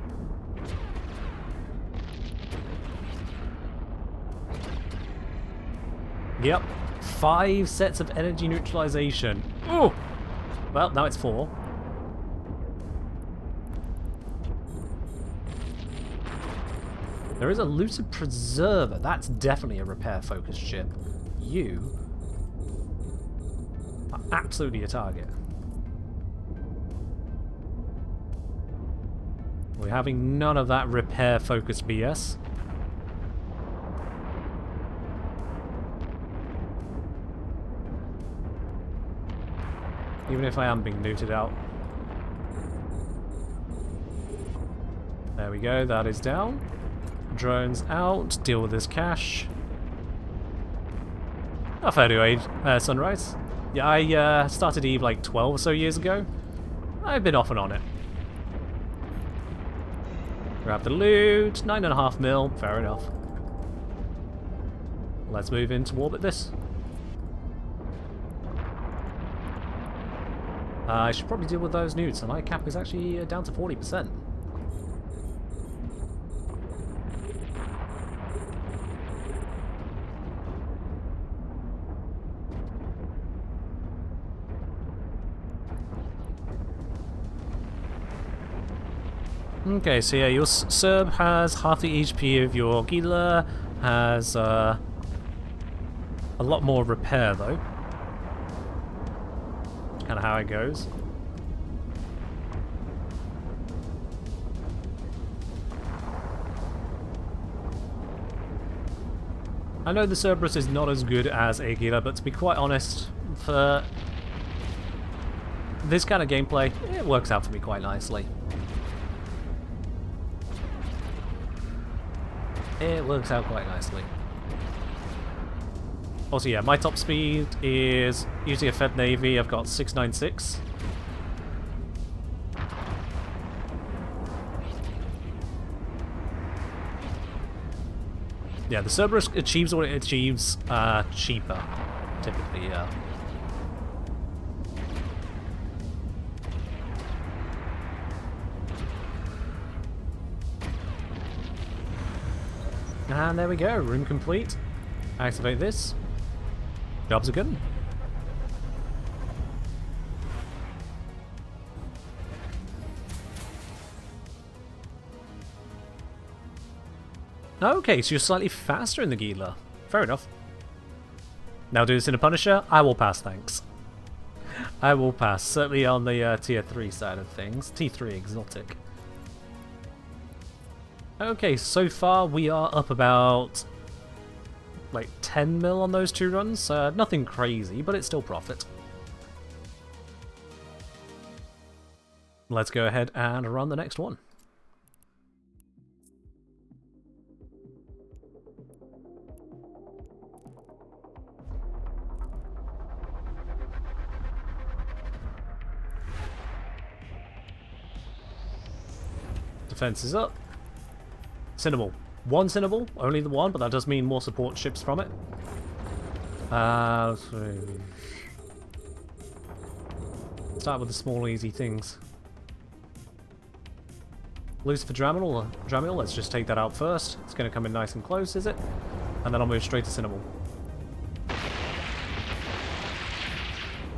Yep. 5 sets of energy neutralization. Oh! Well, now it's 4. There is a looted preserver. That's definitely a repair-focused ship. You are absolutely a target. We're having none of that repair-focused BS. Even if I am being looted out. There we go, that is down. Drones out, deal with this cash. Oh, fair to aid, Sunrise. Yeah, I started EVE like 12 or so years ago. I've been off and on it. Grab the loot, 9.5 mil, fair enough. Let's move in to orbit this. I should probably deal with those newts, so my cap is actually down to 40%. Okay, so yeah, your Cerb has half the HP of your Gila, has a lot more repair though. That's kind of how it goes. I know the Cerberus is not as good as a Gila, but to be quite honest, for this kind of gameplay, it works out for me quite nicely. It works out quite nicely. Also, yeah, my top speed is usually a Fed Navy. I've got 696. Yeah, the Cerberus achieves what it achieves cheaper, typically, yeah. And there we go, room complete. Activate this. Jobs are good. Okay, so you're slightly faster in the Gila. Fair enough. Now do this in a Punisher? I will pass, thanks. I will pass, certainly on the tier 3 side of things. T3 exotic. Okay, so far we are up about like 10 mil on those 2 runs. Nothing crazy, but it's still profit. Let's go ahead and run the next one. Defense is up. Cinnamon. 1 Cinnamon, only the 1, but that does mean more support ships from it. Let's start with the small easy things. Lucifer Dramil, let's just take that out first. It's going to come in nice and close, is it? And then I'll move straight to Cinnamon.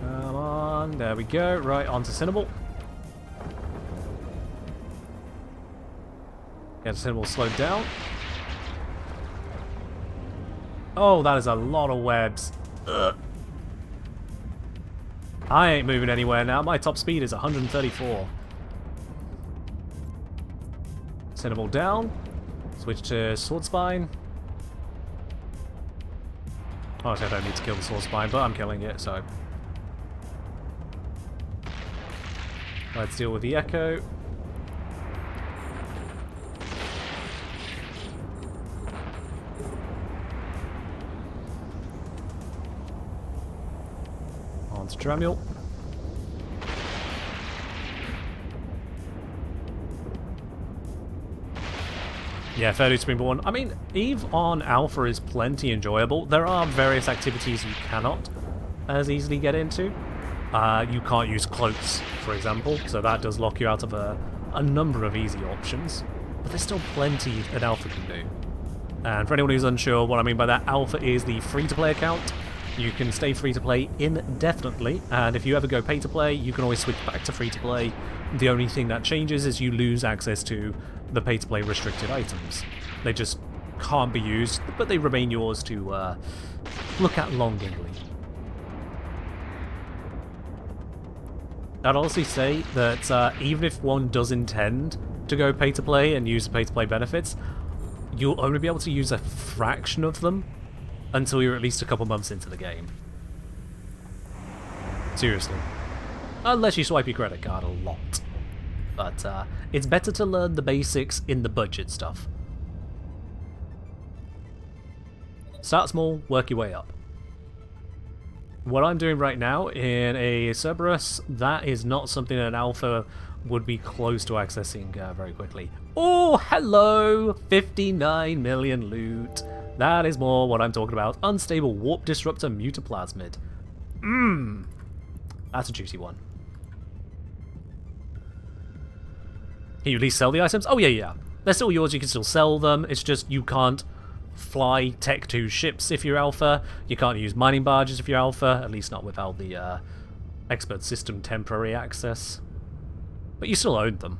Come on, there we go, right onto Cinnamon. Get Cinnamon slowed down. Oh, that is a lot of webs. Ugh. I ain't moving anywhere now. My top speed is 134. Cinnamon down. Switch to Sword Spine. Obviously, I don't need to kill the Sword Spine, but I'm killing it, so. Let's deal with the Echo. Dramiel. Yeah, fair dues Springborn. I mean, Eve on Alpha is plenty enjoyable. There are various activities you cannot as easily get into. You can't use cloaks, for example, so that does lock you out of a number of easy options. But there's still plenty that Alpha can do. And for anyone who's unsure what I mean by that, Alpha is the free-to-play account. You can stay free-to-play indefinitely, and if you ever go pay-to-play, you can always switch back to free-to-play. The only thing that changes is you lose access to the pay-to-play restricted items. They just can't be used, but they remain yours to look at longingly. I'd honestly say that even if one does intend to go pay-to-play and use the pay-to-play benefits, you'll only be able to use a fraction of them until you're at least a couple months into the game. Seriously. Unless you swipe your credit card a lot. But it's better to learn the basics in the budget stuff. Start small, work your way up. What I'm doing right now in a Cerberus, that is not something that an Alpha would be close to accessing very quickly. Oh, hello! 59 million loot. That is more what I'm talking about. Unstable Warp Disruptor Mutaplasmid. That's a juicy one. Can you at least sell the items? Oh, yeah, yeah. They're still yours, you can still sell them. It's just you can't fly Tech 2 ships if you're Alpha. You can't use mining barges if you're Alpha, at least not without the Expert System temporary access. But you still own them.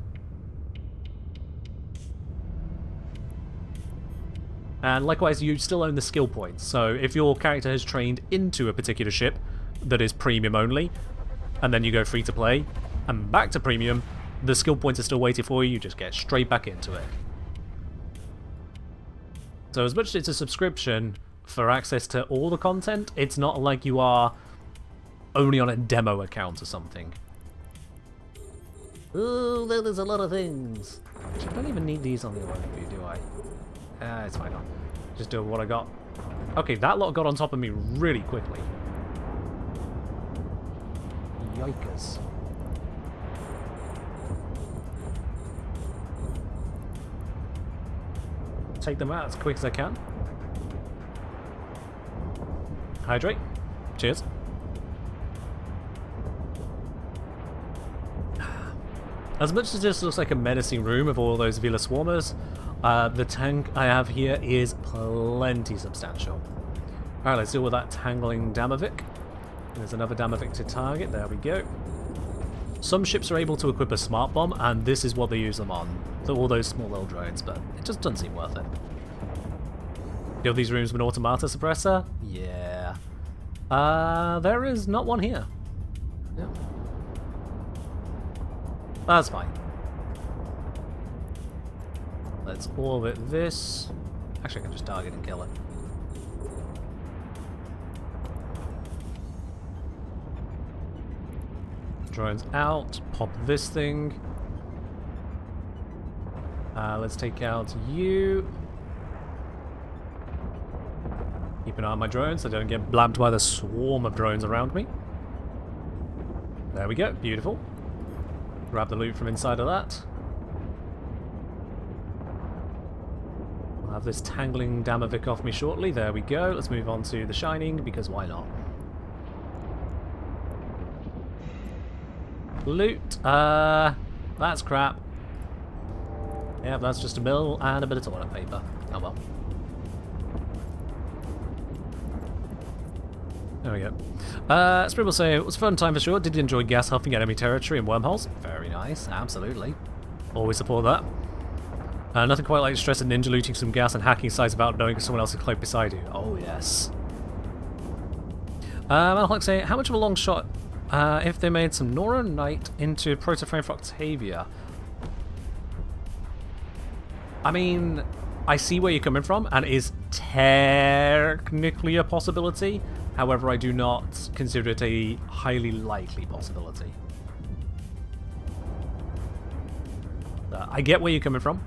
And likewise, you still own the skill points. So if your character has trained into a particular ship that is premium only, and then you go free to play, and back to premium, the skill points are still waiting for you, you just get straight back into it. So as much as it's a subscription for access to all the content, it's not like you are only on a demo account or something. Ooh, there's a lot of things. Actually, I don't even need these on the overview, do I? It's fine. I'll just do what I got. Okay, that lot got on top of me really quickly. Yikers. Take them out as quick as I can. Hydrate. Cheers. As much as this looks like a menacing room of all those Vila Swarmers, the tank I have here is plenty substantial. Alright, let's deal with that tangling Damavik. There's another Damavik to target, there we go. Some ships are able to equip a smart bomb, and this is what they use them on. All those small little drones, but it just doesn't seem worth it. Do these rooms with an automata suppressor? Yeah. There is not one here. Yeah. That's fine. Let's orbit this. Actually, I can just target and kill it. Drones out. Pop this thing. Let's take out you. Keep an eye on my drones so they don't get blabbed by the swarm of drones around me. There we go. Beautiful. Grab the loot from inside of that. I'll have this tangling Damavik off me shortly. There we go. Let's move on to the Shining, because why not? Loot. That's crap. Yeah, that's just a mill and a bit of toilet paper. Oh well. There we go. Scribble say, it was a fun time for sure. Did you enjoy gas huffing enemy territory and wormholes? Very nice, absolutely. Always support that. Nothing quite like stress and ninja looting some gas and hacking sites about knowing someone else is close beside you. Oh yes. I'd like to say, how much of a long shot if they made some Nora Knight into Protoframe for Octavia? I mean, I see where you're coming from, and it is technically a possibility. However, I do not consider it a highly likely possibility. I get where you're coming from.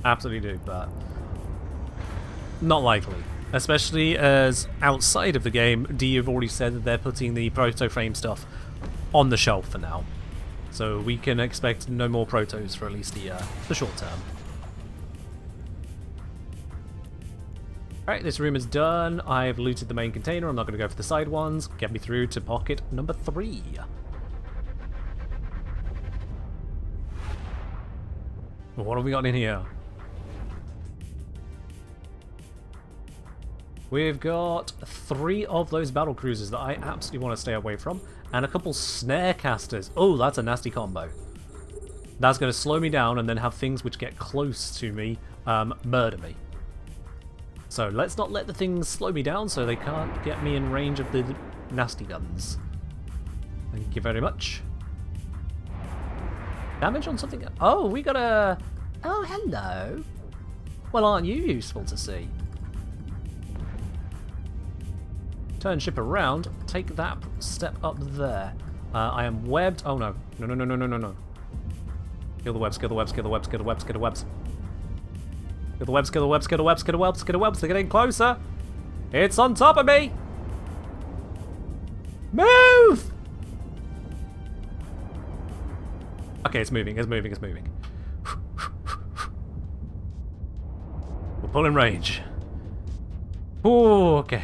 Absolutely do, but not likely. Especially as outside of the game, D have already said that they're putting the proto-frame stuff on the shelf for now. So we can expect no more protos for at least the short term. Alright, this room is done. I've looted the main container. I'm not going to go for the side ones. Get me through to pocket number 3. What have we got in here? We've got 3 of those battle cruisers that I absolutely want to stay away from, and a couple snare casters. Oh, that's a nasty combo. That's going to slow me down and then have things which get close to me murder me. So let's not let the things slow me down so they can't get me in range of the nasty guns. Thank you very much. Damage on something? Oh, we got a... Oh, hello. Well, aren't you useful to see? Turn ship around. Take that step up there. I am webbed. Oh, no. No, no, no, no, no, no, no. Kill the webs, kill the webs, kill the webs, kill the webs, kill the webs. Kill the webs, kill the webs, kill the webs, kill the webs, kill the webs. They're getting closer. It's on top of me. Move! Okay, it's moving, it's moving, it's moving. We're pulling range. Ooh, okay.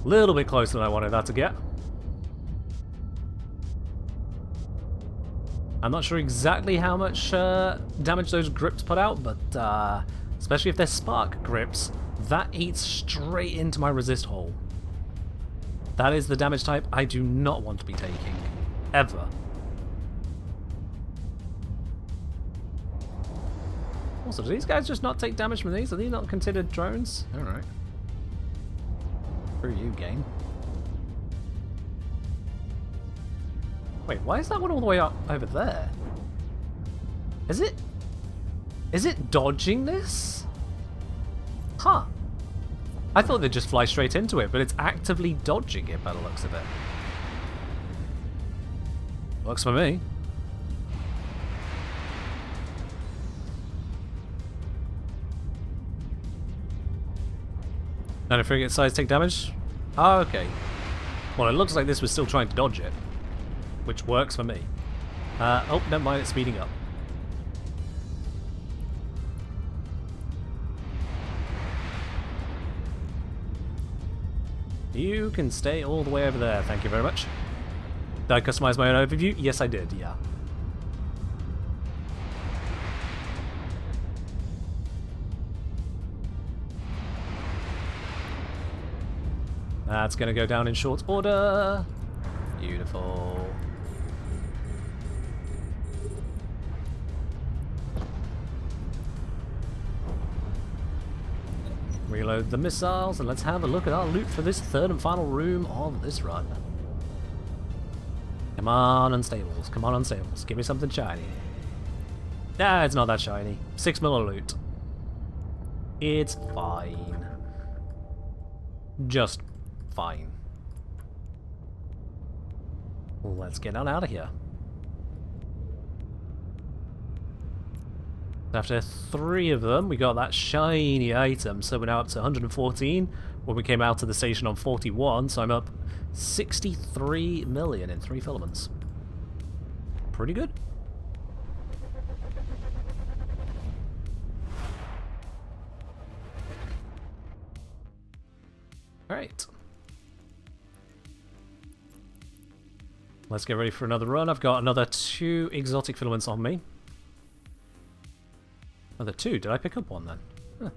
A little bit closer than I wanted that to get. I'm not sure exactly how much damage those grips put out, but especially if they're spark grips, that eats straight into my resist hole. That is the damage type I do not want to be taking. Ever. Also, do these guys just not take damage from these? Are these not considered drones? Alright. Screw you, game. Wait, why is that one all the way up over there? Is it dodging this? Huh. I thought they'd just fly straight into it, but it's actively dodging it by the looks of it. Works for me. None of frigate size take damage? Oh, okay. Well, it looks like this was still trying to dodge it, which works for me. Oh, never mind, it's speeding up. You can stay all the way over there, thank you very much. Did I customize my own overview? Yes, I did, yeah. That's going to go down in short order. Beautiful. Reload the missiles and let's have a look at our loot for this third and final room of this run. Come on, unstables. Come on, unstables. Give me something shiny. Nah, it's not that shiny. 6 mil loot. It's fine. Just fine. Let's get on out of here. After 3 of them, we got that shiny item, so we're now up to 114. When we came out of the station on 41, so I'm up 63 million in 3 filaments. Pretty good. Alright. Let's get ready for another run. I've got another 2 exotic filaments on me. Another 2? Did I pick up one then? Huh.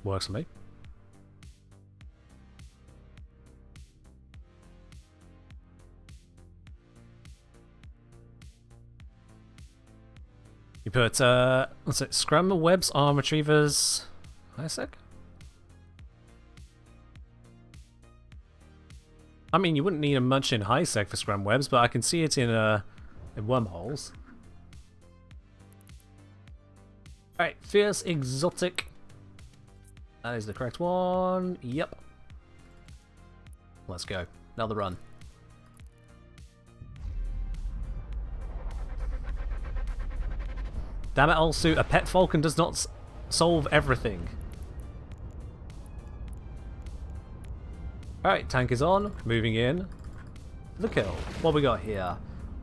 Works for me. You put, what's it? Scramble webs, arm retrievers. Wait a sec. I mean, you wouldn't need them much in high sec for scram webs, but I can see it in wormholes. Alright, fierce exotic. That is the correct one. Yep. Let's go. Another run. Damn it, Ulsu, a pet falcon does not solve everything. Alright, tank is on, moving in. The kill. What we got here?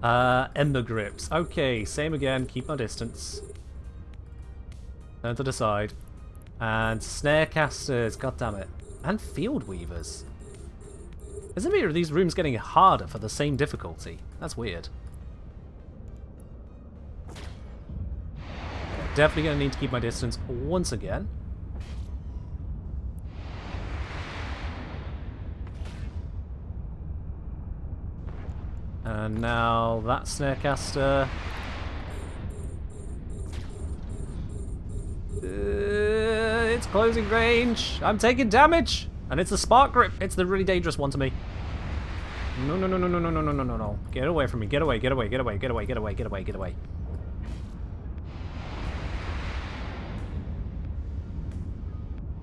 Ember grips. Okay, same again, keep my distance. Turn to the side. And snare casters, god damn it. And field weavers. Isn't it these rooms getting harder for the same difficulty? That's weird. Definitely going to need to keep my distance once again. And now that snarecaster. It's closing range. I'm taking damage. And it's a spark grip. It's the really dangerous one to me. No, no, no, no, no, no, no, no, no, no, no. Get away from me. Get away, get away, get away, get away, get away, get away, get away.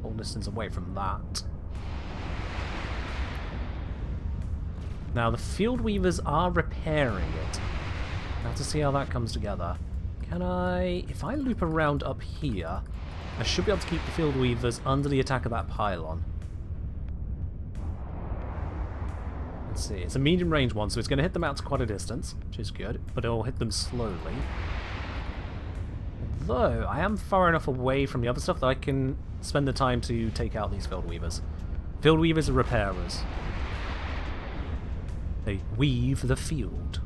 Full distance away from that. Now the field weavers are repairing it. Now to see how that comes together. Can I... if I loop around up here, I should be able to keep the field weavers under the attack of that pylon. Let's see, it's a medium range one, so it's going to hit them out to quite a distance, which is good, but it'll hit them slowly. Though, I am far enough away from the other stuff that I can spend the time to take out these field weavers. Field weavers are repairers. They weave the field.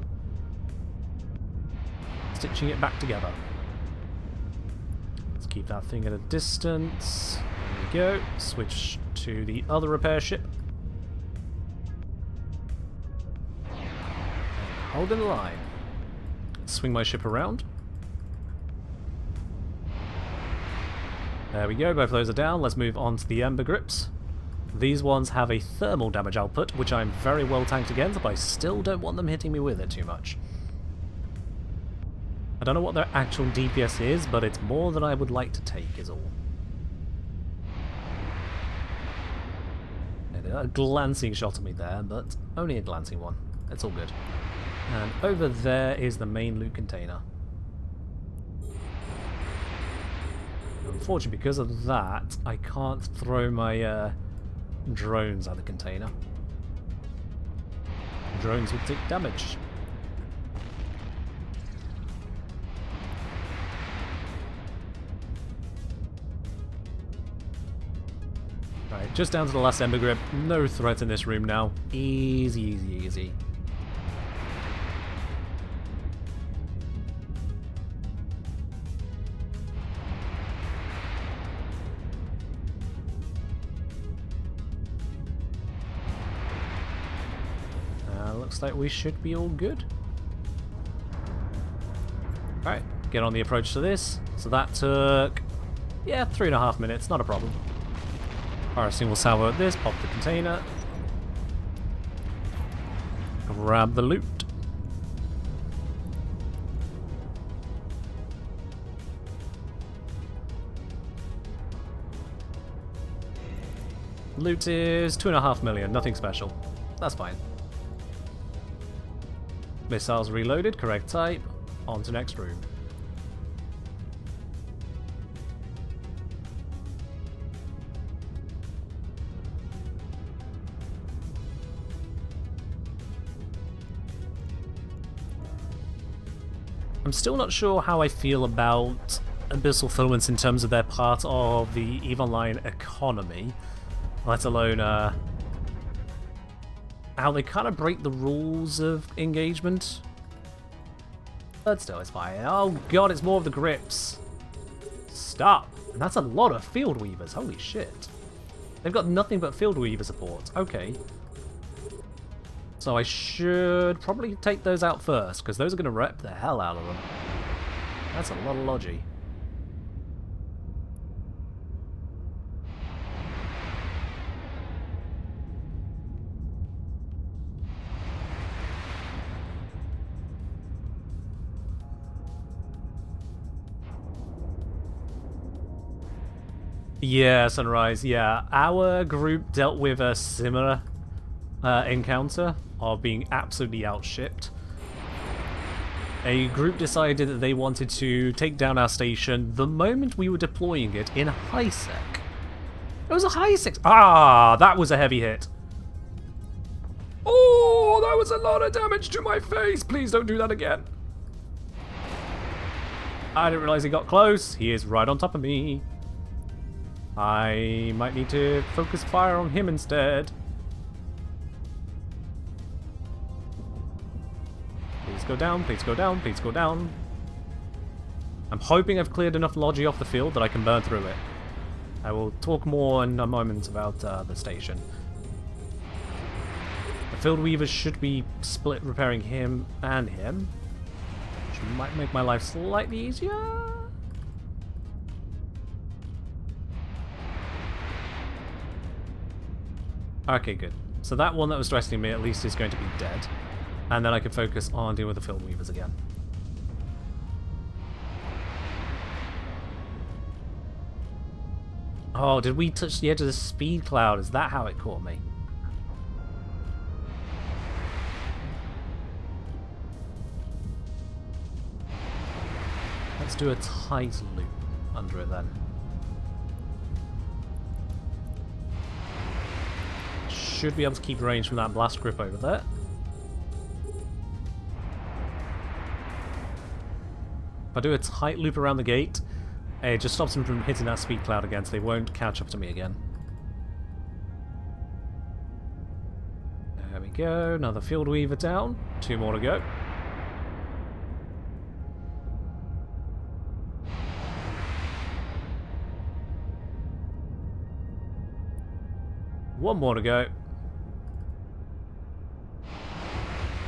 stitching it back together. Let's keep that thing at a distance. There we go. Switch to the other repair ship. Hold in the line. Swing my ship around. There we go, both of those are down. Let's move on to the Ember Grips. These ones have a thermal damage output, which I'm very well tanked against, but I still don't want them hitting me with it too much. I don't know what their actual DPS is, but it's more than I would like to take, is all. A glancing shot at me there, but only a glancing one. It's all good. And over there is the main loot container. Unfortunately, because of that, I can't throw my drones at the container. Drones would take damage. Right, just down to the last Ember Grip. No threat in this room now. Easy, easy, easy. Looks like we should be all good. Alright, get on the approach to this. So that took, yeah, 3.5 minutes, not a problem. Alright, single salvo at this, pop the container. Grab the loot. Loot is 2.5 million, nothing special. That's fine. Missiles reloaded, correct type. On to next room. I'm still not sure how I feel about Abyssal Filaments in terms of their part of the EVE Online economy, let alone how they kind of break the rules of engagement. But still, it's fine. Oh god, it's more of the grips. Stop. And that's a lot of Field Weavers. Holy shit. They've got nothing but Field Weaver support. Okay. So I should probably take those out first, because those are going to rep the hell out of them. That's a lot of logi. Yeah, Sunrise, yeah. Our group dealt with a similar encounter of being absolutely outshipped. A group decided that they wanted to take down our station the moment we were deploying it in high sec. It was a high sec. Ah, that was a heavy hit. Oh, that was a lot of damage to my face. Please don't do that again. I didn't realize he got close. He is right on top of me. I might need to focus fire on him instead. Please go down, please go down, please go down. I'm hoping I've cleared enough logi off the field that I can burn through it. I will talk more in a moment about the station. The Field Weavers should be split repairing him and him, which might make my life slightly easier. Okay, good. So that one that was threatening me at least is going to be dead. And then I can focus on dealing with the Field Weavers again. Oh, did we touch the edge of the speed cloud? Is that how it caught me? Let's do a tight loop under it then. Should be able to keep range from that blast grip over there. If I do a tight loop around the gate, it just stops them from hitting that speed cloud again, so they won't catch up to me again. There we go, another Field Weaver down. 2 more to go. One more to go.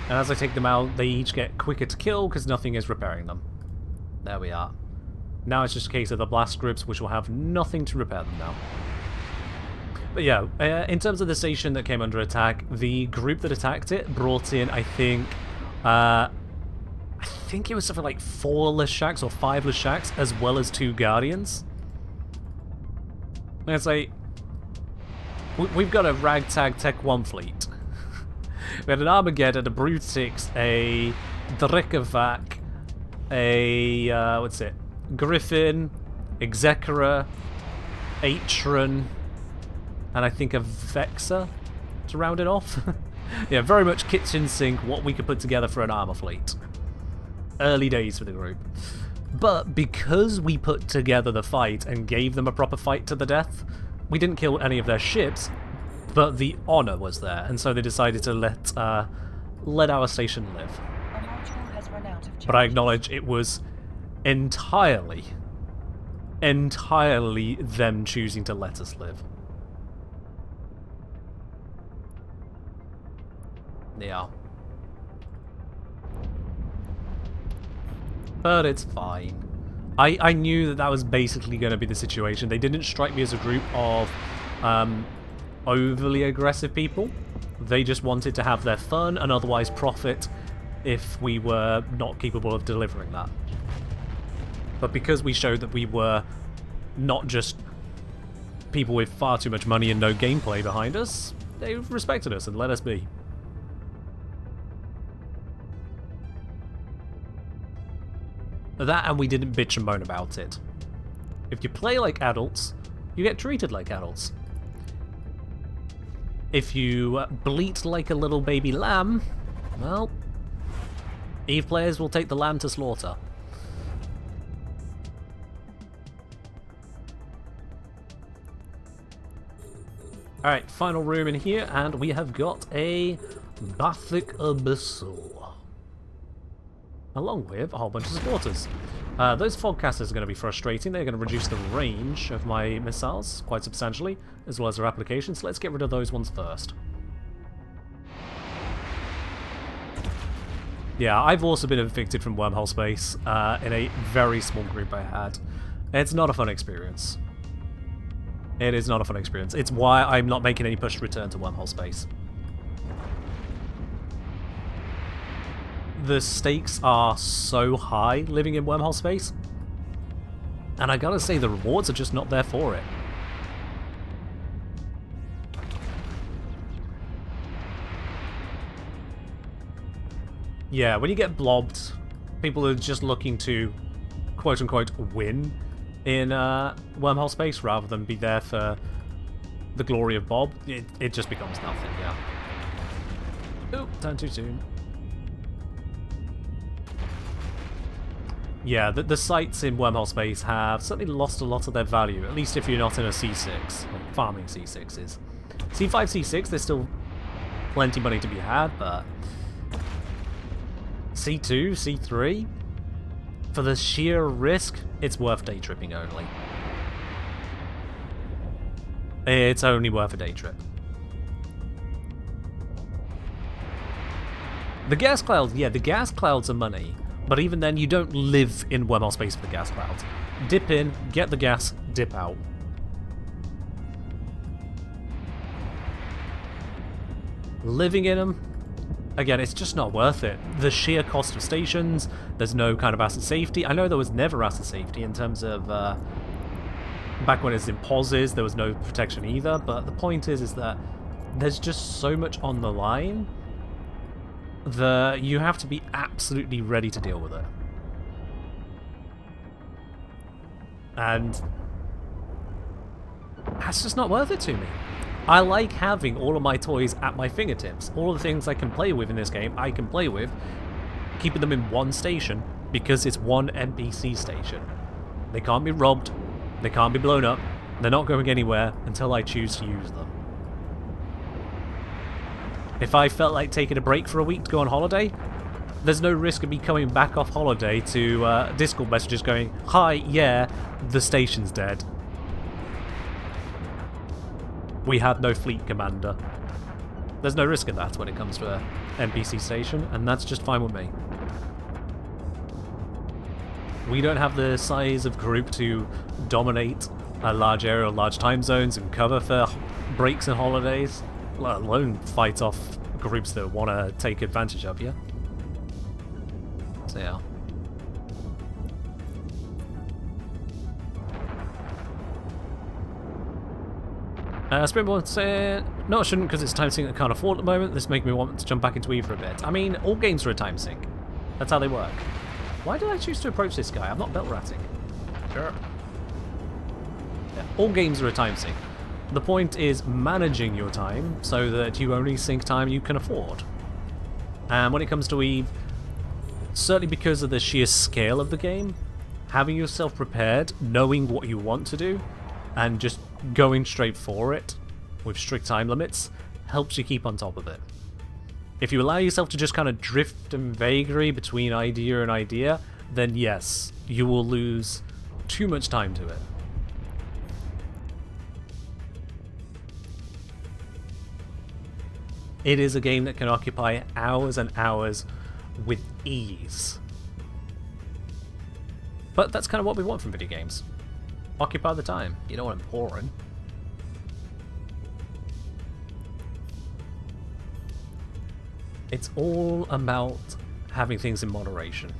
And as I take them out, they each get quicker to kill because nothing is repairing them. There we are. Now it's just a case of the blast groups, which will have nothing to repair them now. But yeah, in terms of the station that came under attack, the group that attacked it brought in, I think it was something like 4 Leshaks or 5 Leshaks, as well as 2 Guardians. And it's like, we've got a ragtag Tech 1 fleet. We had an Armageddon, a Brood 6, a Drekavac, a, what's it, Griffin, Executor, Atron, and I think a Vexer to round it off. Yeah, very much kitchen sink what we could put together for an armor fleet. Early days for the group. But because we put together the fight and gave them a proper fight to the death, we didn't kill any of their ships, but the honor was there, and so they decided to let our station live. A module has run out of But I acknowledge it was entirely them choosing to let us live. Yeah. But it's fine. I knew that that was basically going to be the situation. They didn't strike me as a group of overly aggressive people. They just wanted to have their fun and otherwise profit if we were not capable of delivering that. But because we showed that we were not just people with far too much money and no gameplay behind us, they respected us and let us be. That, and we didn't bitch and moan about it. If you play like adults, you get treated like adults. If you bleat like a little baby lamb, well, EVE players will take the lamb to slaughter. Alright, final room in here, and we have got a Bathic Abyssal. Along with a whole bunch of supporters. Those fogcasters are going to be frustrating. They're going to reduce the range of my missiles quite substantially, as well as their applications. So let's get rid of those ones first. Yeah, I've also been evicted from wormhole space in a very small group I had. It's not a fun experience. It is not a fun experience. It's why I'm not making any push to return to wormhole space. The stakes are so high living in wormhole space, and I gotta say the rewards are just not there for it. Yeah, when you get blobbed, people are just looking to quote-unquote win in wormhole space rather than be there for the glory of Bob. It just becomes nothing, yeah. Oop, turned too soon. Yeah, the sites in wormhole space have certainly lost a lot of their value, at least if you're not in a C6, or farming C6s. C5, C6, there's still plenty of money to be had, but C2, C3, for the sheer risk, it's worth day tripping only. It's only worth a day trip. The gas clouds, yeah, the gas clouds are money. But even then, you don't live in wormhole space for the gas clouds. Dip in, get the gas, dip out. Living in them, again, it's just not worth it. The sheer cost of stations, there's no kind of asset safety. I know there was never asset safety in terms of... back when it's in pauses, there was no protection either, but the point is that there's just so much on the line that you have to be absolutely ready to deal with it. And that's just not worth it to me. I like having all of my toys at my fingertips. All of the things I can play with in this game, I can play with, keeping them in one station, because it's one NPC station. They can't be robbed, they can't be blown up, they're not going anywhere until I choose to use them. If I felt like taking a break for a week to go on holiday, there's no risk of me coming back off holiday to Discord messages going, "Hi, yeah, the station's dead." We had no fleet commander. There's no risk in that when it comes to a NPC station, and that's just fine with me. We don't have the size of group to dominate a large area or large time zones and cover for breaks and holidays, let alone fight off groups that want to take advantage of you. So yeah. Springborn said, no, I shouldn't because it's a time sink I can't afford at the moment. This makes me want to jump back into Eve for a bit. I mean, all games are a time sink. That's how they work. Why did I choose to approach this guy? I'm not belt ratting. Sure. Yeah, all games are a time sink. The point is managing your time so that you only sink time you can afford. And when it comes to Eve, certainly because of the sheer scale of the game, having yourself prepared, knowing what you want to do, and just going straight for it with strict time limits helps you keep on top of it. If you allow yourself to just kind of drift and vagary between idea and idea, then yes, you will lose too much time to it. It is a game that can occupy hours and hours with ease. But that's kind of what we want from video games. Occupy the time. You don't want them boring. It's all about having things in moderation.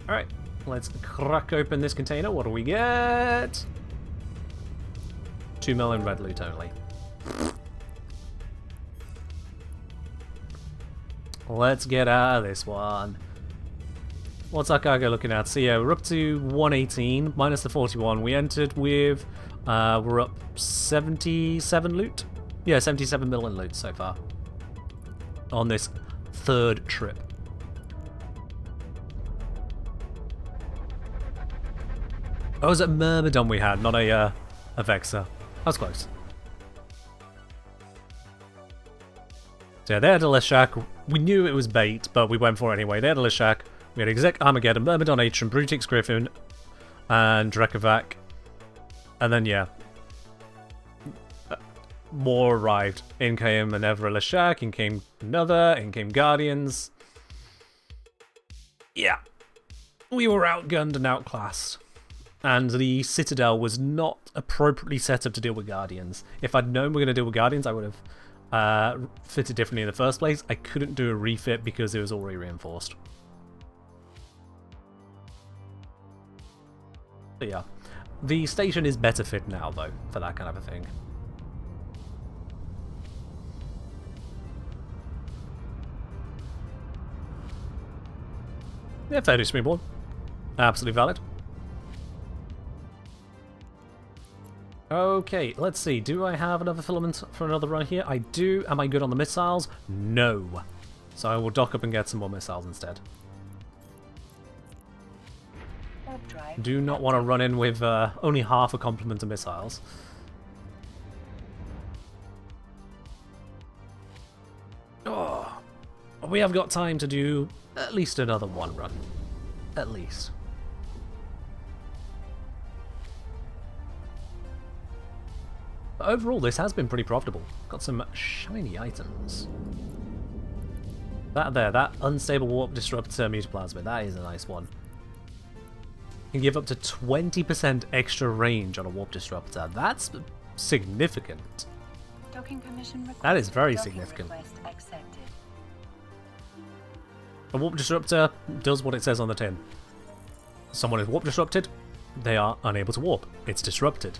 Alright, let's crack open this container. What do we get? 2 million red loot only. Let's get out of this one. What's our cargo looking at? So yeah, we're up to 118, minus the 41. We entered with, we're up 77 loot? Yeah, 77 million loot so far. On this third trip. Oh, it was a Myrmidon we had, not a Vexer. That was close. So yeah, they had a Leshak. We knew it was bait, but we went for it anyway. They had a Leshak. We had Exec Armageddon, Myrmidon Atrium, Brutix Griffin, and Drekovac. And then, yeah. More arrived. In came another Leshak, in came another, in came Guardians. Yeah. We were outgunned and outclassed. And the Citadel was not appropriately set up to deal with Guardians. If I'd known we were going to deal with Guardians, I would have fitted differently in the first place. I couldn't do a refit because it was already reinforced. But yeah. The station is better fit now, though, for that kind of a thing. Yeah, fair to Springborn. Absolutely valid. Okay, let's see. Do I have another filament for another run here? I do. Am I good on the missiles? No. So I will dock up and get some more missiles instead. Do not want to run in with only half a complement of missiles. Oh, we have got time to do at least another one run. At least. But overall, this has been pretty profitable. Got some shiny items. That there, that unstable warp disruptor mutaplasmid, that is a nice one. Can give up to 20% extra range on a warp disruptor. That's significant. Docking permission requested. That is very Docking significant. request accepted. A warp disruptor does what it says on the tin. Someone is warp disrupted, they are unable to warp. It's disrupted.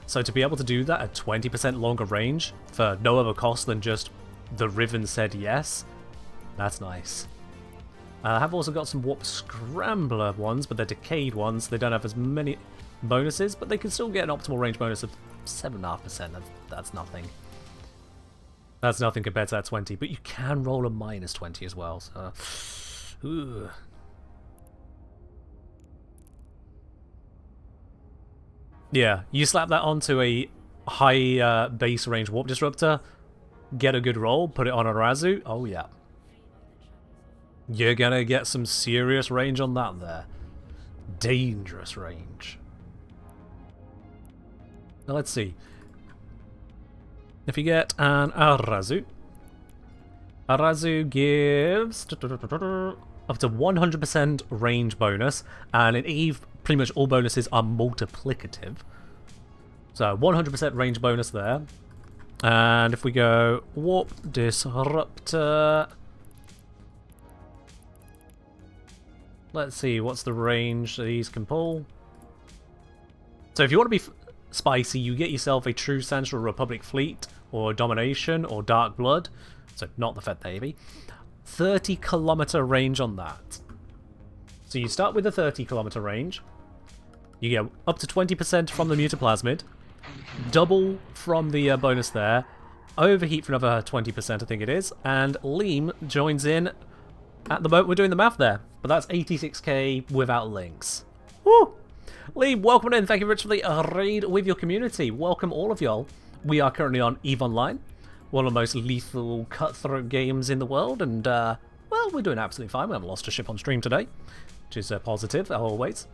So to be able to do that at 20% longer range for no other cost than just the Riven said yes, that's nice. I have also got some Warp Scrambler ones, but they're decayed ones. They don't have as many bonuses, but they can still get an optimal range bonus of 7.5%. That's nothing. That's nothing compared to that 20, but you can roll a minus 20 as well, so... Ooh. Yeah, you slap that onto a high base range Warp Disruptor, get a good roll, put it on a Razu, oh yeah. You're gonna get some serious range on that there. Dangerous range. Now let's see. if you get an Arazu, Arazu gives up to 100% range bonus, and in Eve, pretty much all bonuses are multiplicative. So 100% range bonus there. And if we go Warp Disruptor, let's see what's the range these can pull. So if you want to be spicy, you get yourself a true Central Republic fleet, or Domination, or Dark Blood. So not the Fed Navy. 30-kilometer range on that. So you start with a 30-kilometer range. You get up to 20% from the Mutaplasmid. Double from the bonus there. Overheat for another 20%, I think it is. And Liam joins in. At the moment, we're doing the math there. But that's 86k without links. Woo! Liam, welcome in. Thank you very much for the raid with your community. Welcome all of y'all. We are currently on EVE Online, one of the most lethal cutthroat games in the world, and, well, we're doing absolutely fine. We haven't lost a ship on stream today, which is positive, as always.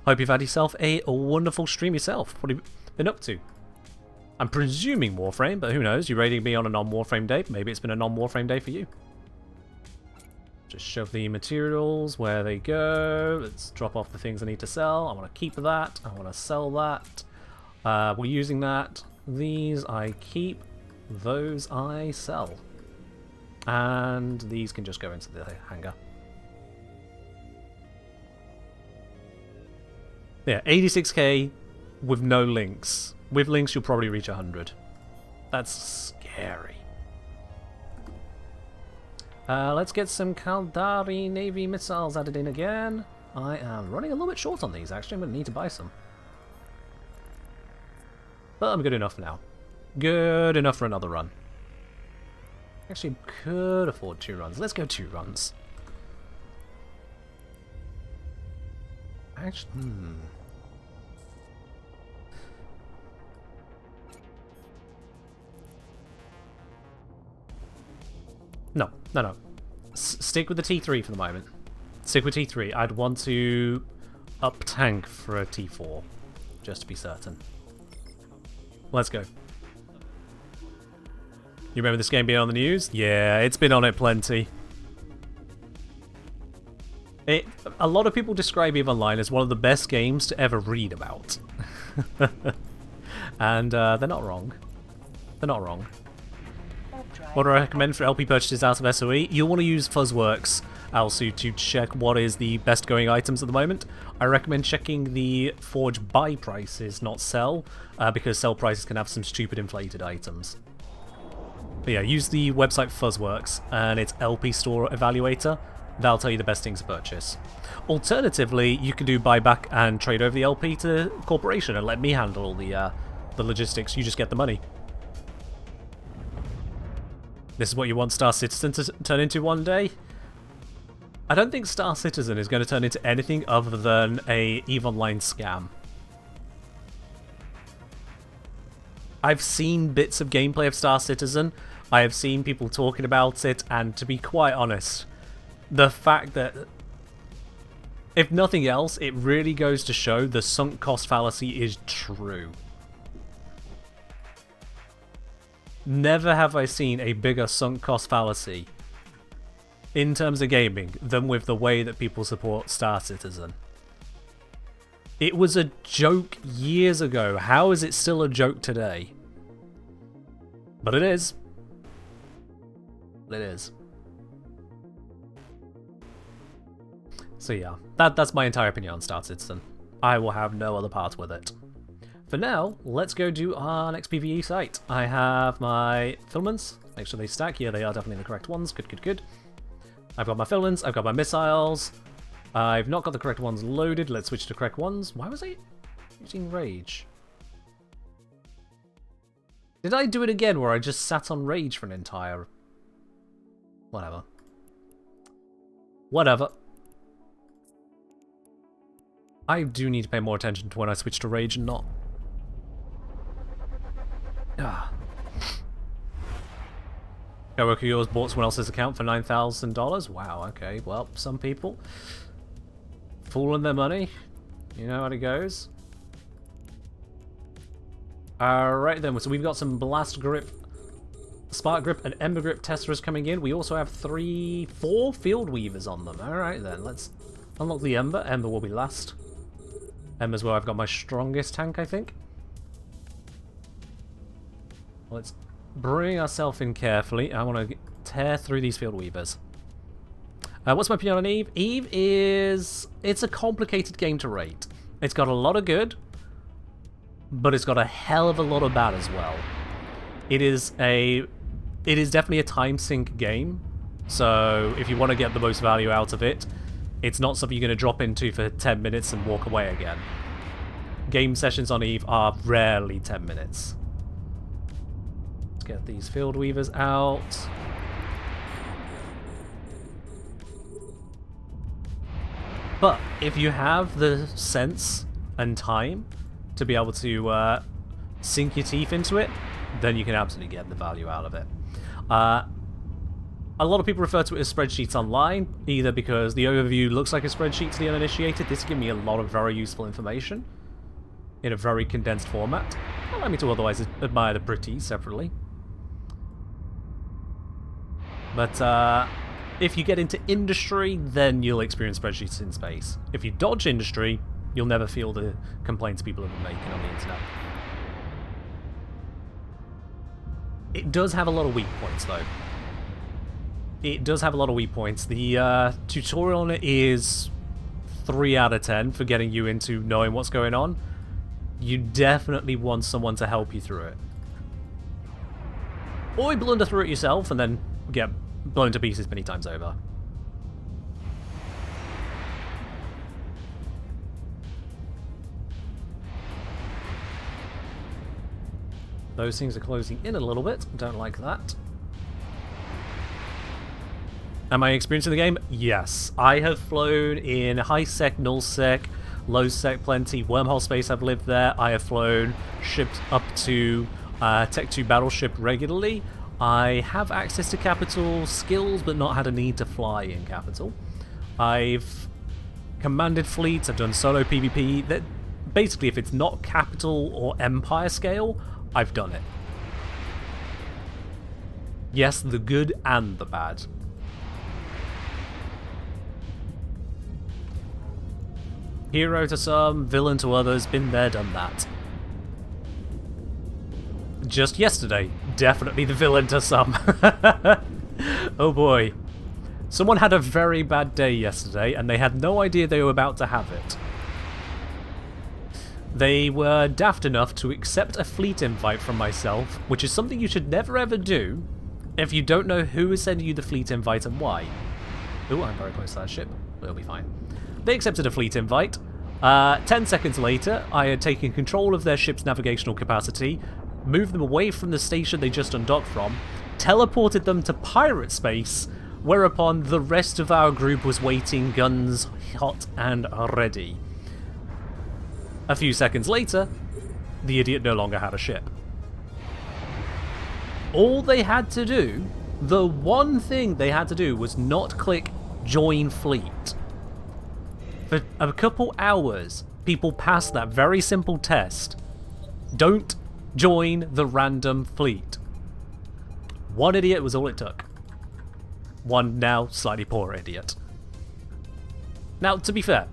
Hope you've had yourself a wonderful stream yourself. What have you been up to? I'm presuming Warframe, but who knows? You're raiding me on a non-Warframe day. Maybe it's been a non-Warframe day for you. Just shove the materials where they go. Let's drop off the things I need to sell. I want to keep that. I want to sell that. We're using that. These I keep. Those I sell. And these can just go into the hangar. Yeah, 86k with no links. With links, you'll probably reach 100. That's scary. Let's get some Caldari Navy missiles added in again. I am running a little bit short on these, actually. I'm going to need to buy some. But I'm good enough now. Good enough for another run. Actually, could afford 2 runs. Let's go 2 runs. Actually, No. Stick with the T3 for the moment. Stick with T3. I'd want to up tank for a T4, just to be certain. Let's go. You remember this game being on the news? Yeah, it's been on it plenty. A lot of people describe EVE Online as one of the best games to ever read about. And they're not wrong. They're not wrong. What do I recommend for LP purchases out of SOE? You'll want to use Fuzzworks also to check what is the best going items at the moment. I recommend checking the Forge buy prices, not sell, because sell prices can have some stupid inflated items. But yeah, use the website Fuzzworks and its LP store evaluator. That'll tell you the best things to purchase. Alternatively, you can do buyback and trade over the LP to Corporation and let me handle all the logistics. You just get the money. This is what you want Star Citizen to turn into one day? I don't think Star Citizen is going to turn into anything other than a EVE Online scam. I've seen bits of gameplay of Star Citizen. I have seen people talking about it, and to be quite honest, the fact that, if nothing else, it really goes to show the sunk cost fallacy is true. Never have I seen a bigger sunk cost fallacy in terms of gaming than with the way that people support Star Citizen. It was a joke years ago. How is it still a joke today? But it is. It is. So yeah, that's my entire opinion on Star Citizen. I will have no other part with it. For now, let's go do our next PvE site. I have my filaments. Make sure they stack. Yeah, they are definitely the correct ones. Good, good, good. I've got my filaments. I've got my missiles. I've not got the correct ones loaded. Let's switch to correct ones. Why was I using Rage? Did I do it again where I just sat on Rage for an entire... Whatever. Whatever. I do need to pay more attention to when I switch to Rage and not. Ah. Coworker yours bought someone else's account for $9,000. Wow, okay. Well, some people fooling their money. You know how it goes. Alright then, so we've got some blast grip Spark Grip and Ember Grip testers coming in. We also have 4 Field Weavers on them. Alright then, let's unlock the Ember. Ember will be last. Ember's where I've got my strongest tank, I think. Let's bring ourselves in carefully. I want to tear through these Field Weavers. What's my opinion on Eve? Eve is... It's a complicated game to rate. It's got a lot of good, but it's got a hell of a lot of bad as well. It is definitely a time sink game, so if you want to get the most value out of it, it's not something you're going to drop into for 10 minutes and walk away again. Game sessions on Eve are rarely 10 minutes. Let's get these Field Weavers out. But if you have the sense and time to be able to sink your teeth into it, then you can absolutely get the value out of it. A lot of people refer to it as spreadsheets online, either because the overview looks like a spreadsheet to the uninitiated. This gives me a lot of very useful information in a very condensed format. Allow me to otherwise admire the pretty separately. But if you get into industry, then you'll experience spreadsheets in space. If you dodge industry, you'll never feel the complaints people have been making on the internet. It does have a lot of weak points, though. It does have a lot of weak points. The tutorial on it is 3 out of 10 for getting you into knowing what's going on. You definitely want someone to help you through it. Or you blunder through it yourself and then get blown to pieces many times over. Those things are closing in a little bit. Don't like that. Am I experiencing the game? Yes. I have flown in high sec, null sec, low sec plenty, wormhole space. I've lived there. I have flown ships up to Tech 2 battleship regularly. I have access to capital skills, but not had a need to fly in capital. I've commanded fleets. I've done solo PvP. That basically, if it's not capital or empire scale, I've done it. Yes, the good and the bad. Hero to some, villain to others, been there, done that. Just yesterday, definitely the villain to some. Oh boy. Someone had a very bad day yesterday, and they had no idea they were about to have it. They were daft enough to accept a fleet invite from myself, which is something you should never ever do if you don't know who is sending you the fleet invite and why. Ooh, I'm very close to that ship. We'll be fine. They accepted a fleet invite. 10 seconds later, I had taken control of their ship's navigational capacity, moved them away from the station they just undocked from, teleported them to pirate space, whereupon the rest of our group was waiting, guns hot and ready. A few seconds later, the idiot no longer had a ship. All they had to do, the one thing they had to do, was not click join fleet. For a couple hours, people passed that very simple test. Don't join the random fleet. One idiot was all it took. One now slightly poor idiot. Now, to be fair,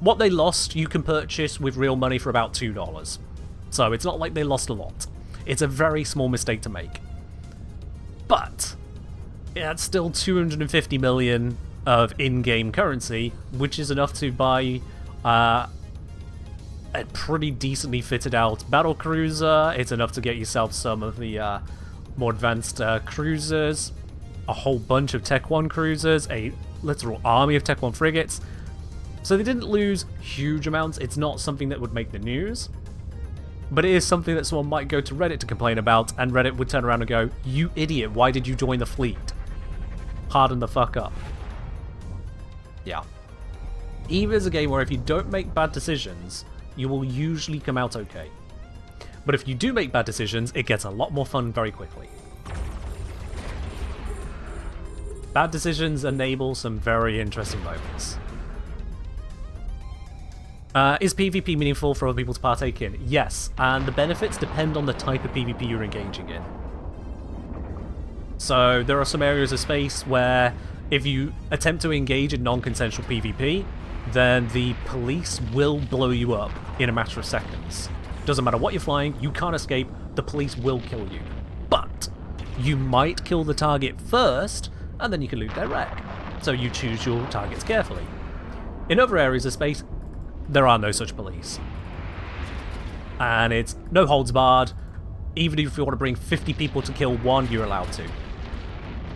what they lost you can purchase with real money for about $2. So it's not like they lost a lot. It's a very small mistake to make. But it's still 250 million of in-game currency, which is enough to buy a pretty decently fitted out battle cruiser. It's enough to get yourself some of the more advanced cruisers, a whole bunch of Tech 1 cruisers, a literal army of Tech 1 frigates. So they didn't lose huge amounts. It's not something that would make the news, but it is something that someone might go to Reddit to complain about, and Reddit would turn around and go, "You idiot, why did you join the fleet? Harden the fuck up." Yeah. Eve is a game where if you don't make bad decisions, you will usually come out okay. But if you do make bad decisions, it gets a lot more fun very quickly. Bad decisions enable some very interesting moments. Is PvP meaningful for other people to partake in? Yes, and the benefits depend on the type of PvP you're engaging in. So there are some areas of space where if you attempt to engage in non-consensual PvP, then the police will blow you up in a matter of seconds. Doesn't matter what you're flying, you can't escape, the police will kill you. But you might kill the target first, and then you can loot their wreck. So you choose your targets carefully. In other areas of space, there are no such police. And it's no holds barred. Even if you want to bring 50 people to kill one, you're allowed to.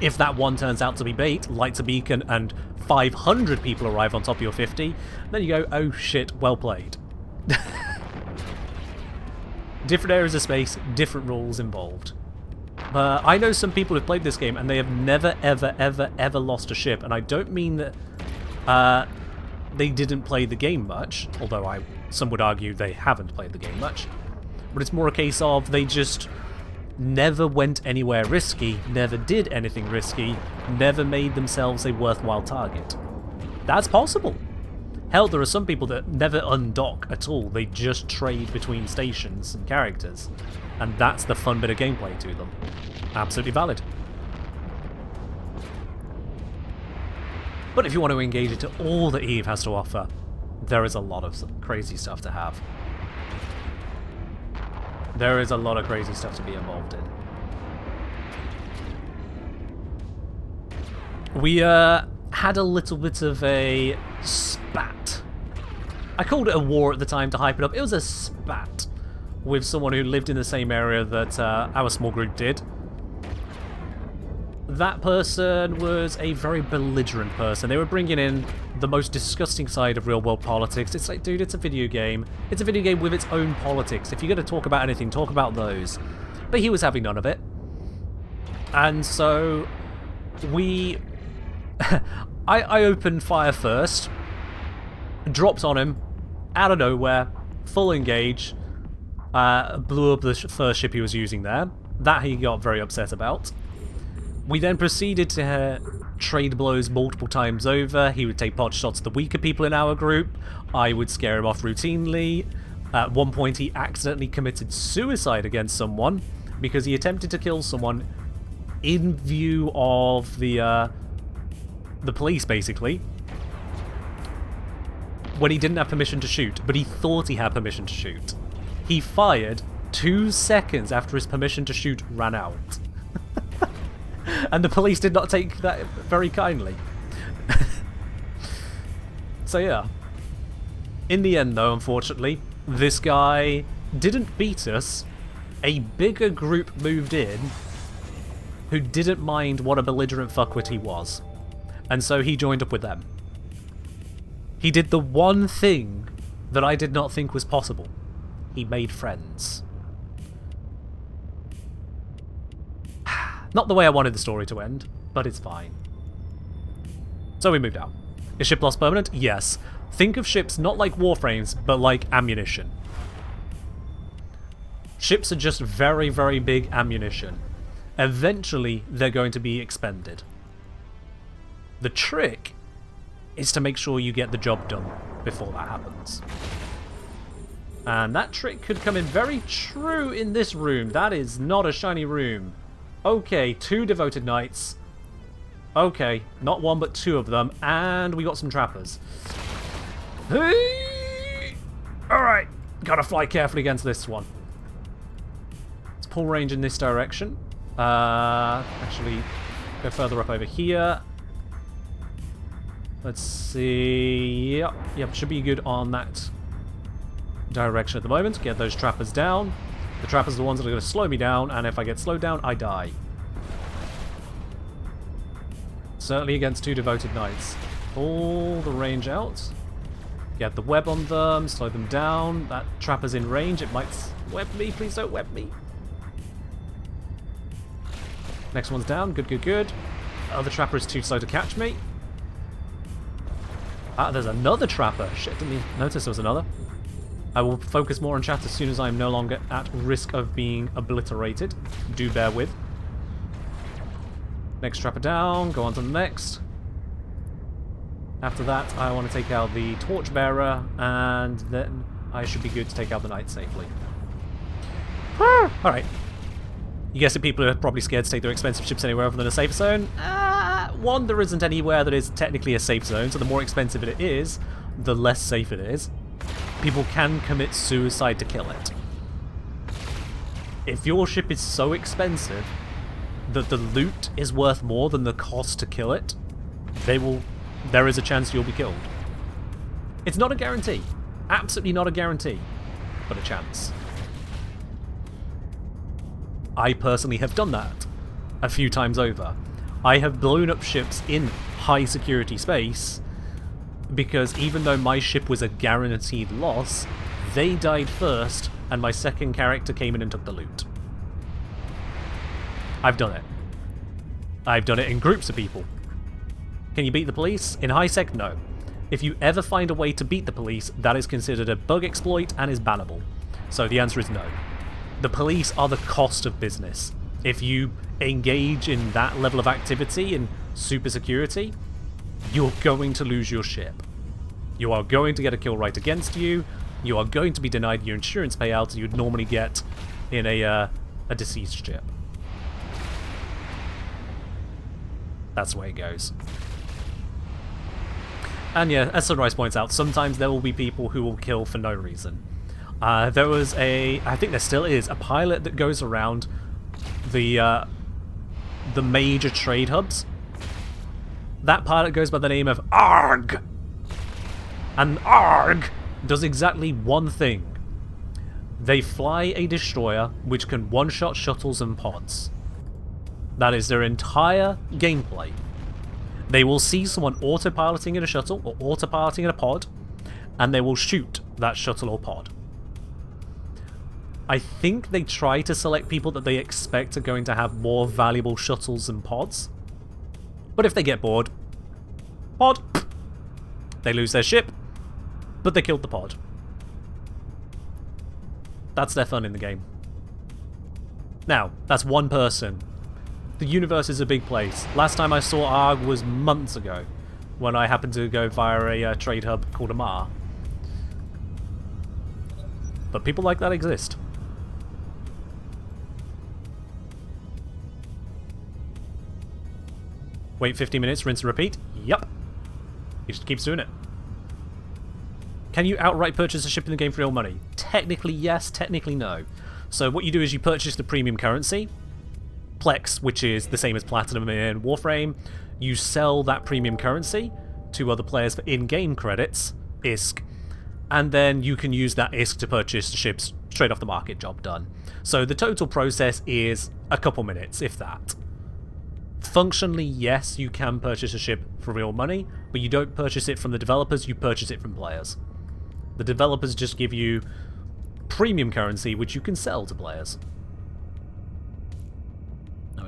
If that one turns out to be bait, lights a beacon, and 500 people arrive on top of your 50, then you go, oh shit, well played. Different areas of space, different rules involved. I know some people who've played this game and they have never, ever, ever, ever lost a ship, and I don't mean that they didn't play the game much, although some would argue they haven't played the game much, but it's more a case of they just never went anywhere risky, never did anything risky, never made themselves a worthwhile target. That's possible. Hell, there are some people that never undock at all, they just trade between stations and characters, and that's the fun bit of gameplay to them. Absolutely valid. But if you want to engage into all that EVE has to offer, there is a lot of crazy stuff to have. There is a lot of crazy stuff to be involved in. We had a little bit of a spat. I called it a war at the time to hype it up. It was a spat with someone who lived in the same area that our small group did. That person was a very belligerent person. They were bringing in the most disgusting side of real-world politics. It's like, dude, it's a video game. It's a video game with its own politics. If you're going to talk about anything, talk about those. But he was having none of it. And so we... I opened fire first, dropped on him, out of nowhere, full engage, blew up the first ship he was using there. That he got very upset about. We then proceeded to trade blows multiple times over. He would take pot shots at the weaker people in our group. I would scare him off routinely. At one point he accidentally committed suicide against someone because he attempted to kill someone in view of the police, basically, when he didn't have permission to shoot, but he thought he had permission to shoot. He fired 2 seconds after his permission to shoot ran out. And the police did not take that very kindly. So yeah. In the end, though, unfortunately, this guy didn't beat us. A bigger group moved in who didn't mind what a belligerent fuckwit he was. And so he joined up with them. He did the one thing that I did not think was possible. He made friends. Not the way I wanted the story to end, but it's fine. So we moved out. Is ship loss permanent? Yes. Think of ships not like warframes, but like ammunition. Ships are just very, very big ammunition. Eventually, they're going to be expended. The trick is to make sure you get the job done before that happens. And that trick could come in very true in this room. That is not a shiny room. Okay, 2 devoted knights. Okay, not 1 but 2 of them. And we got some trappers. Hey! Alright, gotta fly carefully against this one. Let's pull range in this direction. Actually, go further up over here. Let's see. Yep, should be good on that direction at the moment. Get those trappers down. The trappers are the ones that are going to slow me down, and if I get slowed down, I die. Certainly against 2 devoted knights. Pull the range out. Get the web on them, slow them down. That trapper's in range. It might web me. Please don't web me. Next one's down. Good, good, good. Other trapper is too slow to catch me. Ah, there's another trapper. Shit, didn't even notice there was another. I will focus more on chat as soon as I'm no longer at risk of being obliterated. Do bear with. Next trapper down, go on to the next. After that, I want to take out the torchbearer, and then I should be good to take out the knight safely. Alright. You guess that people are probably scared to take their expensive ships anywhere other than a safe zone? One, there isn't anywhere that is technically a safe zone, so the more expensive it is, the less safe it is. People can commit suicide to kill it. If your ship is so expensive that the loot is worth more than the cost to kill it, there is a chance you'll be killed. It's not a guarantee. Absolutely not a guarantee, but a chance. I personally have done that a few times over. I have blown up ships in high security space because even though my ship was a guaranteed loss, they died first and my second character came in and took the loot. I've done it. I've done it in groups of people. Can you beat the police? In high sec, no. If you ever find a way to beat the police, that is considered a bug exploit and is bannable. So the answer is no. The police are the cost of business. If you engage in that level of activity in super security, you're going to lose your ship. You are going to get a kill right against you. You are going to be denied your insurance payouts you'd normally get in a deceased ship. That's the way it goes. And yeah, as Sunrise points out, sometimes there will be people who will kill for no reason. There was I think there still is, a pilot that goes around the major trade hubs. That pilot goes by the name of ARG! And ARG does exactly one thing. They fly a destroyer which can one-shot shuttles and pods. That is their entire gameplay. They will see someone autopiloting in a shuttle or autopiloting in a pod, and they will shoot that shuttle or pod. I think they try to select people that they expect are going to have more valuable shuttles and pods. But if they get bored, pod, they lose their ship, but they killed the pod. That's their fun in the game. Now, that's one person. The universe is a big place. Last time I saw ARG was months ago, when I happened to go via a trade hub called Amar. But people like that exist. Wait 50 minutes, rinse and repeat? Yup. He just keeps doing it. Can you outright purchase a ship in the game for real money? Technically yes, technically no. So what you do is you purchase the premium currency, Plex, which is the same as Platinum in Warframe. You sell that premium currency to other players for in-game credits, ISK, and then you can use that ISK to purchase ships straight off the market, job done. So the total process is a couple minutes, if that. Functionally, yes, you can purchase a ship for real money, but you don't purchase it from the developers, you purchase it from players. The developers just give you premium currency, which you can sell to players. Oh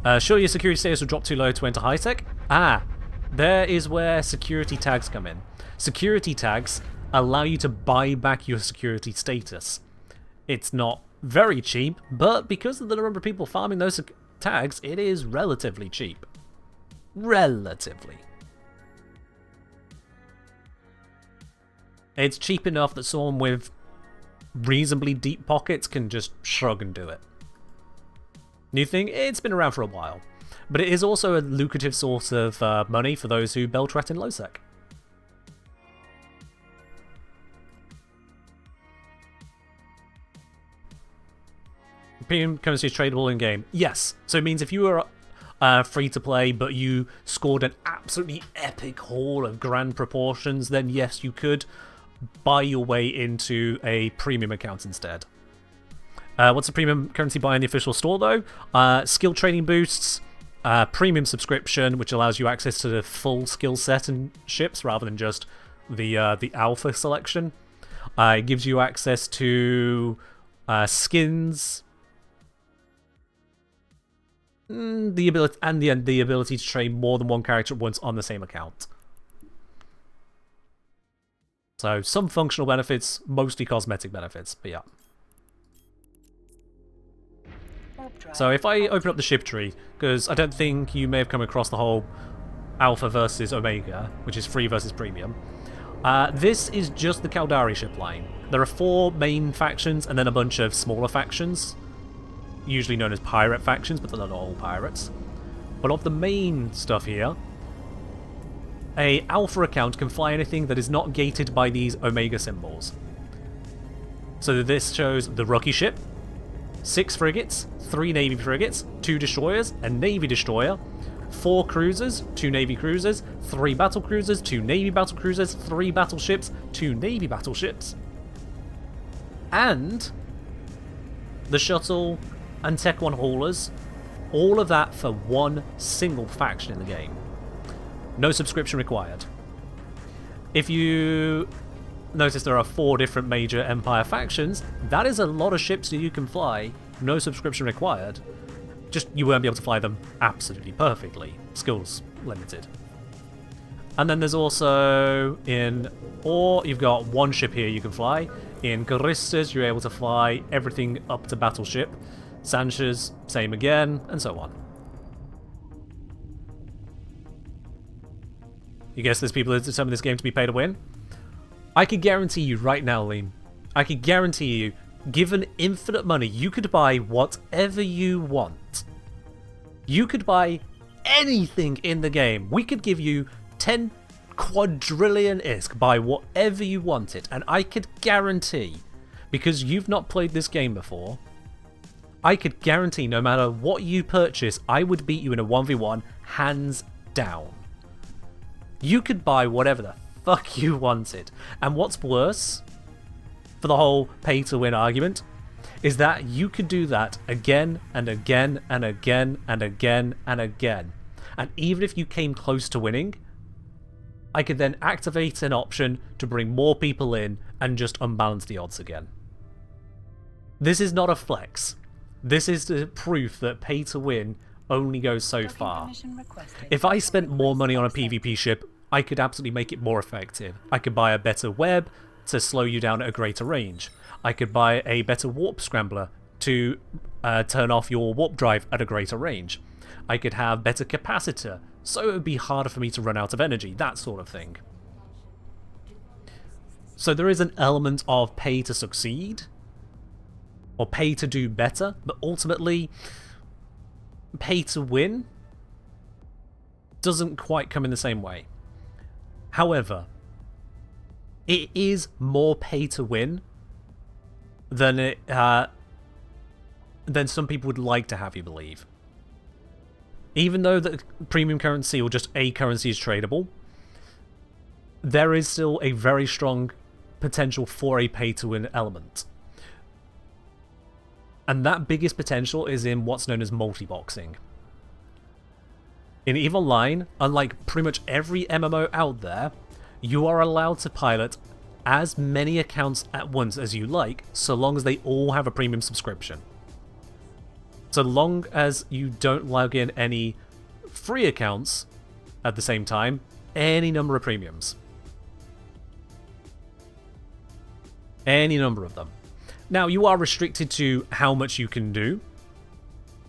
yeah. Sure, your security status will drop too low to enter high tech? Ah, there is where security tags come in. Security tags allow you to buy back your security status. It's not very cheap, but because of the number of people farming those tags, it is relatively cheap. Relatively. It's cheap enough that someone with reasonably deep pockets can just shrug and do it. New thing, it's been around for a while, but it is also a lucrative source of money for those who belt rat in low sec. Premium currency is tradable in game. Yes, so it means if you were free to play but you scored an absolutely epic haul of grand proportions, then yes, you could buy your way into a premium account instead. What's a premium currency buy in the official store though? Skill training boosts, premium subscription, which allows you access to the full skill set and ships rather than just the alpha selection. It gives you access to skins, the ability to train more than one character at once on the same account. So some functional benefits, mostly cosmetic benefits, but yeah. So if I open up the ship tree, because I don't think you may have come across the whole Alpha versus Omega, which is free versus premium. This is just the Caldari ship line. There are 4 main factions and then a bunch of smaller factions. usually known as pirate factions, but they're not all pirates. But of the main stuff here, a alpha account can fly anything that is not gated by these omega symbols. So this shows the rookie ship, 6 frigates, 3 navy frigates, 2 destroyers, a navy destroyer, 4 cruisers, 2 navy cruisers, 3 battle cruisers, 2 navy battle cruisers, 3 battleships, 2 navy battleships, and the shuttle and Tech 1 haulers, all of that for one single faction in the game. No subscription required. If you notice there are 4 different major Empire factions, that is a lot of ships that you can fly, no subscription required. Just, you won't be able to fly them absolutely perfectly. Skills limited. And then there's also, in Ore, you've got 1 ship here you can fly. In Garistas, you're able to fly everything up to battleship. Sanchas, same again, and so on. You guess there's people that determine this game to be pay to win? I could guarantee you right now, Liam, I could guarantee you, given infinite money, you could buy whatever you want. You could buy anything in the game. We could give you 10 quadrillion ISK, buy whatever you wanted, and I could guarantee, because you've not played this game before, I could guarantee no matter what you purchase, I would beat you in a 1v1, hands down. You could buy whatever the fuck you wanted. And what's worse, for the whole pay-to-win argument, is that you could do that again and again and again and again and again. And even if you came close to winning, I could then activate an option to bring more people in and just unbalance the odds again. This is not a flex. This is the proof that pay-to-win only goes so far. If I spent more money on a PvP ship, I could absolutely make it more effective. I could buy a better web to slow you down at a greater range. I could buy a better warp scrambler to turn off your warp drive at a greater range. I could have better capacitor, so it would be harder for me to run out of energy, that sort of thing. So there is an element of pay to succeed, or pay to do better, but ultimately, pay to win doesn't quite come in the same way. However, it is more pay to win than than some people would like to have you believe. Even though the premium currency or just a currency is tradable, there is still a very strong potential for a pay to win element. And that biggest potential is in what's known as multi-boxing. In EVE Online, unlike pretty much every MMO out there, you are allowed to pilot as many accounts at once as you like, so long as they all have a premium subscription. So long as you don't log in any free accounts at the same time, any number of premiums. Any number of them. Now, you are restricted to how much you can do.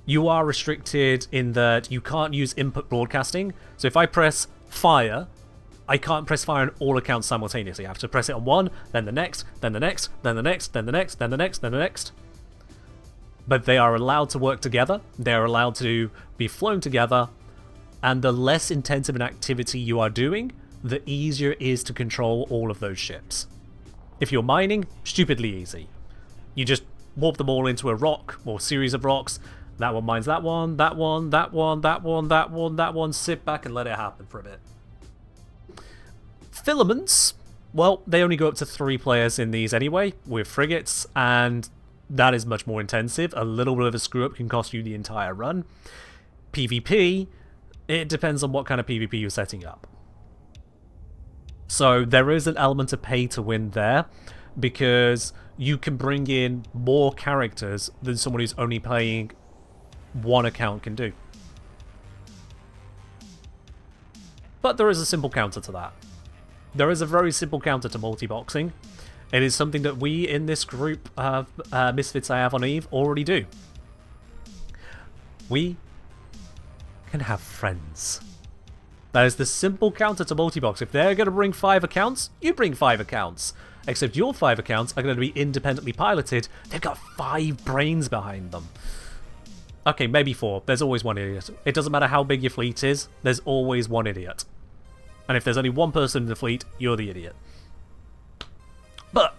You are restricted in that you can't use input broadcasting. So if I press fire, I can't press fire on all accounts simultaneously. I have to press it on one, then the next, then the next, then the next, then the next, then the next, then the next. But they are allowed to work together. They are allowed to be flown together. And the less intensive an activity you are doing, the easier it is to control all of those ships. If you're mining, stupidly easy. You just warp them all into a rock or series of rocks. That one mines that one, that one, that one, that one, that one, that one. Sit back and let it happen for a bit. Filaments, well, they only go up to 3 players in these anyway, with frigates, and that is much more intensive. A little bit of a screw-up can cost you the entire run. PvP, it depends on what kind of PvP you're setting up. So there is an element of pay to win there, because you can bring in more characters than someone who's only playing one account can do. But there is a simple counter to that. There is a very simple counter to multi-boxing. It is something that we in this group of Misfits I have on EVE already do. We can have friends. That is the simple counter to multi-box. If they're going to bring 5 accounts, you bring 5 accounts. Except your 5 accounts are going to be independently piloted. They've got 5 brains behind them. Okay, maybe 4. There's always one idiot. It doesn't matter how big your fleet is, there's always one idiot. And if there's only one person in the fleet, you're the idiot. But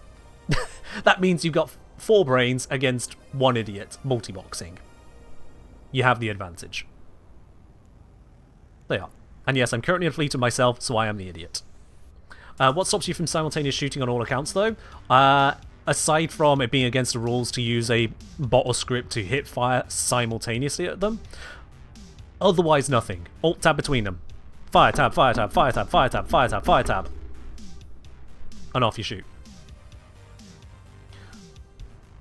that means you've got 4 brains against 1 idiot, multi-boxing. You have the advantage. There you are. And yes, I'm currently in a fleet of myself, so I am the idiot. What stops you from simultaneous shooting on all accounts, though? Aside from it being against the rules to use a bot or script to hit fire simultaneously at them, otherwise nothing. Alt tab between them. Fire tab, fire tab, fire tab, fire tab, fire tab, fire tab. And off you shoot.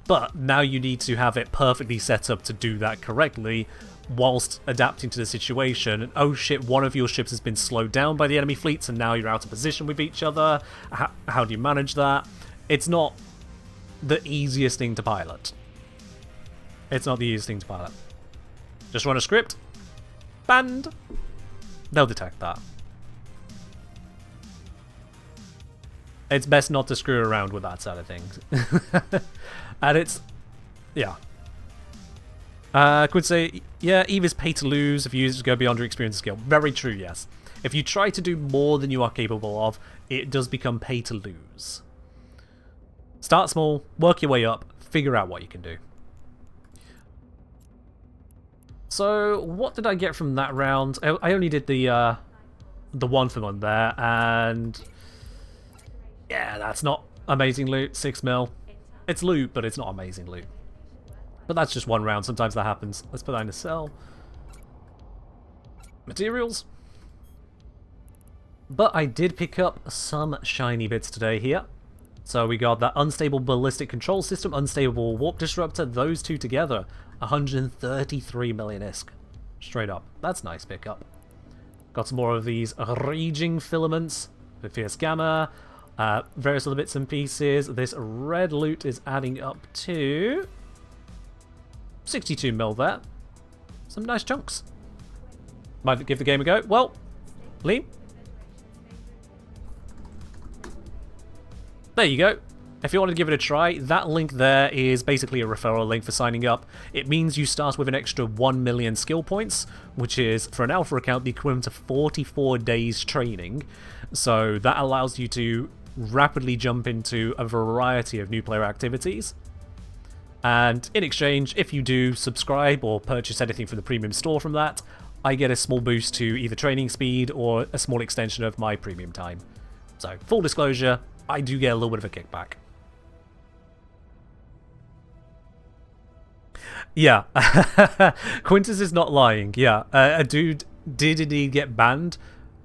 But now you need to have it perfectly set up to do that correctly whilst adapting to the situation. And oh shit, one of your ships has been slowed down by the enemy fleets and now you're out of position with each other. How do you manage that? It's not the easiest thing to pilot. It's not the easiest thing to pilot. Just run a script. Banned. They'll detect that. It's best not to screw around with that side of things. And it's... yeah. I could say, yeah, Eve is pay to lose if users go beyond your experience and skill. Very true, yes. If you try to do more than you are capable of, it does become pay to lose. Start small, work your way up, figure out what you can do. So, what did I get from that round? I only did the one for one there, and... yeah, that's not amazing loot, 6 mil. It's loot, but it's not amazing loot. But that's just one round, sometimes that happens. Let's put that in a cell. Materials. But I did pick up some shiny bits today here. So we got that unstable ballistic control system, unstable warp disruptor, those two together. 133 million ISK. Straight up. That's nice pickup. Got some more of these raging filaments with fierce gamma. Various other bits and pieces. This red loot is adding up to 62 mil there. Some nice chunks. Might give the game a go. Well, Lee. There you go. If you want to give it a try, that link there is basically a referral link for signing up. It means you start with an extra 1 million skill points, which is, for an alpha account, the equivalent to 44 days training. So that allows you to rapidly jump into a variety of new player activities. And in exchange, if you do subscribe or purchase anything from the premium store from that, I get a small boost to either training speed or a small extension of my premium time. So, full disclosure, I do get a little bit of a kickback. Yeah, Quintus is not lying. Yeah, a dude did indeed get banned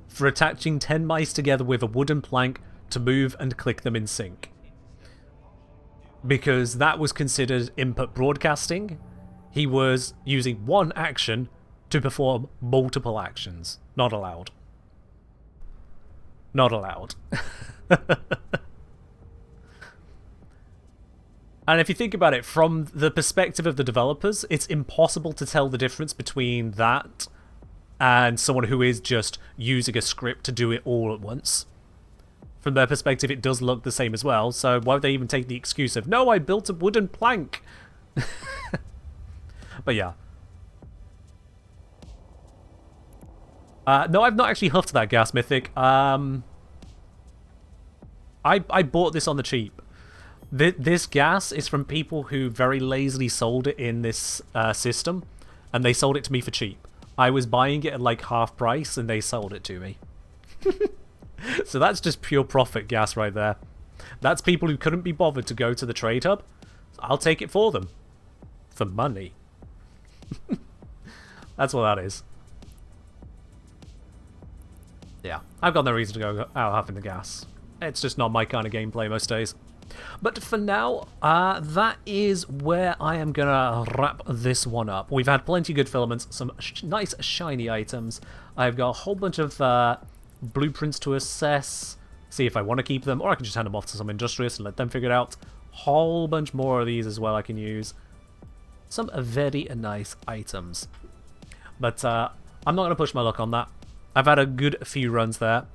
for attaching 10 mice together with a wooden plank to move and click them in sync. Because that was considered input broadcasting. He was using one action to perform multiple actions. Not allowed. Not allowed. And if you think about it, from the perspective of the developers, it's impossible to tell the difference between that and someone who is just using a script to do it all at once. From their perspective, it does look the same as well, so why would they even take the excuse of, no, I built a wooden plank? But yeah. No, I've not actually huffed that gas mythic. I bought this on the cheap. This gas is from people who very lazily sold it in this system, and they sold it to me for cheap. I was buying it at like half price, and they sold it to me. So that's just pure profit gas right there. That's people who couldn't be bothered to go to the trade hub. I'll take it for them. For money. That's what that is. Yeah, I've got no reason to go out having the gas. It's just not my kind of gameplay most days. But for now, that is where I am going to wrap this one up. We've had plenty of good filaments, some nice shiny items. I've got a whole bunch of blueprints to assess, see if I want to keep them, or I can just hand them off to some industrialists and let them figure it out. Whole bunch more of these as well I can use. Some very nice items. But I'm not going to push my luck on that. I've had a good few runs there.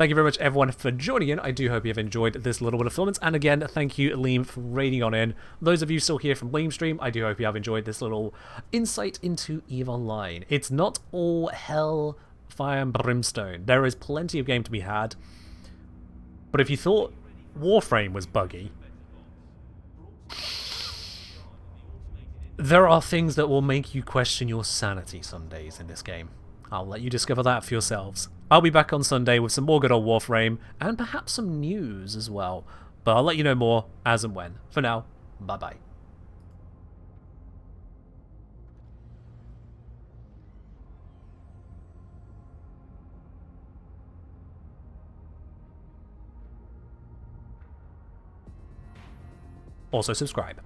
Thank you very much, everyone, for joining in. I do hope you've enjoyed this little bit of Filaments. And again, thank you, Liam, for raiding on in. Those of you still here from Liam Stream, I do hope you have enjoyed this little insight into EVE Online. It's not all hell, fire, and brimstone. There is plenty of game to be had. But if you thought Warframe was buggy, there are things that will make you question your sanity some days in this game. I'll let you discover that for yourselves. I'll be back on Sunday with some more good old Warframe, and perhaps some news as well. But I'll let you know more as and when. For now, bye-bye. Also subscribe.